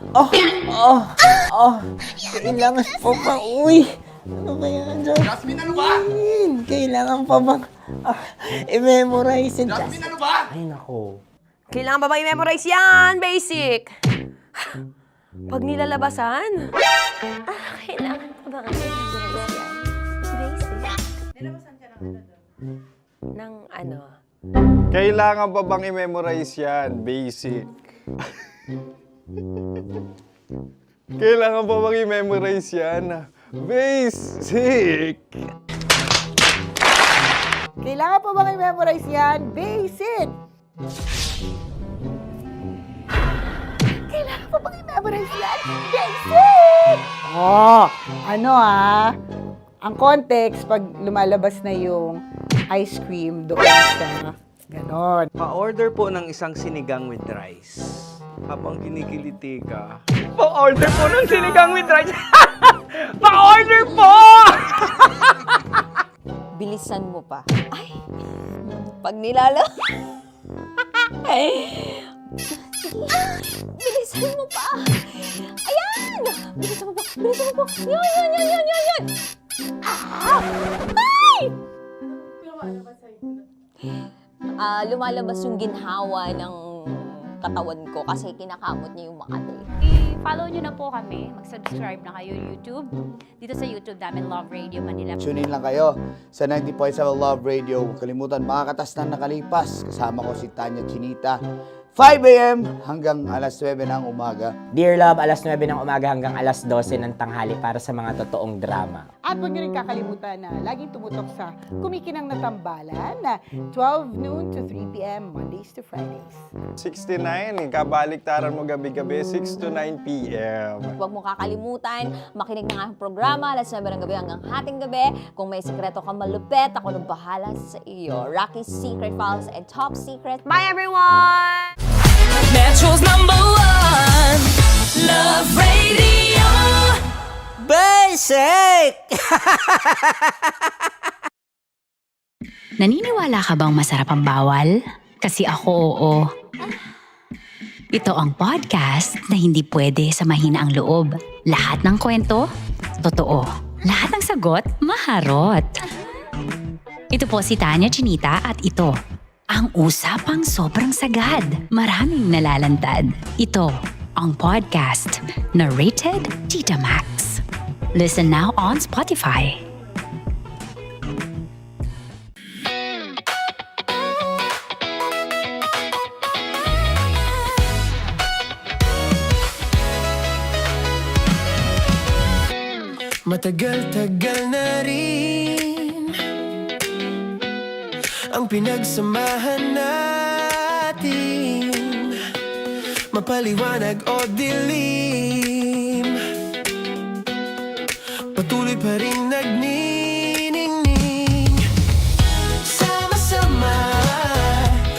Kailangan pa ba? Uy! Ano ba yan, Jasmine? Jasmine, ano ba? Kailangan pa bang i-memorize yan? Jasmine, ano ba? Ay, nako. Kailangan ba bang i-memorize yan? Basic. Pag nilalabasan? Kailangan pa bang i-memorize yan? Basic. Nilabasan ka ng ano? Kailangan pa bang i-memorize yan? Basic. Kailangan pa bang i-memorize yan? Basic. Kailangan pa bang i-memorize yan? Basic! Kailangan pa bang i-memorize yan? Basic! Oh, ano ang context pag lumalabas na yung ice cream doon sa ganon. Pa-order po ng isang sinigang with rice. Habang kinikiliti ka. Pa-order po ng sinigang with rice! Pa-order po! Bilisan mo pa. Ay! Pag nilala... Bilisan mo pa! Ayan! Bilisan mo pa! Bilisan mo pa! Yan! Ay! Lumalabas yung ginhawa ng katawan ko kasi kinakamot niya yung Makati. I-follow nyo na po kami. Mag-subscribe na kayo YouTube. Dito sa YouTube namin, Love Radio Manila. Tune in lang kayo sa 90.7 Love Radio. Huwag kalimutan, makakatas na nakalipas. Kasama ko si Tanya Chinita. 5 a.m. hanggang alas 9 ng umaga. Dear Love, alas 9 ng umaga hanggang alas 12 ng tanghali para sa mga totoong drama. At huwag nyo rin kakalimutan na laging tumutok sa Kumikinang na Tambalan na 12 noon to 3 p.m. Mondays to Fridays. 69, kabaliktaran mo gabi-gabi, 6 to 9 p.m. Huwag mo kakalimutan, makinig ng aking programa, alas 9 ng gabi hanggang hating gabi. Kung may sikreto ka malupet, ako nang bahala sa iyo. Rocky's Secret Files and Top Secret. Bye everyone! Metro's #1 Love Radio. Basic! Naniniwala ka bang masarap ang bawal? Kasi ako oo. Ito ang podcast na hindi pwede sa mahina ang loob. Lahat ng kwento, totoo. Lahat ng sagot, maharot. Ito po si Tanya Chinita at ito, ang usapang sobrang sagad. Maraming nalalantad. Ito, ang podcast na Rated Tita Max. Listen now on Spotify. Matagal-tagal na rin ang pinagsamahan natin, mapaliwanag o dilim, patuloy pa rin nagniningning. Sama-sama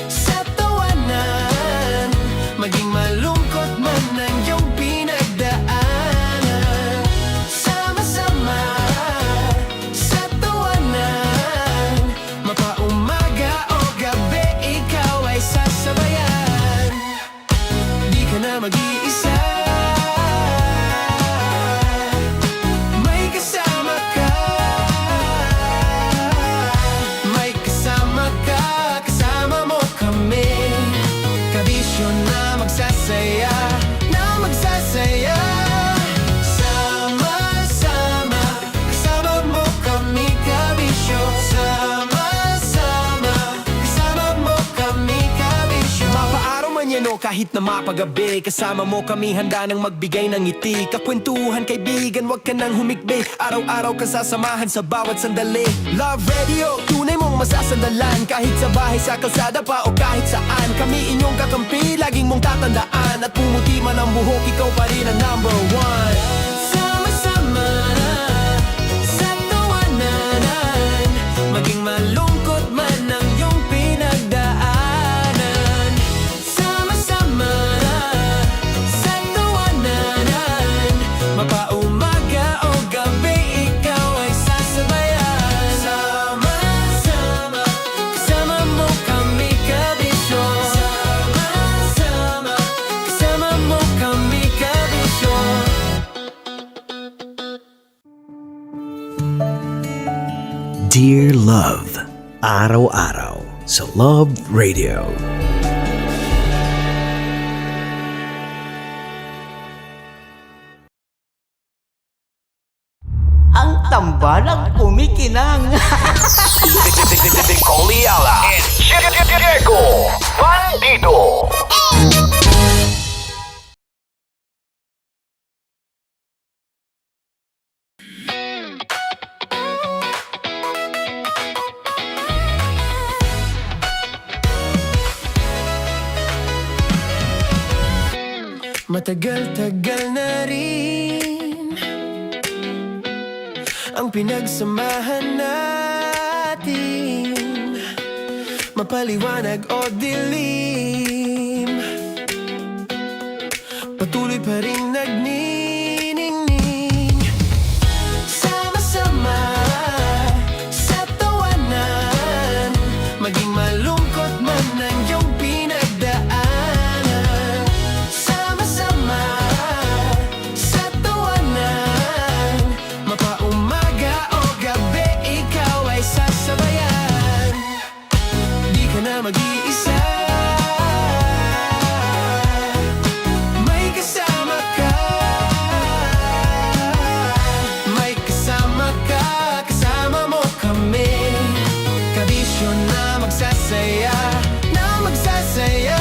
sa tawanan, maging malungkot man ang iyong pinagdaanan. Sama-sama sa tawanan, mapaumaga o gabi, ikaw ay sasabayan. Di ka na mag-iisa, may kasama ka. manyano kahit na mapagabi. Kasama mo kami handa nang magbigay ng ngiti. Kakwentuhan kaibigan, wag ka nang humikbi. Araw-araw ka sasamahan sa bawat sandali. Love Radio, tunay mong masasandalan. Kahit sa bahay, sa kalsada pa o kahit saan. Kami inyong kakampi, laging mong tatandaan. At pumuti man ang buhok, ikaw pa rin ang number one. Sama-sama sa tawanan, maging malungkot man ang iyong pinagdaanan. Sama-sama sa tawanan, mapaumaga o gabi, ikaw ay sasabayan. Sama-sama, kasama mo kami kabisyo. Sama-sama, kasama mo kami kabisyo. Dear Love, araw-araw sa Love Radio. Ang tambalang kumikinang. Nicole Ayala and Diego Bandido. Matagal-tagal na rin ang pinagsamahan natin, mapaliwanag o dilim, patuloy pa rin nagniningning. Sama-sama sa tawanan, maging malungkot man ang iyong pinagdaanan. Sama-sama sa tawanan, mapaumaga o gabi, ikaw ay sasabayan. Di ka na mag-iisa, may kasama ka. May kasama ka, kasama mo kami. Kabisyo na magsasaya, na magsasaya.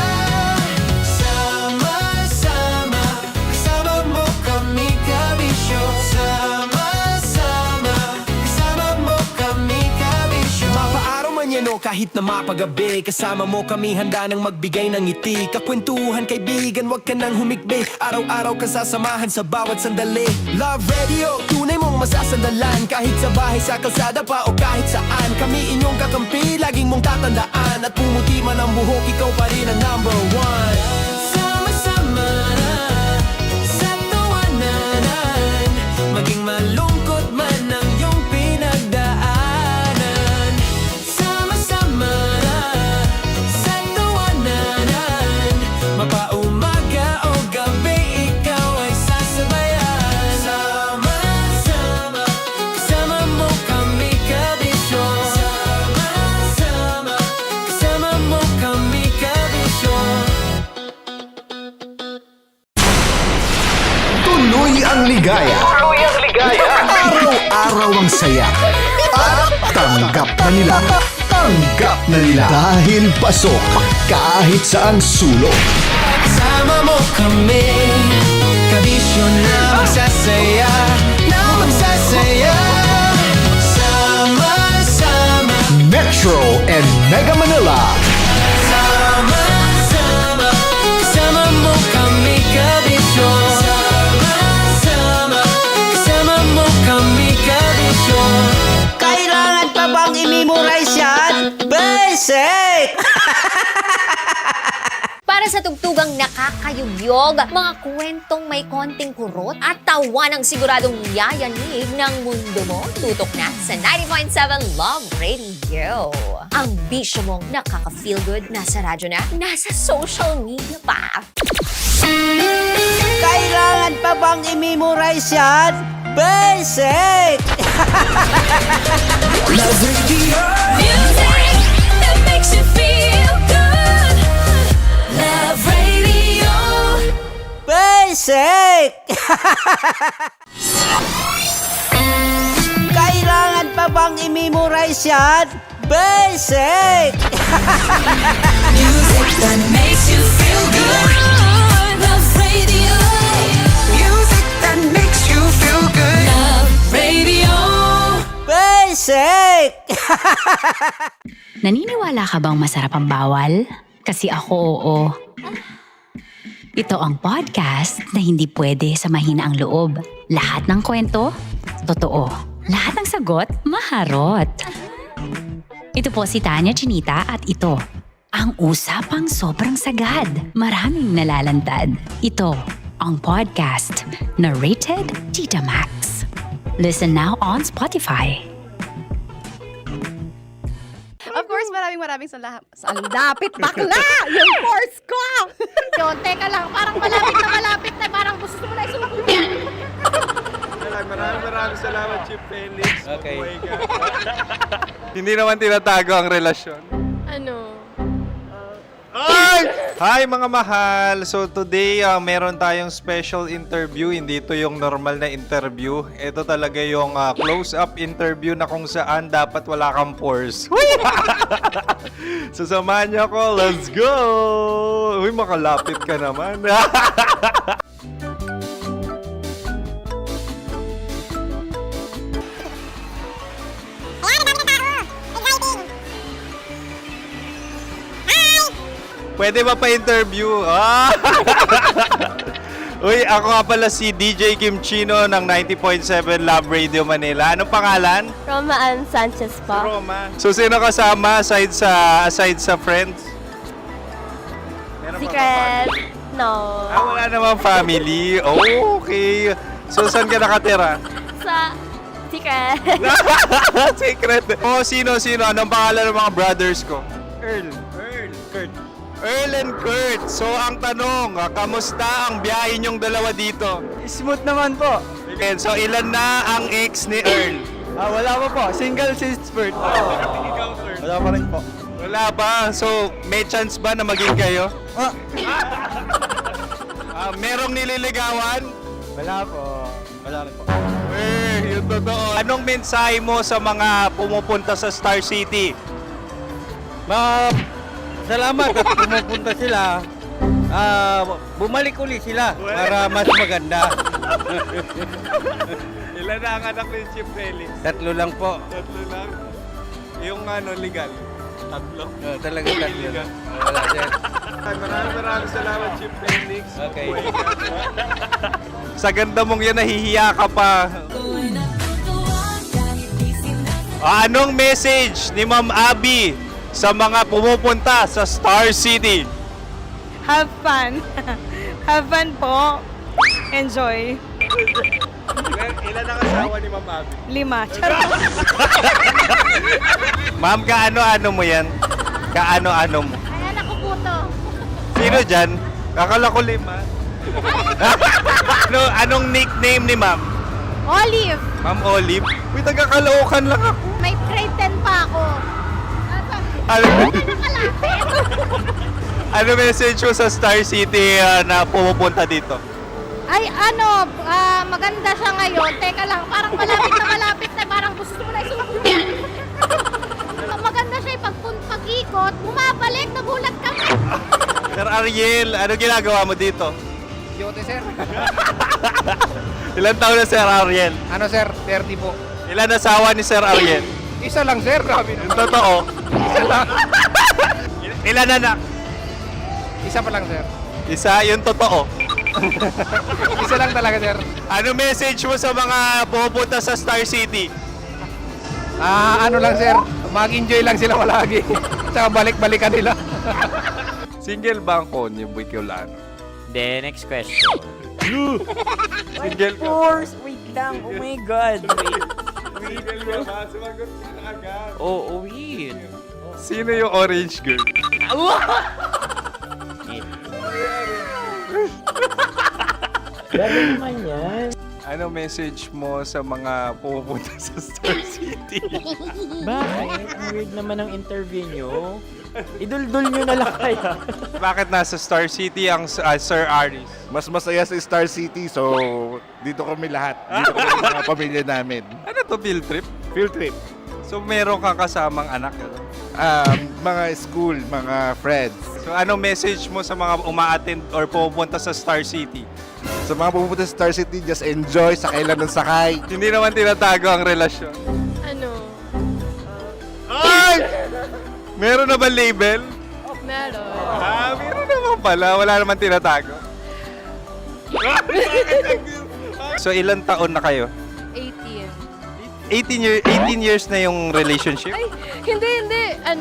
Sama-sama, kasama mo kami kabisyo. Sama-sama, kasama mo kami kabisyo. Mapaaraw man yan o kahit na mapagabi, kasama mo kami handa nang magbigay ng ngiti. Kakwentuhan kaibigan, wag ka nang humikbi. Araw-araw ka sasamahan sa bawat sandali. Love Radio, tunay mong masasandalan. Kahit sa bahay, sa kalsada pa o kahit saan. Kami inyong kakampi, laging mong tatandaan. At pumuti man ang buhok, ikaw pa rin ang number one. Sama-sama sa tawanan, maging malungkot man ang iyong pinagdaanan. Sama-sama sa tawanan, mapaumaga o gabi, ikaw ay sasabayan. Sama-sama, kasama mo kami kabisyo. Sama-sama, kasama mo kami kabisyo. Tuloy ang ligaya. Tuloy ang ligaya. Araw-araw ang saya. At tanggap na nila. Tanggap na nila. Dahil pasok kahit saang sulok. Kasama mo kami, kabisyo na magsasaya, na magsasaya. Sama-sama, Metro and Mega Manila. sama-sama, kasama mo kami kabisyo. Sama-sama, kasama mo kami kabisyo. Kailangan pa bang i-memorize yan? Basic! Para sa tugtugang nakakayugyog, mga kwentong may konting kurot at tawa ng siguradong yayanig ng mundo mo, tutok na sa 90.7 Love Radio. Ang bisyo mong nakaka-feel good, nasa radyo na, nasa social media pa. Kailangan pa bang i-memorize yan? Basic! Love Radio. Music that makes you feel good. Love Radio. Basic! Kailangan pa bang i-memorize yan? Basic! Music that makes you feel good. Naniniwala ka bang masarap ang bawal? Kasi ako oo. Ito ang podcast na hindi pwede sa mahina ang loob. Lahat ng kwento, totoo. Lahat ng sagot, maharot. Ito po si Tanya Chinita at ito, ang usapang sobrang sagad. Maraming nalalantad. Ito, ang podcast na Rated Tita Max. Listen now on Spotify. Of course, maraming salamat. Lapit bakla! Yung course ko! Yun, teka lang, parang malapit na, parang gusto mo na isulat. Maraming salamat, Chief Felix. Okay. Hindi naman tinatago ang relasyon. Ano? Hi mga mahal! So today, meron tayong special interview. Hindi ito yung normal na interview. Ito talaga yung close-up interview na kung saan dapat wala kang pores. So samahan niyo ako. Let's go! Uy, makalapit ka naman. Pwede ba pa-interview? Uy, ako nga pala si DJ Kim Chino ng 90.7 Love Radio Manila. Anong pangalan? Roma Ann Sanchez po. Roma. So, sino kasama aside sa friends? Secret. No. Wala namang family. Oh, okay. So, saan ka nakatira? Sa secret. Secret. Oh, sino? Anong pangalan ng mga brothers ko? Earl, Kurt. Earl and Kurt. So, ang tanong, kamusta ang biyahe niyong dalawa dito? Smooth naman po. Okay, so, ilan na ang ex ni Earl? Wala pa po. Single since birth. Wala pa rin po. Wala pa. So, may chance ba na maging kayo? Merong nililigawan? Wala po. Wala rin po. Yung totoo. Anong mensahe mo sa mga pumupunta sa Star City? Salamat at pumupunta sila. Bumalik uli sila para mas maganda. Ilan na ang anak ni Chief Felix? 3 lang po. 3 lang? Yung legal? 3? Talaga 3 lang. Wala sir. Maraming salamat, Chief Felix. Okay. Sa ganda mong yan, nahihiya ka pa. Anong message ni Ma'am Abby sa mga pumupunta sa Star City? Have fun. Have fun po. Enjoy. Ilan ang asawa ni Ma'am Abby? 5. Charot. Ma'am, kaano-ano mo yan? Kaano-ano mo? Ay, anak ko po to. Sino dyan? Kakala ko 5. Anong nickname ni Ma'am? Olive, Ma'am Olive? Uy, taga-Caloocan lang ako. may grade 10 pa ako. Ano message mo sa Star City na pumupunta dito? Ay, maganda siya ngayon. Teka lang, parang malapit na, parang gusto mo na isulat. Maganda siya pag-ikot, bumabalik, nagulat kami. Sir Ariel, ano ginagawa mo dito? Yote sir. Ilan taon na Sir Ariel? Ano sir? 30 po. Ilan asawa ni Sir Ariel? Isa lang sir. Grabe Yung totoo. Isa lang. Ilan anak? Isa pa lang sir. Isa, yung totoo. Isa lang talaga sir. Ano message mo sa mga pupunta sa Star City? Ano lang sir. Mag-enjoy lang sila palagi. Tsaka balik-balikan nila. Single ba ang Connie Bicolano? Then, next question. Single ka? Wait lang. Oh my God. Single ka ba? Sumagot ka na agad. Oh, wait. Sino yung orange girl? Gano'n naman yan. Ano message mo sa mga pupunta sa Star City? Bakit? Ang weird naman ang interview nyo. Idul-dul nyo na lang kaya. Bakit nasa Star City ang Sir Aris? Mas masaya sa Star City, so dito kami lahat. Dito kami mga pamilya namin. Ano to, field trip? Field trip. So meron kang kasamang anak? Mga school, mga friends. So ano message mo sa mga uma-attend or pupunta sa Star City? Sa mga pupunta sa Star City, just enjoy, sakay lang ng sakay. Hindi naman tinatago ang relasyon. Ano? Meron na ba label? Meron. Meron naman pala. Wala naman tinatago. So, ilang taon na kayo? 18. 18 years na yung relationship? Ay, hindi. 9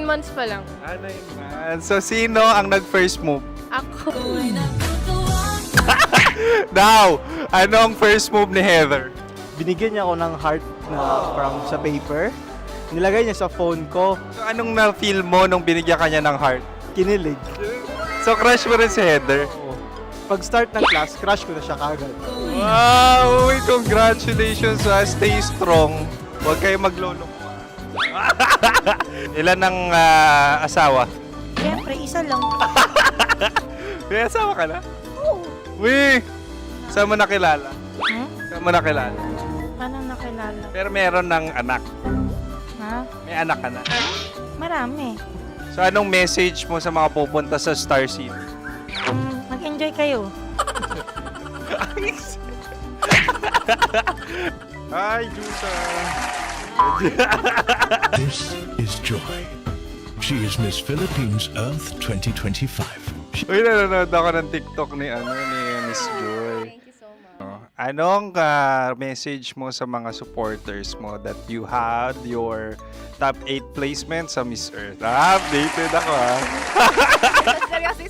months pa lang. 9 months. So, sino ang nag-first move? Ako. Now, ano ang first move ni Heather? Binigyan niya ako ng heart na from sa paper. Nilagay niya sa phone ko. So, anong na-feel mo nung binigyan ka niya ng heart? Kinilig. So, crush mo rin si Heather? Pag start ng class, crush ko na siya kagad. Wow! Uy, congratulations ha. Stay strong. Huwag kayo maglolok. Ilan ang asawa? Siyempre, isa lang. May asawa ka na? Oo. Uy! Saan mo nakilala? Saan mo nakilala? Paano nakilala? Pero meron ng anak. Ha? May anak ka na. Marami. So, anong message mo sa mga pupunta sa Star City? Mag-enjoy kayo. Hi, Jusa! This is Joy. She is Miss Philippines Earth 2025. Uy, nanonood ako ng TikTok ni Miss Joy. Thank you so much. Anong message mo sa mga supporters mo that you had your top 8 placement sa Miss Earth? Updated ako Seryoso.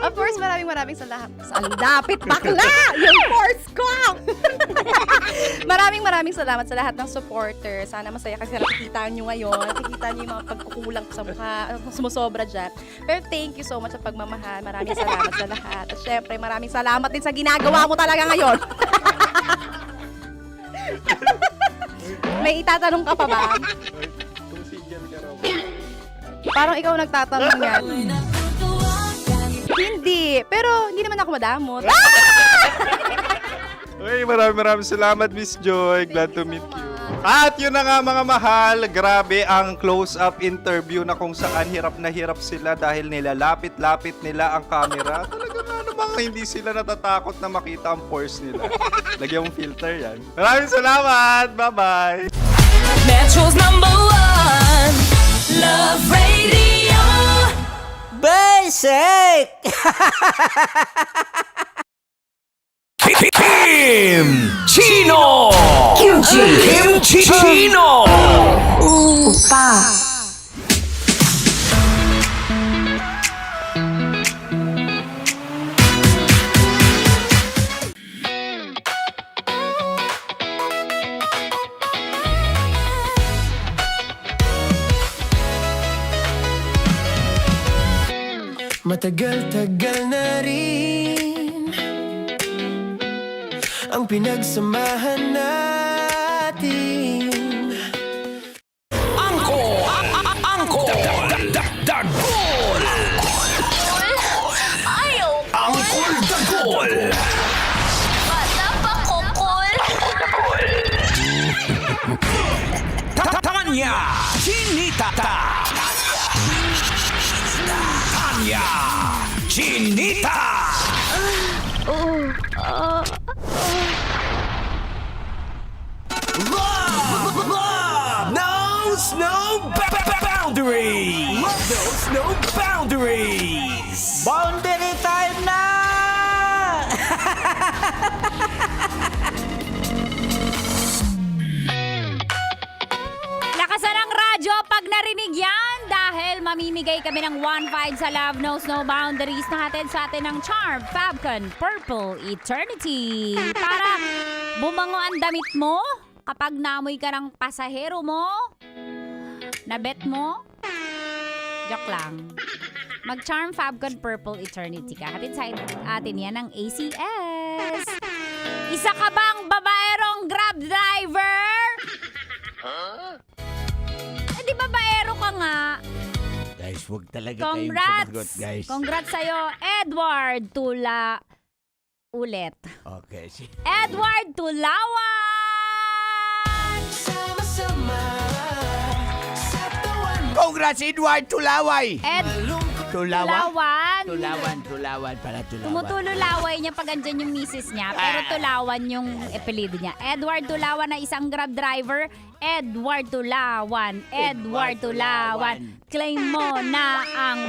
Of course, maraming salamat. Ang dapit bakla! Yung course ko! maraming salamat sa lahat ng supporters. Sana masaya kasi nakikita nyo ngayon. Nakikita nyo yung mga pagkukulang sa mukha, sumusobra dyan. Pero thank you so much sa pagmamahal. Maraming salamat sa lahat. At syempre, maraming salamat din sa ginagawa mo talaga ngayon. May itatanong ka pa ba? Parang ikaw nagtatanong yan. Hindi. Pero hindi naman ako madamot. Uy, maraming salamat, Miss Joy. Glad to meet you. At yun na nga mga mahal, grabe ang close-up interview na kung saan hirap na hirap sila dahil nilalapit-lapit nila ang camera. Talaga nga namang hindi sila natatakot na makita ang pores nila. Lagyan mong filter yan. Maraming salamat! Bye-bye! Metro's #1 Love Radio. Basic! Kim Chino! Kim Chino! Upa. Matagal-tagal na rin ang pinagsamahan natin. Angkol! Dagol! Ayaw. Angkol Dagol! Bata pa kokol. Tanya Chinita! Tanya Chinita! Love knows no boundaries! Love knows no boundaries! Boundary time na! Lakasan ang radyo pag narinig yan dahil mamimigay kami ng 1.5 sa Love Knows No Boundaries na hatid sa atin ng Charm Fabcon Purple Eternity. Para bumango ang damit mo kapag namoy ka ng pasahero mo, nabet mo, joke lang. Mag-Charm Fabcon Purple Eternity ka. Hatid sa atin yan ng ACS. Isa ka bang babaerong Grab driver? Di babaero ka nga. Guys, wag talaga kayong Congrats! sumagot, guys. Congrats sa'yo, Edward Tula. Ulit. Okay, Edward Tulawan! Congrats, Edward Tulaway! Tulawan. Tulawan pala, tulawan. Tumutululaway niya pag andyan yung misis niya, pero Tulawan yung apelido niya. Edward Tulawan na isang Grab driver. Edward Tulawan. Claim mo na ang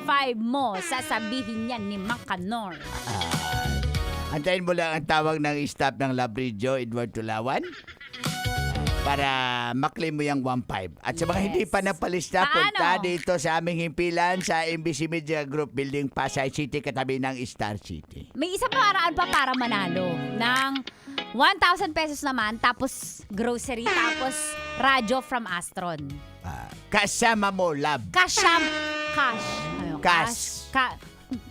1.5 mo. Sasabihin yan ni Mang Kanor. Antayin mo lang ang tawag ng staff ng Labridge, Edward Tulawan, para maklaim mo yung 1.5. At sa mga hindi pa napalista, punta dito sa aming himpilan sa MBC Media Group Building, Pasay City, katabi ng Star City. May isang paraan pa para manalo ng 1,000 pesos naman, tapos grocery, tapos radyo from Astron. Kasama mo, love. Cash. Ano, Cash.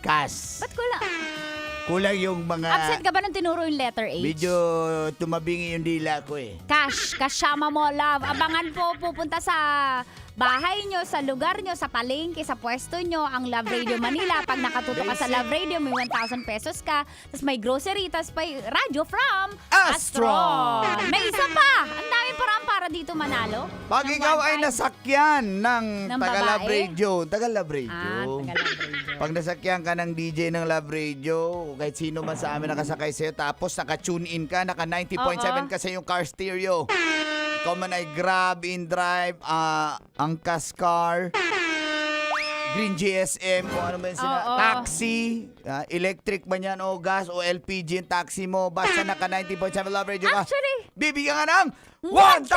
Cash. Ba't kulang? Kulang yung mga... Absent ka ba nung tinuro yung letter H? Medyo tumabingi yung dila ko eh. Cash, kasama mo, love. Abangan po, pupunta sa bahay nyo, sa lugar nyo, sa palengke, sa pwesto nyo, ang Love Radio Manila. Pag nakatuto ka sa Love Radio, may 1,000 pesos ka. Tapos may grocery, tapos may radyo from Astron. May isa pa. Ang daming paraan para dito manalo. Pag ikaw ay nasakyan ng Ng Tagalab babae? Radio, Tagalab Radio. Tagalab Radio. Pag nasakyan ka ng DJ ng Love Radio, kahit sino man sa amin nakasakay sa'yo, tapos naka-tune in ka, naka 90.7 ka sa iyong car stereo. Ikaw man ay Grab, InDrive, Angkas Car, Green GSM, o ano ba yun taxi, electric man yan, o gas, o LPG yung taxi mo, basta naka 90.7 Love Radio ka. Actually, bibigyan ka ng 1,500!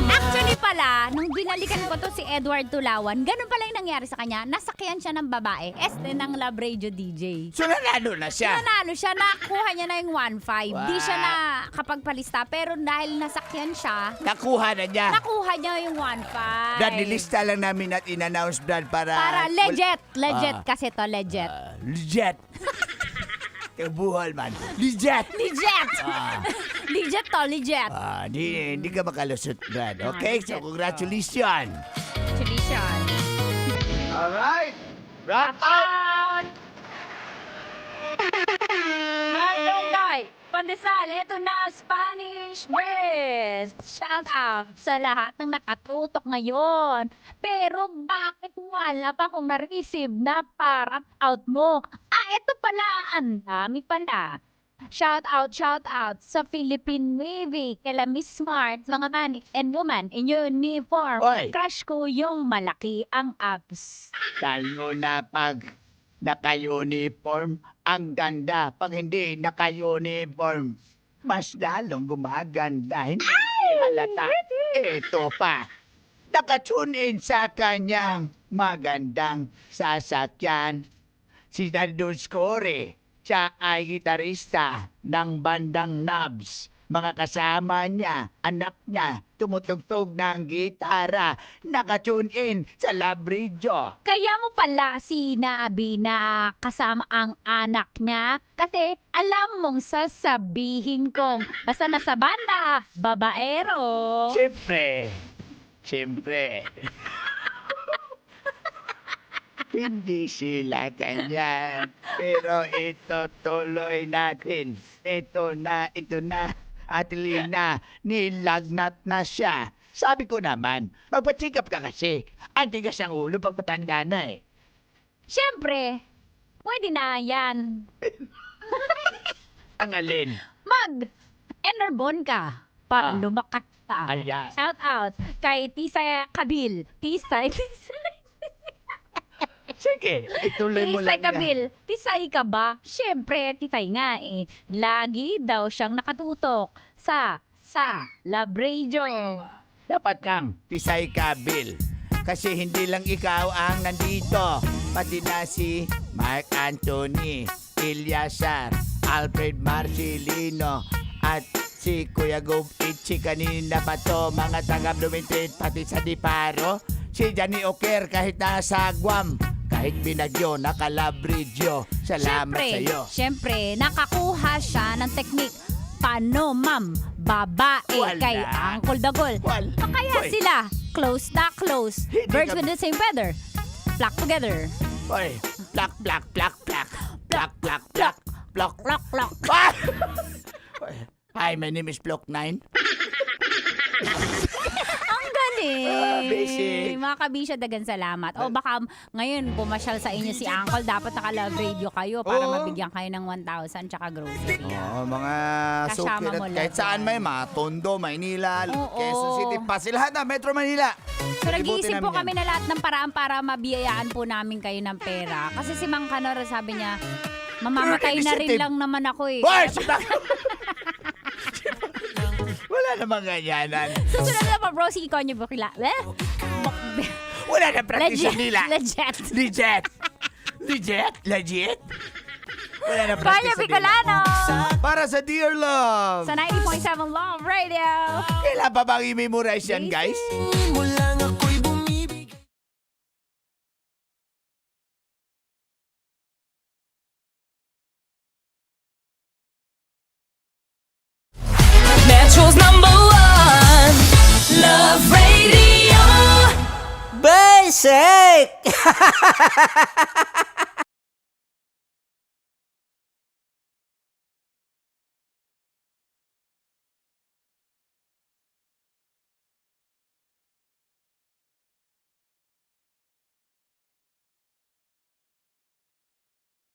Actually pala, nung binalikan ko to si Edward Tulawan, ganun pala yung nangyari sa kanya. Nasakyan siya ng babae, ng Love Radio DJ. So nanalo na siya. Nanalo siya, nakuha niya na yung 1.5. Di siya na kapagpalista, pero dahil nasakyan siya, Nakuha na niya. nakuha niya yung 1.5. Brad, nilista lang namin at in-announce, Brad, para Legit kasi to, legit. Legit. Buhol man. Legit. Legit to, legit. Hindi ka makalusot, Brad. Okay? So, congratulations. Congratulations. Alright. Wrap up. Malunggay, pandesal, ito na Spanish bread. Shout out sa lahat ng nakatutok ngayon. Pero bakit wala pa akong na-receive na parang out mo? Ito pala, ang dami pala. Shout out sa Philippine Navy, kila Miss Smart, mga man and woman in uniform. Oy. Crush ko yung malaki ang abs. Lalo na pag naka-uniform, ang ganda. Pag hindi naka-uniform, mas lalong gumaganda. Hindi halata. Ito pa. Nakatune in sa kanyang magandang sasakyan. Si Nandun Score, siya ay gitarista ng bandang Nubs. Mga kasama niya, anak niya, tumutugtog ng gitara, nakatune in sa Love Radio. Kaya mo pala sinabi na kasama ang anak niya kasi alam mong sasabihin kong basta nasa banda, babaero. Siyempre. Hindi sila ganyan. Pero ito tuloy natin. Ito na. Ate Lina, nilagnat na siya. Sabi ko naman, magpa-check up ka kasi. Ang tigas ang ulo pag matanda na eh. Siyempre, pwede na yan. Ang alin? Mag-enerbon ka para lumakas ka. Ayan. Shout out kay Tisay Kabil. Tisay Sige, ituloy mo lang Kabil. Tisay ka ba? Siyempre, tisay nga eh. Lagi daw siyang nakatutok sa Love Radio. Dapat kang Tisay Kabil. Kasi hindi lang ikaw ang nandito. Pati na si Mark Anthony, Ilyasar, Alfred Marcelino, at si Kuya Gob Itchy kanina pa to. Mga taga-Blumentritt, pati sa Diparo. Si Johnny Oker kahit nasa Guam. Kahit binagyo, naka-Labridyo. Salamat sa iyo. Siyempre, nakakuha siya ng teknik. Paano, ma'am? Babae kay Uncle Dagol. Kaya sila, close na close. Birds with the same feather. Flock together. Oy, plak. Hi, my name is Block 9. Ang galing! Basic. Mga kabisyo, dagan salamat. O baka ngayon pumasyal sa inyo si Uncle, dapat naka-love radio kayo para Oo. mabigyan kayo ng 1,000 tsaka grocery. Oo, mga Kasama suki mo at kahit lahat. saan may mga Tondo, Maynila, Oo. Quezon City, Pasig, lahat na, Metro Manila. So Ibutin nag-iisip po namin kami yan. na lahat ng paraan para mabiyayaan po namin kayo ng pera. Kasi si Mang Kanor sabi niya, mamamatay na rin Initiative. lang naman ako eh. Hoy! Wala namang ganyanan. Susunod na po bro, si Konyo Bukila. Wala na practice nila. Legit. Legit. Legit. Legit. Wala na Konyo practice Bicolano. Para sa Dear Love. Sa 90.7 Love Radio. Kailan pa bang i-memorize yan, guys? Metro's #1 Love Radio. Basic!